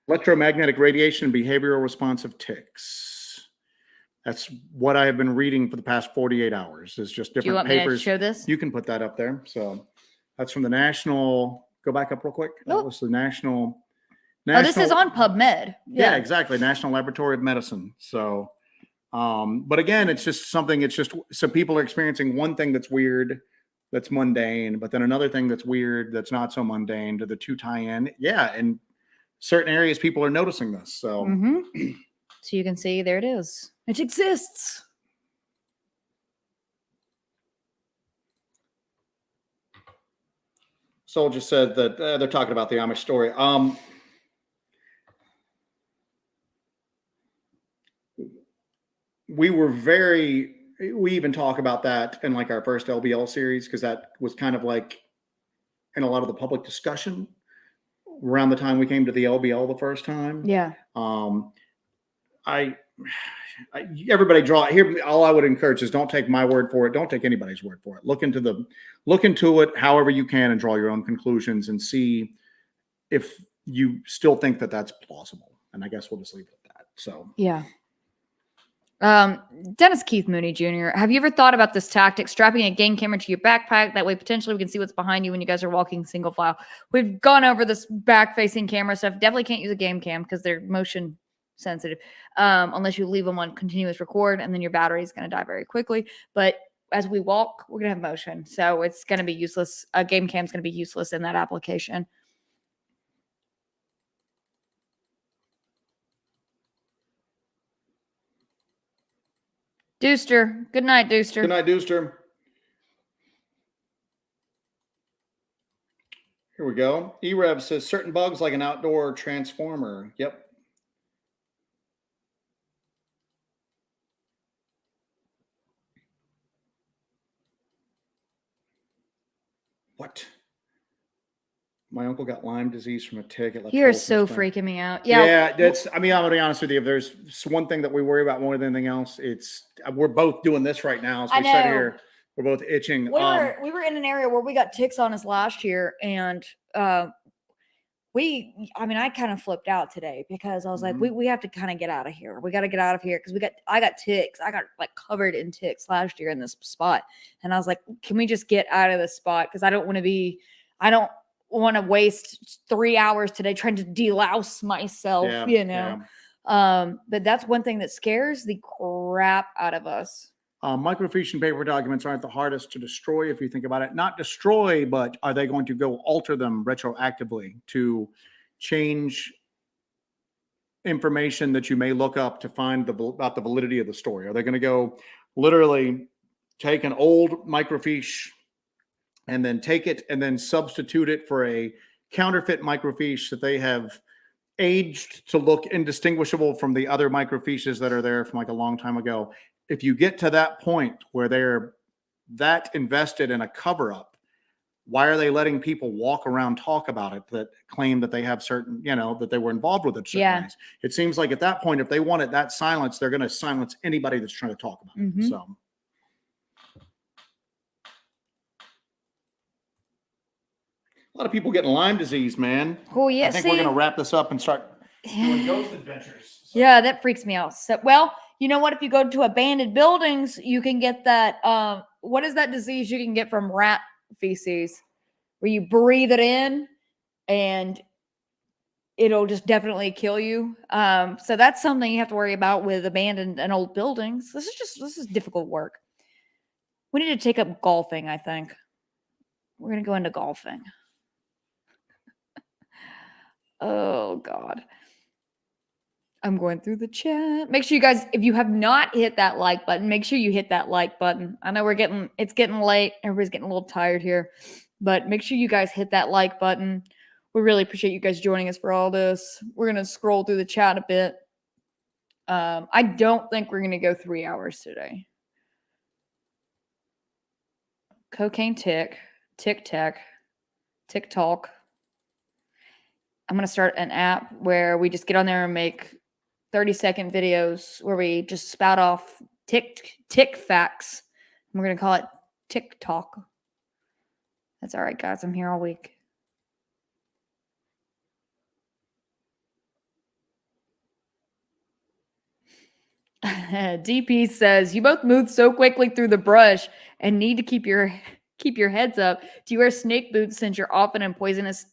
Electromagnetic radiation and behavioral responsive ticks. That's what I have been reading for the past 48 hours. Is just different papers. Do you want me to show this? You can put that up there. So that's from the National. Go back up real quick. That was the National. Oh, this is on PubMed. Yeah, exactly. National Laboratory of Medicine. So, but again, it's just something. It's just some people are experiencing one thing that's weird, that's mundane, but then another thing that's weird, that's not so mundane. Do the two tie in? Yeah, and certain areas people are noticing this. So, so you can see there it is. It exists. Soldier said that they're talking about the Amish story. We even talk about that in like our first LBL series, because that was kind of like in a lot of the public discussion around the time we came to the LBL the first time. Yeah. Everybody draw here. All I would encourage is don't take my word for it. Don't take anybody's word for it. Look into it however you can and draw your own conclusions and see if you still think that that's plausible. And I guess we'll just leave it at that. So, yeah. Dennis Keith Mooney Jr., have you ever thought about this tactic, strapping a game camera to your backpack? That way, potentially, we can see what's behind you when you guys are walking single file. We've gone over this back-facing camera stuff. Definitely can't use a game cam because they're motion sensitive, unless you leave them on continuous record, and then your battery is going to die very quickly. But as we walk, we're going to have motion, so it's going to be useless. A game cam is going to be useless in that application. Deuster. Good night, Deuster. Good night, Deuster. Here we go. E-Rev says certain bugs like an outdoor transformer. Yep. What? My uncle got Lyme disease from a tick. You're so freaking me out. Yeah. Yeah, that's. I mean, I'm gonna be honest with you. If there's one thing that we worry about more than anything else, it's we're both doing this right now. As we sit here, we're both itching. We were in an area where we got ticks on us last year, and I kind of flipped out today because I was like, we have to kind of get out of here. We got to get out of here because I got ticks. I got like covered in ticks last year in this spot, and I was like, can we just get out of this spot? Because I don't want to waste 3 hours today trying to delouse myself, but that's one thing that scares the crap out of us. Microfiche and paper documents aren't the hardest to destroy if you think about it. Not destroy, but are they going to go alter them retroactively to change information that you may look up to find about the validity of the story? Are they going to go literally take an old microfiche and then take it and then substitute it for a counterfeit microfiche that they have aged to look indistinguishable from the other microfiches that are there from like a long time ago? If you get to that point where they're that invested in a cover-up, why are they letting people walk around talk about it that claim that they have certain, that they were involved with it certain ways? It seems like at that point, if they wanted that silence, they're going to silence anybody that's trying to talk about it. So. A lot of people getting Lyme disease, man. Oh, yeah. I think we're going to wrap this up and start doing ghost adventures. So. Yeah, that freaks me out. So, well, you know what? If you go to abandoned buildings, you can get that. What is that disease you can get from rat feces, where you breathe it in and it'll just definitely kill you. So that's something you have to worry about with abandoned and old buildings. This is difficult work. We need to take up golfing, I think. We're going to go into golfing. Oh, God. I'm going through the chat. Make sure you guys, if you have not hit that like button, make sure you hit that like button. I know it's getting late. Everybody's getting a little tired here, but make sure you guys hit that like button. We really appreciate you guys joining us for all this. We're going to scroll through the chat a bit. I don't think we're going to go 3 hours today. Cocaine tick, TikTok. I'm going to start an app where we just get on there and make 30-second videos where we just spout off tick facts. We're going to call it TikTok. That's all right, guys. I'm here all week. DP says, you both move so quickly through the brush and need to keep your heads up. Do you wear snake boots since you're often in poisonous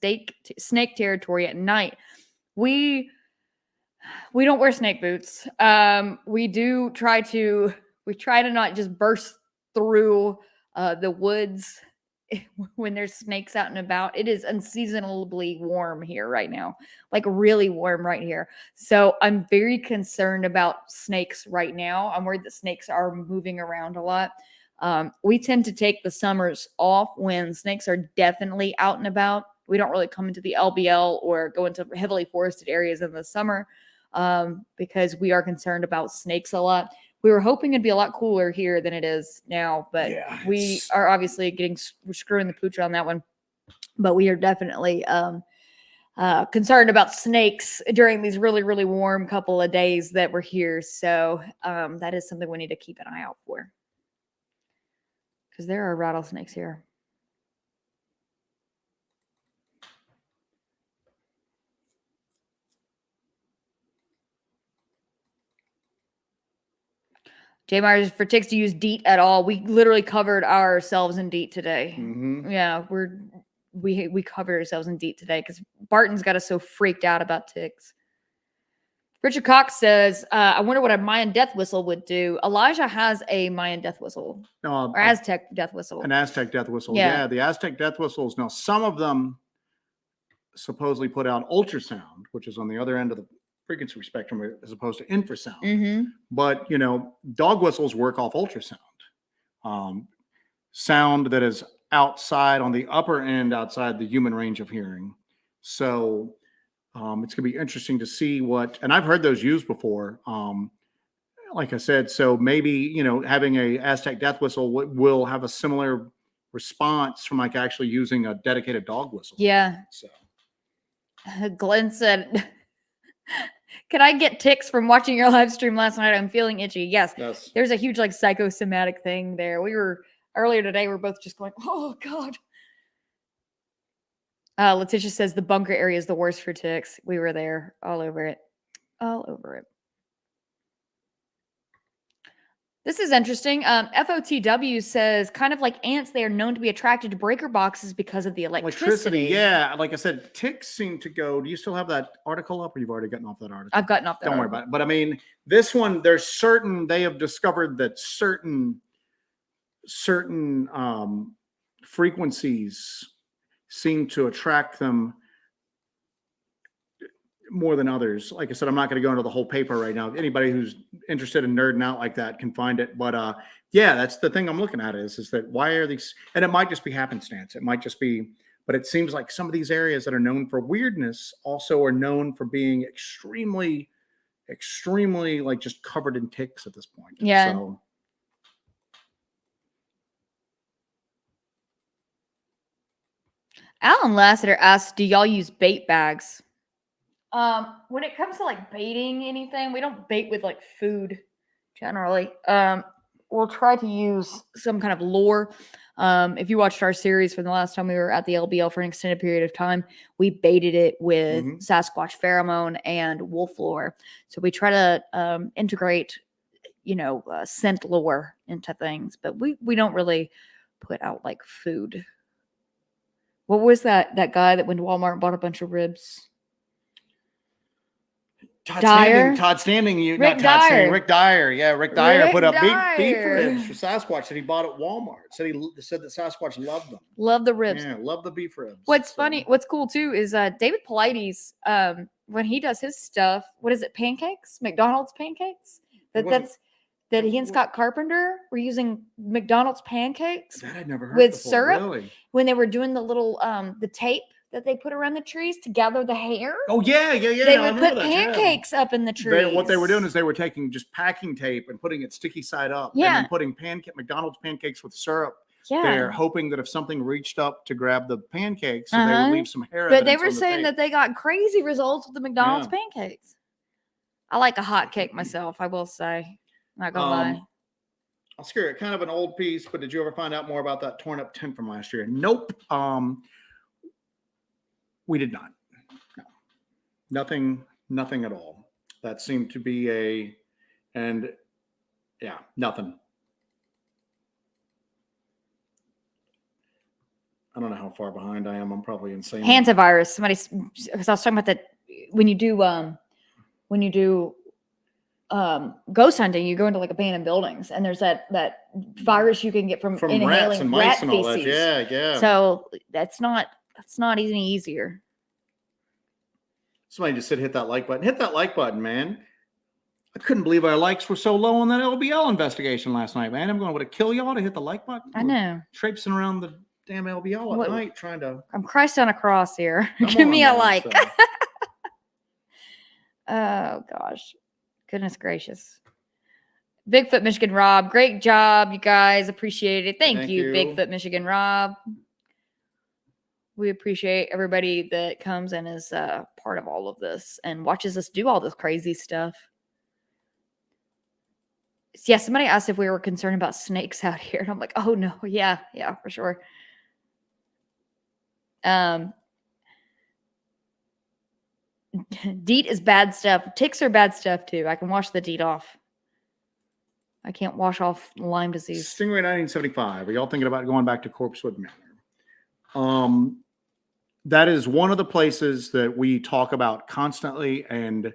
snake territory at night? We don't wear snake boots. We try to not just burst through the woods when there's snakes out and about. It is unseasonably warm here right now, like really warm right here. So I'm very concerned about snakes right now. I'm worried that snakes are moving around a lot. We tend to take the summers off when snakes are definitely out and about. We don't really come into the LBL or go into heavily forested areas in the summer because we are concerned about snakes a lot. We were hoping it'd be a lot cooler here than it is now, but we are obviously we're screwing the pooch on that one. But we are definitely concerned about snakes during these really, really warm couple of days that we're here. So that is something we need to keep an eye out for. Because there are rattlesnakes here. J. Myers, for ticks to use DEET at all, we literally covered ourselves in DEET today. Yeah, we covered ourselves in DEET today because Barton's got us so freaked out about ticks. Richard Cox says, I wonder what a Mayan death whistle would do. Elijah has a Mayan death whistle. Or Aztec death whistle. An Aztec death whistle. Yeah, the Aztec death whistles. Now, some of them supposedly put out ultrasound, which is on the other end of the frequency spectrum as opposed to infrasound. But, dog whistles work off ultrasound. Sound that is outside on the upper end, outside the human range of hearing. So it's going to be interesting to see and I've heard those used before. Like I said, so maybe, having a Aztec death whistle will have a similar response from like actually using a dedicated dog whistle. Yeah. So Glenn said, "Can I get ticks from watching your live stream last night? I'm feeling itchy." Yes. There's a huge like psychosomatic thing there. We were earlier today. We're both just going, "Oh God." Letitia says the bunker area is the worst for ticks. We were there, all over it, all over it. This is interesting. FOTW says, kind of like ants, they are known to be attracted to breaker boxes because of the electricity. Yeah, like I said, ticks seem to go. Do you still have that article up, or you've already gotten off that article? I've gotten off that. Don't worry about it. But I mean, this one, there's certain, they have discovered that certain frequencies seem to attract them more than others. Like I said, I'm not going to go into the whole paper right now. Anybody who's interested in nerding out like that can find it. But yeah, that's the thing I'm looking at is that why are these, and it might just be happenstance. It might just be, but it seems like some of these areas that are known for weirdness also are known for being extremely like just covered in ticks at this point. Yeah. So Alan Lassiter asks, do y'all use bait bags? When it comes to like baiting anything, we don't bait with like food generally. We'll try to use some kind of lure. If you watched our series from the last time we were at the LBL for an extended period of time, we baited it with Sasquatch pheromone and wolf lure. So we try to integrate, scent lure into things, but we don't really put out like food. What was that guy that went to Walmart and bought a bunch of ribs? Todd Standing, Rick Dyer. Yeah, Rick Dyer put up beef ribs for Sasquatch that he bought at Walmart. Said that Sasquatch loved them. Love the ribs. Yeah, love the beef ribs. What's cool too is David Paulides, when he does his stuff, what is it, pancakes? McDonald's pancakes? That he and Scott Carpenter were using McDonald's pancakes that I'd never heard with before, syrup really? When they were doing the little the tape that they put around the trees to gather the hair. Oh yeah. They would put pancakes up in the trees. What they were doing is they were taking just packing tape and putting it sticky side up, and then putting McDonald's pancakes with syrup. Yeah. They're hoping that if something reached up to grab the pancakes, so they would leave some hair. But they were saying that they got crazy results with the McDonald's pancakes. I like a hot cake myself, I will say. Not gonna lie. I'll scare it. Kind of an old piece, but did you ever find out more about that torn up tent from last year? Nope. We did not. No. Nothing at all. That seemed to be nothing. I don't know how far behind I am. I'm probably insane. Hantavirus. Somebody, because I was talking about that when you do ghost hunting, you go into like abandoned buildings, and there's that virus you can get from inhaling rats and mice rat and all feces. that. Yeah. So that's not any easier. Somebody just said hit that like button. Hit that like button, man. I couldn't believe our likes were so low on that LBL investigation last night, man. I'm going to kill y'all to hit the like button. I know. Traipsing around the damn LBL at night trying to. I'm Christ on a cross here. Give me a like. So. Oh gosh. Goodness gracious. Bigfoot Michigan Rob, great job, you guys. Appreciate it. Thank you, Bigfoot Michigan Rob. We appreciate everybody that comes and is part of all of this and watches us do all this crazy stuff. Yeah, somebody asked if we were concerned about snakes out here. And I'm like, oh no, yeah, for sure. DEET is bad stuff. Ticks are bad stuff too. I can wash the DEET off. I can't wash off Lyme disease. Stingray 1975. Are y'all thinking about going back to Corpsewood Manor? That is one of the places that we talk about constantly, and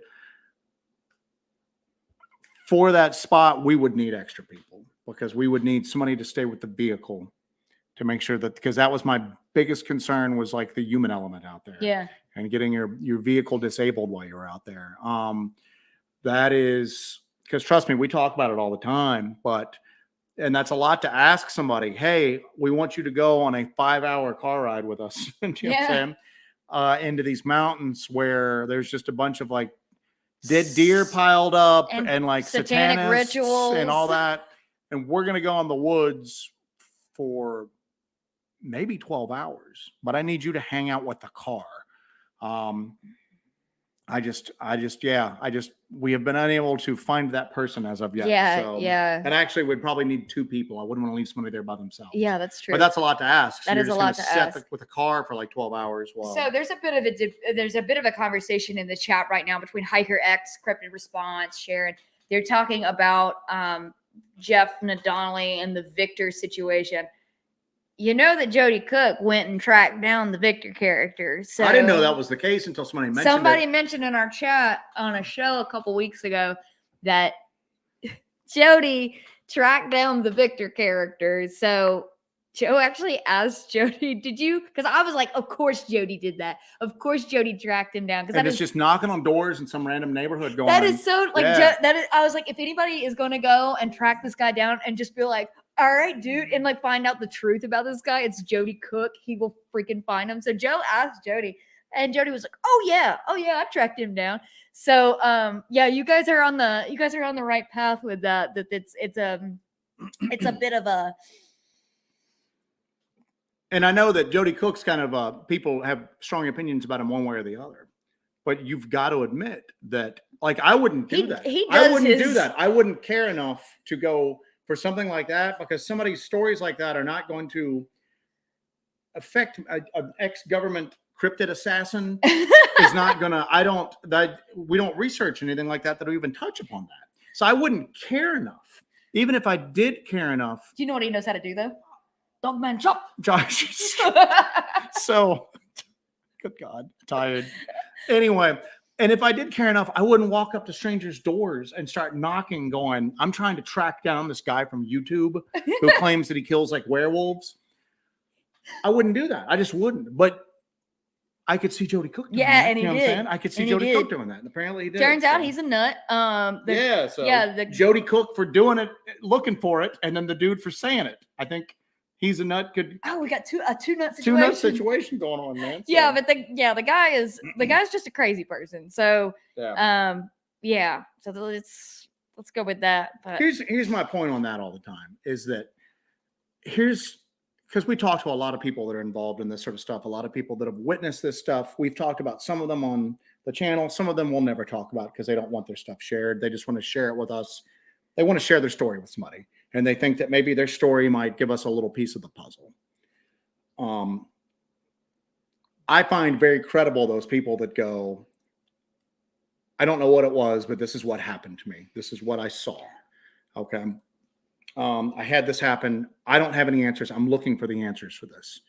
for that spot, we would need extra people because we would need somebody to stay with the vehicle to make sure that, because that was my biggest concern, was like the human element out there. Yeah. And getting your vehicle disabled while you're out there. That is, because trust me, we talk about it all the time, and that's a lot to ask somebody. Hey, we want you to go on a 5-hour car ride with us. You know what I'm saying? Into these mountains where there's just a bunch of like dead deer piled up and like satanic rituals and all that. And we're going to go in the woods for maybe 12 hours, but I need you to hang out with the car. We have been unable to find that person as of yet. Yeah, So, yeah. and actually we'd probably need 2 people. I wouldn't want to leave somebody there by themselves. Yeah, that's true. But that's a lot to ask. So that you're is a just lot gonna to sit ask. with a car for like 12 hours. Well, So there's a bit of a conversation in the chat right now between Hiker X, Cryptid Response, Sharon. They're talking about Jeff Nadonley and the Victor situation. You know that Jody Cook went and tracked down the Victor character. So I didn't know that was the case until somebody mentioned it. mentioned in our chat on a show a couple weeks ago that Jody tracked down the Victor character. So Joe actually asked Jody, "Did you?" Because I was like, "Of course Jody did that. Of course Jody tracked him down." Because And it's just knocking on doors in some random neighborhood going. that is so like Yeah. I was like, if anybody is going to go and track this guy down and just be like, all right, dude, and like find out the truth about this guy, it's Jody Cook. He will freaking find him. So Joe asked Jody, and Jody was like, oh yeah, I tracked him down. So yeah, you guys are on the right path with that. That it's a bit of a. And I know that Jody Cook's kind of people have strong opinions about him one way or the other, but you've got to admit that, like, I wouldn't do that. I wouldn't do that. I wouldn't care enough to go for something like that, because somebody's stories like that are not going to affect an ex-government cryptid assassin. Is not gonna. We don't research anything like that that'll even touch upon that. So I wouldn't care enough, even if I did care enough. Do you know what he knows how to do though? Dogman chop. Josh. So, good God, tired. Anyway, and if I did care enough, I wouldn't walk up to strangers' doors and start knocking, going, I'm trying to track down this guy from YouTube who claims that he kills like werewolves. I wouldn't do that. I just wouldn't. But I could see Jody Cook doing that. And he did. I could see Jody Cook doing that. And apparently he did. Turns out he's a nut. Jody Cook for doing it, looking for it, and then the dude for saying it. I think he's a nut. We got two nut situation. Two nut situation going on, man. So. Yeah, but the guy's just a crazy person. So So let's go with that. But here's my point on that all the time is that because we talk to a lot of people that are involved in this sort of stuff, a lot of people that have witnessed this stuff. We've talked about some of them on the channel. Some of them we'll never talk about because they don't want their stuff shared. They just want to share it with us. They want to share their story with somebody. And they think that maybe their story might give us a little piece of the puzzle. I find very credible those people that go, I don't know what it was, but this is what happened to me. This is what I saw. Okay. I had this happen. I don't have any answers. I'm looking for the answers for this.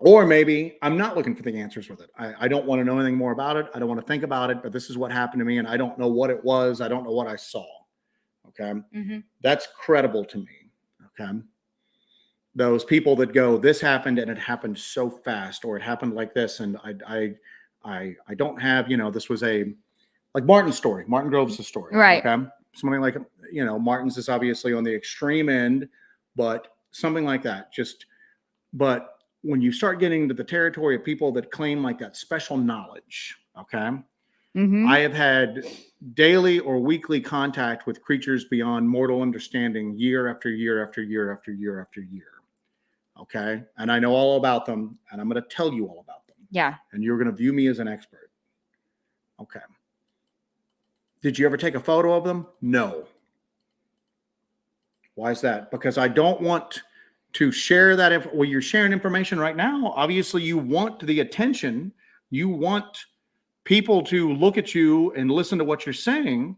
Or maybe I'm not looking for the answers with it. I don't want to know anything more about it. I don't want to think about it, but this is what happened to me and I don't know what it was. I don't know what I saw. Okay. Mm-hmm. That's credible to me. Okay. Those people that go, this happened and it happened so fast, or it happened like this. And I don't have, this was like Martin's story. Martin Groves' story. Right. Okay. Something like, Martin's is obviously on the extreme end, but something like that. But when you start getting into the territory of people that claim like that special knowledge, okay, mm-hmm. I have had daily or weekly contact with creatures beyond mortal understanding year after year after year after year after year. Okay. And I know all about them, and I'm going to tell you all about them. Yeah. And you're going to view me as an expert. Okay. Did you ever take a photo of them? No. Why is that? Because I don't want to share that. Well, you're sharing information right now. Obviously, you want the attention. You want people to look at you and listen to what you're saying.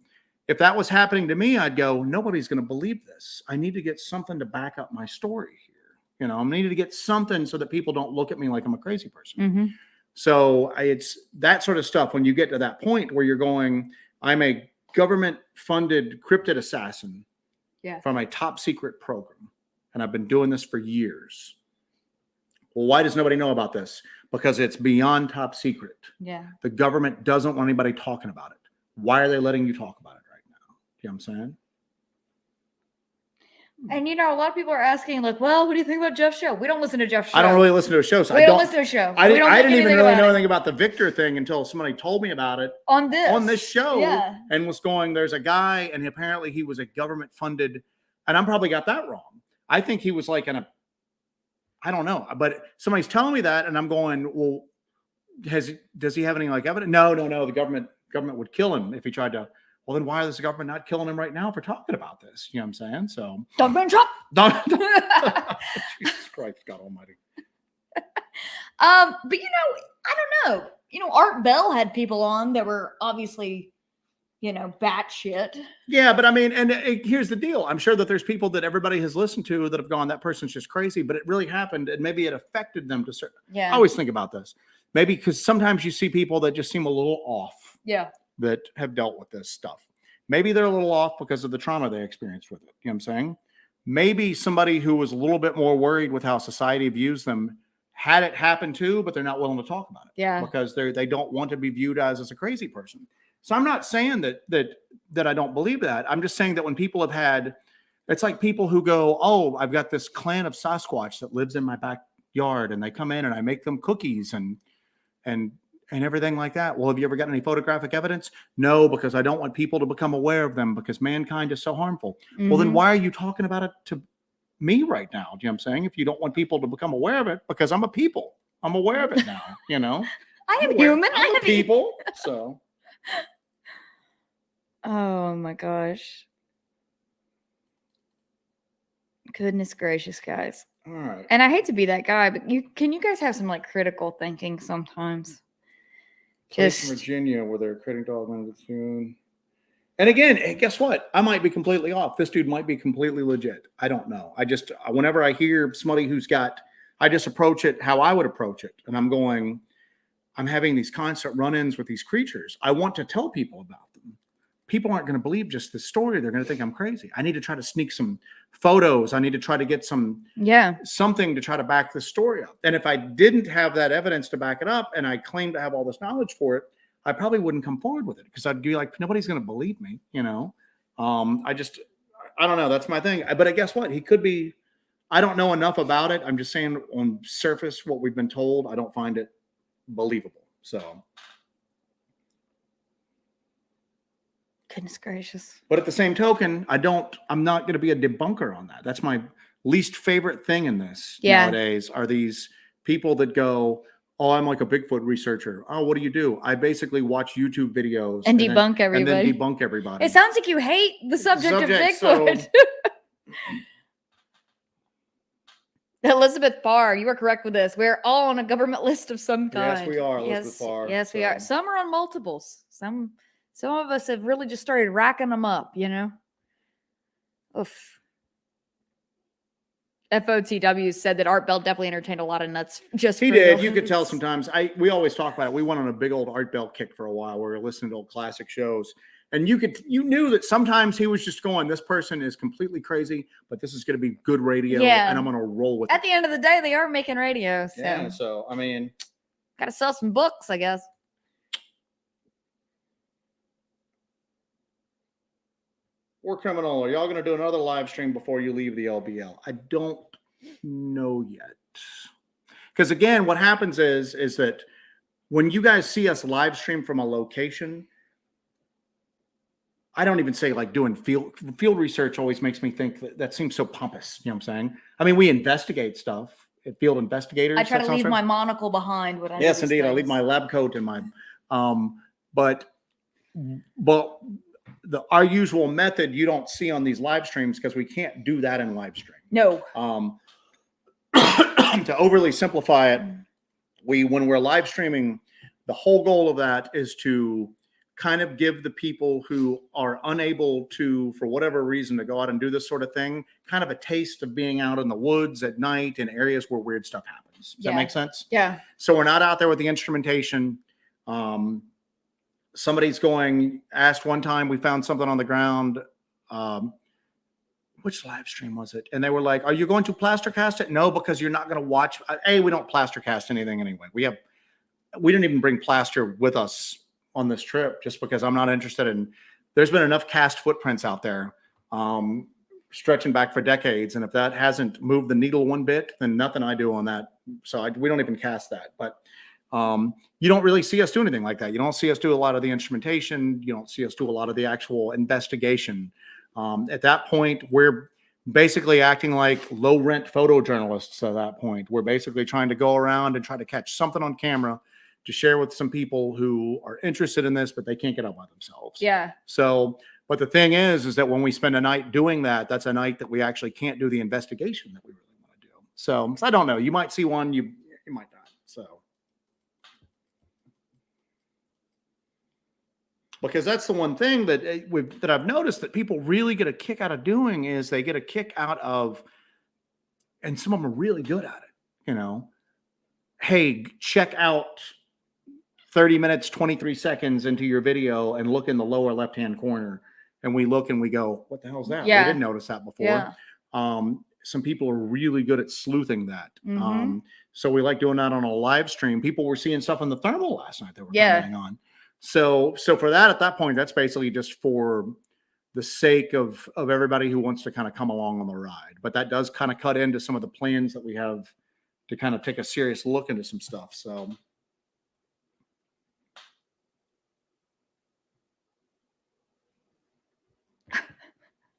If that was happening to me, I'd go, nobody's going to believe this. I need to get something to back up my story here. I needed to get something so that people don't look at me like I'm a crazy person. Mm-hmm. So it's that sort of stuff. When you get to that point where you're going, I'm a government-funded cryptid assassin from a top secret program, and I've been doing this for years. Well, why does nobody know about this? Because it's beyond top secret. Yeah. The government doesn't want anybody talking about it. Why are they letting you talk about it right now? You know what I'm saying? And a lot of people are asking, like, well, what do you think about Jeff's show? We don't listen to Jeff's show. I don't really listen to a show. So we don't listen to a show. I didn't even really know anything about the Victor thing until somebody told me about it on this show. Yeah. And was going, there's a guy, and apparently he was a government funded, and I'm probably got that wrong. I think he was like I don't know. But somebody's telling me that, and I'm going, well, does he have any like evidence? No. The government would kill him if he tried to. Well, then why is the government not killing him right now for talking about this? You know what I'm saying? So Dogman drop. Jesus Christ, God Almighty. But I don't know. Art Bell had people on that were obviously, batshit. Yeah, but I mean, and here's the deal. I'm sure that there's people that everybody has listened to that have gone, that person's just crazy, but it really happened, and maybe it affected them to certain. Yeah. I always think about this. Maybe because sometimes you see people that just seem a little off. Yeah. That have dealt with this stuff. Maybe they're a little off because of the trauma they experienced with it. You know what I'm saying? Maybe somebody who was a little bit more worried with how society views them had it happen too, but they're not willing to talk about it. Yeah. Because they don't want to be viewed as a crazy person. So I'm not saying that I don't believe that. I'm just saying that when people have had, it's like people who go, oh, I've got this clan of Sasquatch that lives in my backyard, and they come in and I make them cookies and everything like that. Well, have you ever gotten any photographic evidence? No, because I don't want people to become aware of them because mankind is so harmful. Mm-hmm. Well, then why are you talking about it to me right now? Do you know what I'm saying? If you don't want people to become aware of it, because I'm a people. I'm aware of it now, I am human. I'm a people. So. Oh my gosh. Goodness gracious, guys. All right. And I hate to be that guy, but can you guys have some critical thinking sometimes? Just Virginia, where they're creating Dogman with June. And again, hey, guess what? I might be completely off. This dude might be completely legit. I don't know. Whenever I hear somebody I just approach it how I would approach it. And I'm having these constant run-ins with these creatures. I want to tell people about them. People aren't going to believe just the story. They're going to think I'm crazy. I need to try to sneak some photos. I need to try to get something to try to back the story up. And if I didn't have that evidence to back it up and I claimed to have all this knowledge for it, I probably wouldn't come forward with it because I'd be like, nobody's going to believe me, I don't know. That's my thing. But guess what? He could be, I don't know enough about it. I'm just saying on surface, what we've been told, I don't find it believable. So. Goodness gracious. But at the same token, I'm not going to be a debunker on that. That's my least favorite thing in this nowadays are these people that go, oh, I'm like a Bigfoot researcher. Oh, what do? I basically watch YouTube videos and debunk everybody. And then debunk everybody. It sounds like you hate the subject of Bigfoot. So... Elizabeth Farr, you are correct with this. We're all on a government list of some kind. Yes, we are, Elizabeth Farr. Yes, we are. Some are on multiples. Some of us have really just started racking them up, Oof. FOTW said that Art Bell definitely entertained a lot of nuts. He did. You could tell sometimes. We always talk about it. We went on a big old Art Bell kick for a while where we were listening to old classic shows. And you knew that sometimes he was just going, this person is completely crazy, but this is going to be good radio. Yeah. And I'm going to roll with it. At the end of the day, they are making radio. So. Yeah. So, got to sell some books, I guess. War Criminal, are y'all going to do another live stream before you leave the LBL? I don't know yet. Because again, what happens is that when you guys see us live stream from a location, I don't even say like doing field research always makes me think that seems so pompous. You know what I'm saying? We investigate stuff. Field investigators. I try to leave my monocle behind. Yes, indeed. Things. I leave my lab coat in my, but our usual method you don't see on these live streams because we can't do that in live stream. No. To overly simplify it, when we're live streaming, the whole goal of that is to kind of give the people who are unable to, for whatever reason, to go out and do this sort of thing, kind of a taste of being out in the woods at night in areas where weird stuff happens. Does that make sense? Yeah. So we're not out there with the instrumentation. Somebody's asked one time, we found something on the ground. Which live stream was it? And they were like, are you going to plaster cast it? No, because you're not going to watch. We don't plaster cast anything anyway. We didn't even bring plaster with us on this trip just because I'm not interested in, there's been enough cast footprints out there stretching back for decades. And if that hasn't moved the needle one bit, then nothing I do on that. So we don't even cast that. But you don't really see us do anything like that. You don't see us do a lot of the instrumentation. You don't see us do a lot of the actual investigation. At that point, we're basically acting like low rent photojournalists at that point. We're basically trying to go around and try to catch something on camera to share with some people who are interested in this, but they can't get out by themselves. Yeah. So, but the thing is that when we spend a night doing that, that's a night that we actually can't do the investigation that we really want to do. So I don't know. You might see one, you might not. So. Because that's the one thing that that I've noticed that people really get a kick out of doing is they get a kick out of, and some of them are really good at it, you know, hey, check out 30 minutes, 23 seconds into your video and look in the lower left-hand corner. And we look and we go, what the hell is that? Yeah. We didn't notice that before. Yeah. Some people are really good at sleuthing that. Mm-hmm. So we like doing that on a live stream. People were seeing stuff on the thermal last night that were Yeah. commenting on. So for that, at that point, that's basically just for the sake of everybody who wants to kind of come along on the ride. But that does kind of cut into some of the plans that we have to kind of take a serious look into some stuff. So.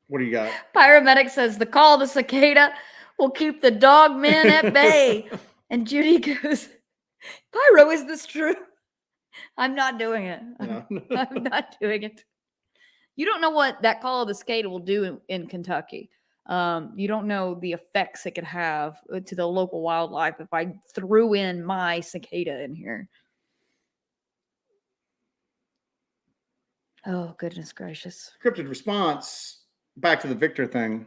What do you got? Pyromedic says the call of the cicada will keep the Dogman at bay. And Judy goes, Pyro, is this true? I'm not doing it. No. I'm not doing it. You don't know what that call of the cicada will do in Kentucky. You don't know the effects it could have to the local wildlife if I threw in my cicada in here. Oh, goodness gracious. Scripted response, back to the Victor thing.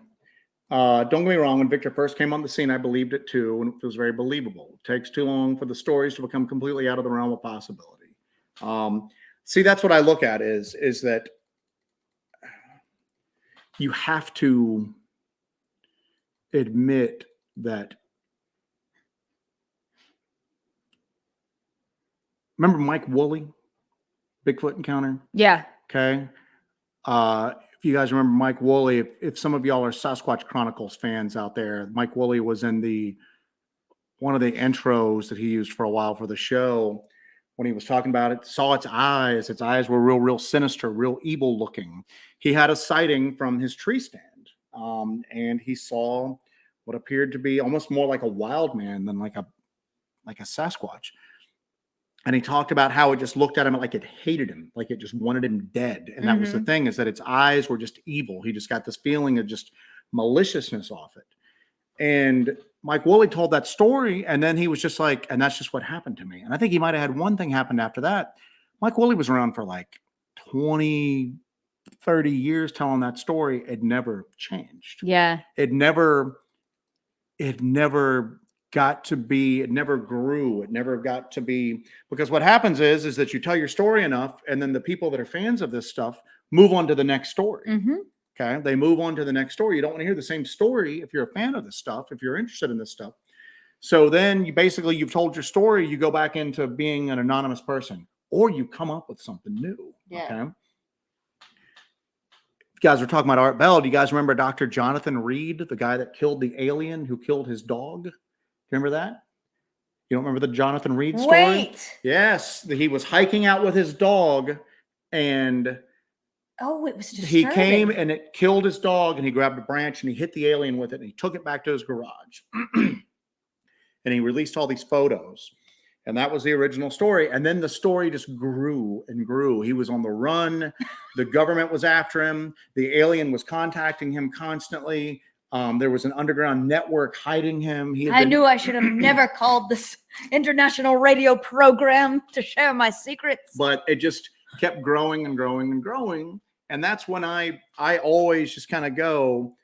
Don't get me wrong, when Victor first came on the scene, I believed it too, and it was very believable. It takes too long for the stories to become completely out of the realm of possibility. See, that's what I look at is that you have to admit that. Remember Mike Woolley, Bigfoot encounter? Yeah. Okay. If you guys remember Mike Woolley, if some of y'all are Sasquatch Chronicles fans out there, Mike Woolley was in one of the intros that he used for a while for the show when he was talking about it, saw its eyes. Its eyes were real sinister, real evil looking. He had a sighting from his tree stand, and he saw what appeared to be almost more like a wild man than like a Sasquatch. And he talked about how it just looked at him like it hated him, like it just wanted him dead. And that was the thing, is that its eyes were just evil. He just got this feeling of just maliciousness off it. And Mike Woolley told that story, and then he was just like, and that's just what happened to me. And I think he might have had one thing happen after that. Mike Woolley was around for like 20, 30 years telling that story. It never changed. Yeah. It never got to be, it never grew. It never got to be, because what happens is that you tell your story enough, and then the people that are fans of this stuff move on to the next story. Mm-hmm. Okay. They move on to the next story. You don't want to hear the same story if you're a fan of this stuff, if you're interested in this stuff. So then you've told your story, you go back into being an anonymous person, or you come up with something new. Yeah. Okay. You guys were talking about Art Bell. Do you guys remember Dr. Jonathan Reed, the guy that killed the alien who killed his dog? Remember that? You don't remember the Jonathan Reed story? Wait. Yes. He was hiking out with his dog, and oh, it was disturbing. he came and it killed his dog, and he grabbed a branch and he hit the alien with it, and he took it back to his garage. And he released all these photos. And that was the original story. And then the story just grew and grew. He was on the run. The government was after him. The alien was contacting him constantly. There was an underground network hiding him. I knew I should have never called this international radio program to share my secrets. But it just kept growing and growing and growing. And that's when I always just kind of go,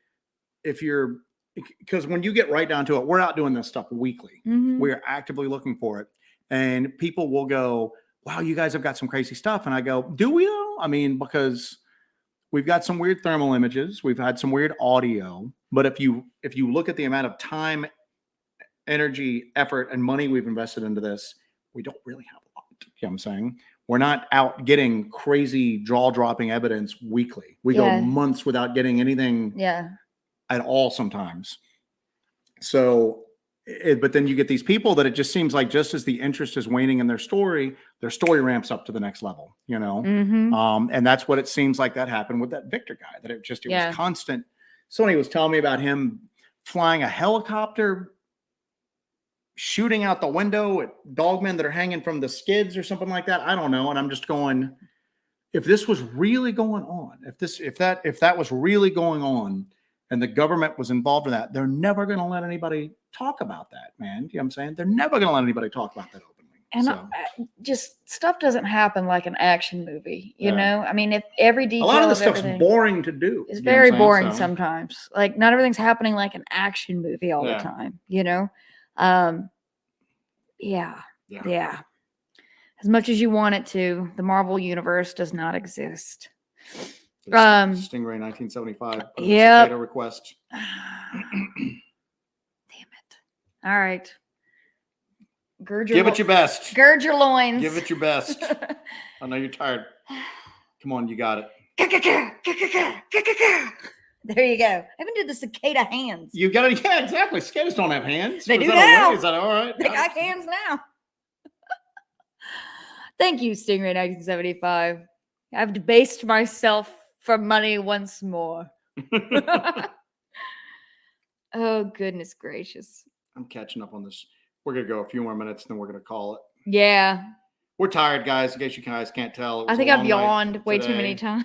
because when you get right down to it, we're out doing this stuff weekly. Mm-hmm. We're actively looking for it. And people will go, wow, you guys have got some crazy stuff. And I go, do we though? I mean, because we've got some weird thermal images. We've had some weird audio. But if you look at the amount of time, energy, effort, and money we've invested into this, we don't really have a lot. You know what I'm saying? We're not out getting crazy jaw-dropping evidence weekly. We go months without getting anything at all sometimes. So, but then you get these people that it just seems like just as the interest is waning in their story ramps up to the next level, and that's what it seems like that happened with that Victor guy, that it was constant somebody was telling me about him flying a helicopter, shooting out the window at dogmen that are hanging from the skids or something like that. I don't know. And I'm just going, if this was really going on, if that was really going on and the government was involved in that, they're never going to let anybody talk about that, man. You know what I'm saying? They're never going to let anybody talk about that openly. And so. Just stuff doesn't happen like an action movie, you know? I mean, if every detail a lot of the of stuff's everything boring to do. It's very boring so. sometimes. Like not everything's happening like an action movie all the time, you know? Yeah. As much as you want it to, the Marvel universe does not exist. Stingray 1975. Yeah. Request. Damn it. All right. Give it your best. Gird your loins. Give it your best. I know you're tired. Come on, you got it. There you go. I haven't did the cicada hands. You got it. Yeah, exactly. Cicadas don't have hands. They do now. Is that all right? They got hands now. Thank you, Stingray 1975. I've debased myself for money once more. Oh, goodness gracious. I'm catching up on this. We're going to go a few more minutes, and then we're going to call it. Yeah. We're tired, guys, in case you guys can't tell. I think I've yawned way too many times.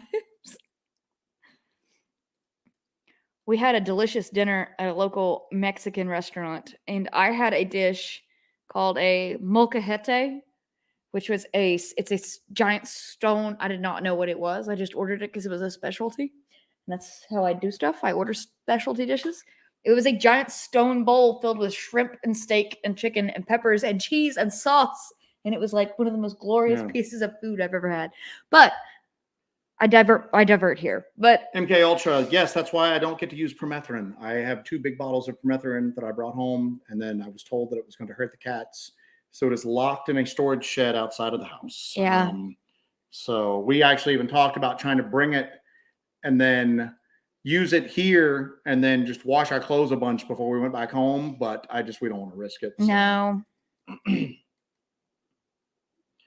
We had a delicious dinner at a local Mexican restaurant, and I had a dish called a molcajete, which was it's a giant stone. I did not know what it was. I just ordered it because it was a specialty. And that's how I do stuff. I order specialty dishes. It was a giant stone bowl filled with shrimp and steak and chicken and peppers and cheese and sauce. And it was like one of the most glorious pieces of food I've ever had. But I divert here. But MK Ultra, yes, that's why I don't get to use permethrin. I have 2 big bottles of permethrin that I brought home, and then I was told that it was going to hurt the cats. So it is locked in a storage shed outside of the house. Yeah. So we actually even talked about trying to bring it and then use it here and then just wash our clothes a bunch before we went back home. But we don't want to risk it. So. No.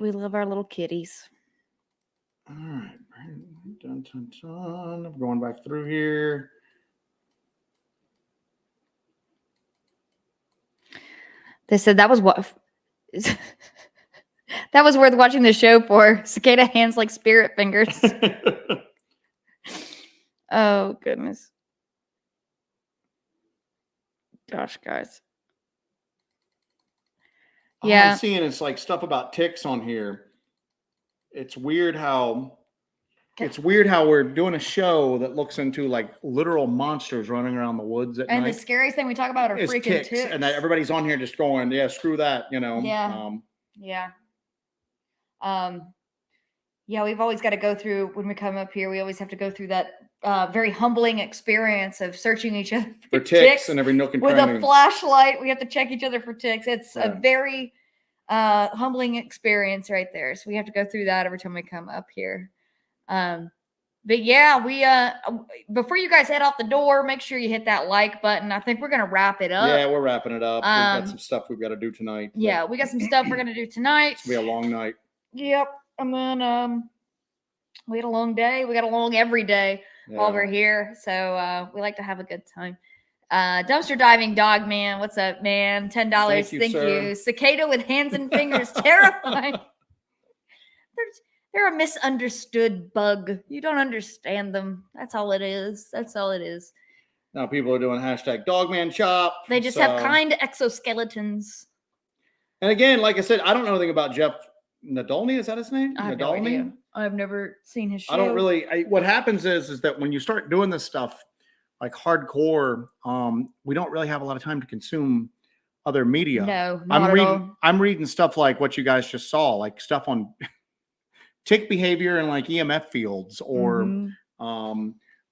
We love our little kitties. All right. Dun, dun, dun. I'm going back through here. They said that was what that was worth watching the show for. Cicada hands like spirit fingers. Oh, goodness. Gosh, guys. Yeah. All I'm seeing is like stuff about ticks on here. It's weird how we're doing a show that looks into like literal monsters running around the woods at night. And the scariest thing we talk about are freaking ticks. And that everybody's on here just going, yeah, screw that, you know. Yeah. Yeah, we've always got to go through, when we come up here, we always have to go through that very humbling experience of searching each other for ticks and every nook and cranny. With a flashlight, we have to check each other for ticks. It's a very humbling experience right there. So we have to go through that every time we come up here. But yeah, we before you guys head out the door, make sure you hit that like button. I think we're gonna wrap it up. Yeah, we're wrapping it up. We've got some stuff we've got to do tonight. Yeah, we got some stuff we're gonna do tonight. It's gonna be a long night. Yep. And then we had a long day. We got a long every day while we're here. So we like to have a good time. Dumpster diving Dogman. What's up, man? $10. Thank you. Cicada with hands and fingers. Terrifying. They're a misunderstood bug. You don't understand them. That's all it is. That's all it is. Now people are doing hashtag Dogman Shop. They just have kind exoskeletons. And again, like I said, I don't know anything about Jeff Nadolny. Is that his name? I have no idea. I've never seen his show. I don't really. What happens is that when you start doing this stuff like hardcore, we don't really have a lot of time to consume other media. No, not at all. I'm reading stuff like what you guys just saw, like stuff on tick behavior and like EMF fields, or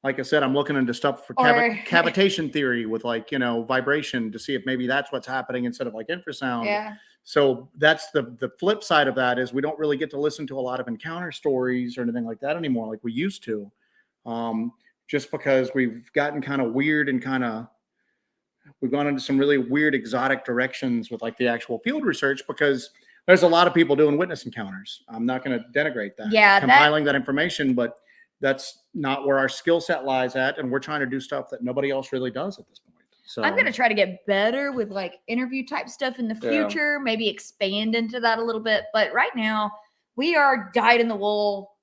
like I said, I'm looking into stuff for cavitation theory with like, you know, vibration to see if maybe that's what's happening instead of like infrasound. Yeah. So that's the flip side of that, is we don't really get to listen to a lot of encounter stories or anything like that anymore, like we used to, just because we've gotten kind of weird and we've gone into some really weird exotic directions with like the actual field research, because there's a lot of people doing witness encounters. I'm not going to denigrate that. Yeah. Compiling that information, but that's not where our skill set lies at. And we're trying to do stuff that nobody else really does at this point. So I'm going to try to get better with like interview type stuff in the future, maybe expand into that a little bit. But right now we are dyed in the wool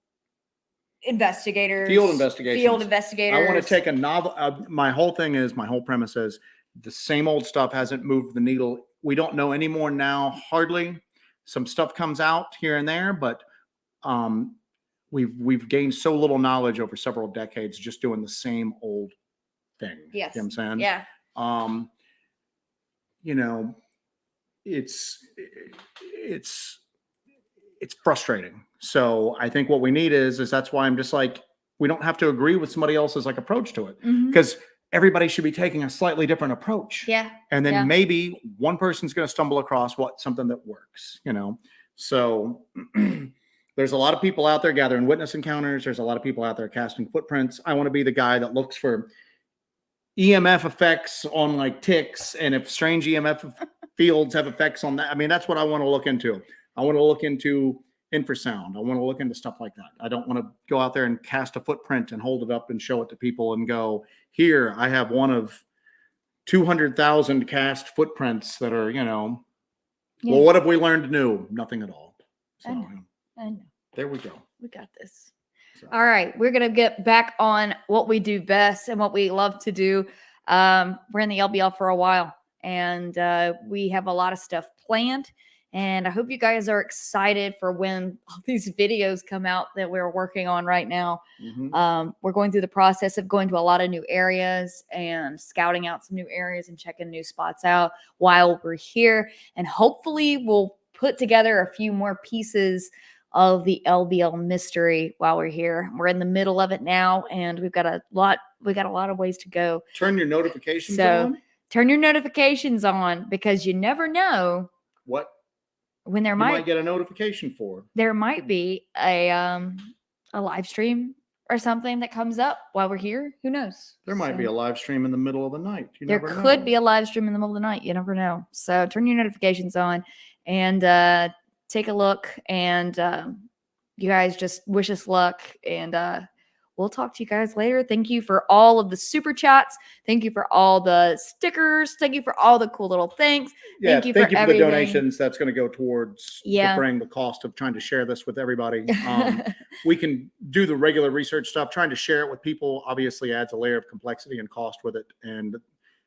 investigators, field investigators. I want to take a novel. My whole premise is the same old stuff hasn't moved the needle. We don't know anymore now, hardly. Some stuff comes out here and there, but we've gained so little knowledge over several decades just doing the same old thing. Yes. You know what I'm saying? Yeah. You know, it's frustrating. So I think what we need is that's why I'm just like, we don't have to agree with somebody else's like approach to it, because everybody should be taking a slightly different approach. Yeah. And then maybe one person's going to stumble across something that works, you know? So there's a lot of people out there gathering witness encounters. There's a lot of people out there casting footprints. I want to be the guy that looks for EMF effects on like ticks. And if strange EMF fields have effects on that, I mean, that's what I want to look into. I want to look into infrasound. I want to look into stuff like that. I don't want to go out there and cast a footprint and hold it up and show it to people and go, here, I have one of 200,000 cast footprints that are, you know, well, what have we learned new? Nothing at all. So, I know. There we go. We got this. So. All right. We're going to get back on what we do best and what we love to do. We're in the LBL for a while, and we have a lot of stuff planned. And I hope you guys are excited for when all these videos come out that we're working on right now. We're going through the process of going to a lot of new areas and scouting out some new areas and checking new spots out while we're here. And hopefully we'll put together a few more pieces of the LBL mystery while we're here. We're in the middle of it now, and we've got a lot of ways to go. Turn your notifications on. Turn your notifications on, because you never know what when you might get a notification for. There might be a live stream or something that comes up while we're here. Who knows? There might be a live stream in the middle of the night. There could be a live stream in the middle of the night. You never know. So turn your notifications on and take a look. And you guys just wish us luck. And we'll talk to you guys later. Thank you for all of the super chats. Thank you for all the stickers. Thank you for all the cool little things. Yeah, thank you for the donations. That's going to go towards defraying the cost of trying to share this with everybody. We can do the regular research stuff. Trying to share it with people obviously adds a layer of complexity and cost with it. And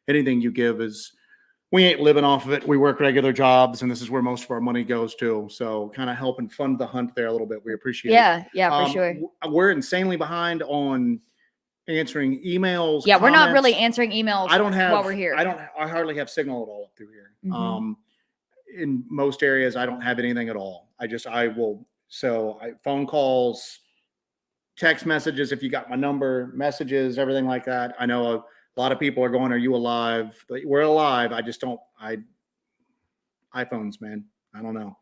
anything you give is, we ain't living off of it. We work regular jobs, and this is where most of our money goes to. So kind of helping fund the hunt there a little bit. We appreciate it. Yeah, for sure. We're insanely behind on answering emails. Yeah, we're not really answering emails while we're here. I hardly have signal at all up through here. In most areas, I don't have anything at all. Phone calls, text messages, if you got my number, messages, everything like that. I know a lot of people are going, are you alive? But we're alive. iPhones, man. I don't know.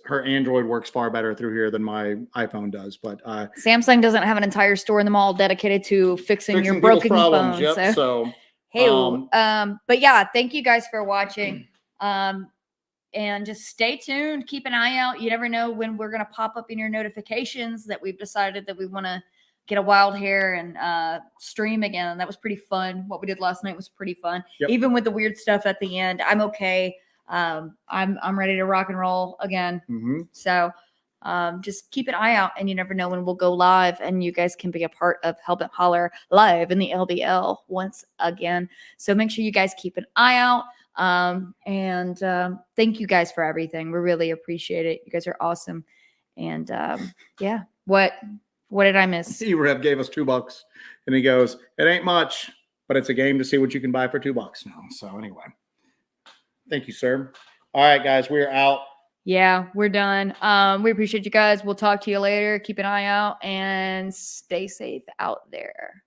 Her Android works far better through here than my iPhone does. But Samsung doesn't have an entire store in the mall dedicated to fixing your broken phone. Yep, so hey, but yeah, thank you guys for watching. And just stay tuned. Keep an eye out. You never know when we're going to pop up in your notifications that we've decided that we want to get a wild hair and stream again. That was pretty fun. What we did last night was pretty fun. Yep. Even with the weird stuff at the end, I'm okay. I'm ready to rock and roll again. So just keep an eye out, and you never know when we'll go live, and you guys can be a part of Hellbent Holler live in the LBL once again. So make sure you guys keep an eye out. And thank you guys for everything. We really appreciate it. You guys are awesome. And yeah, what did I miss? E-Rev gave us $2 and he goes, it ain't much, but it's a game to see what you can buy for $2 now. So anyway, thank you, sir. All right, guys, we're out. Yeah, we're done. We appreciate you guys. We'll talk to you later. Keep an eye out and stay safe out there.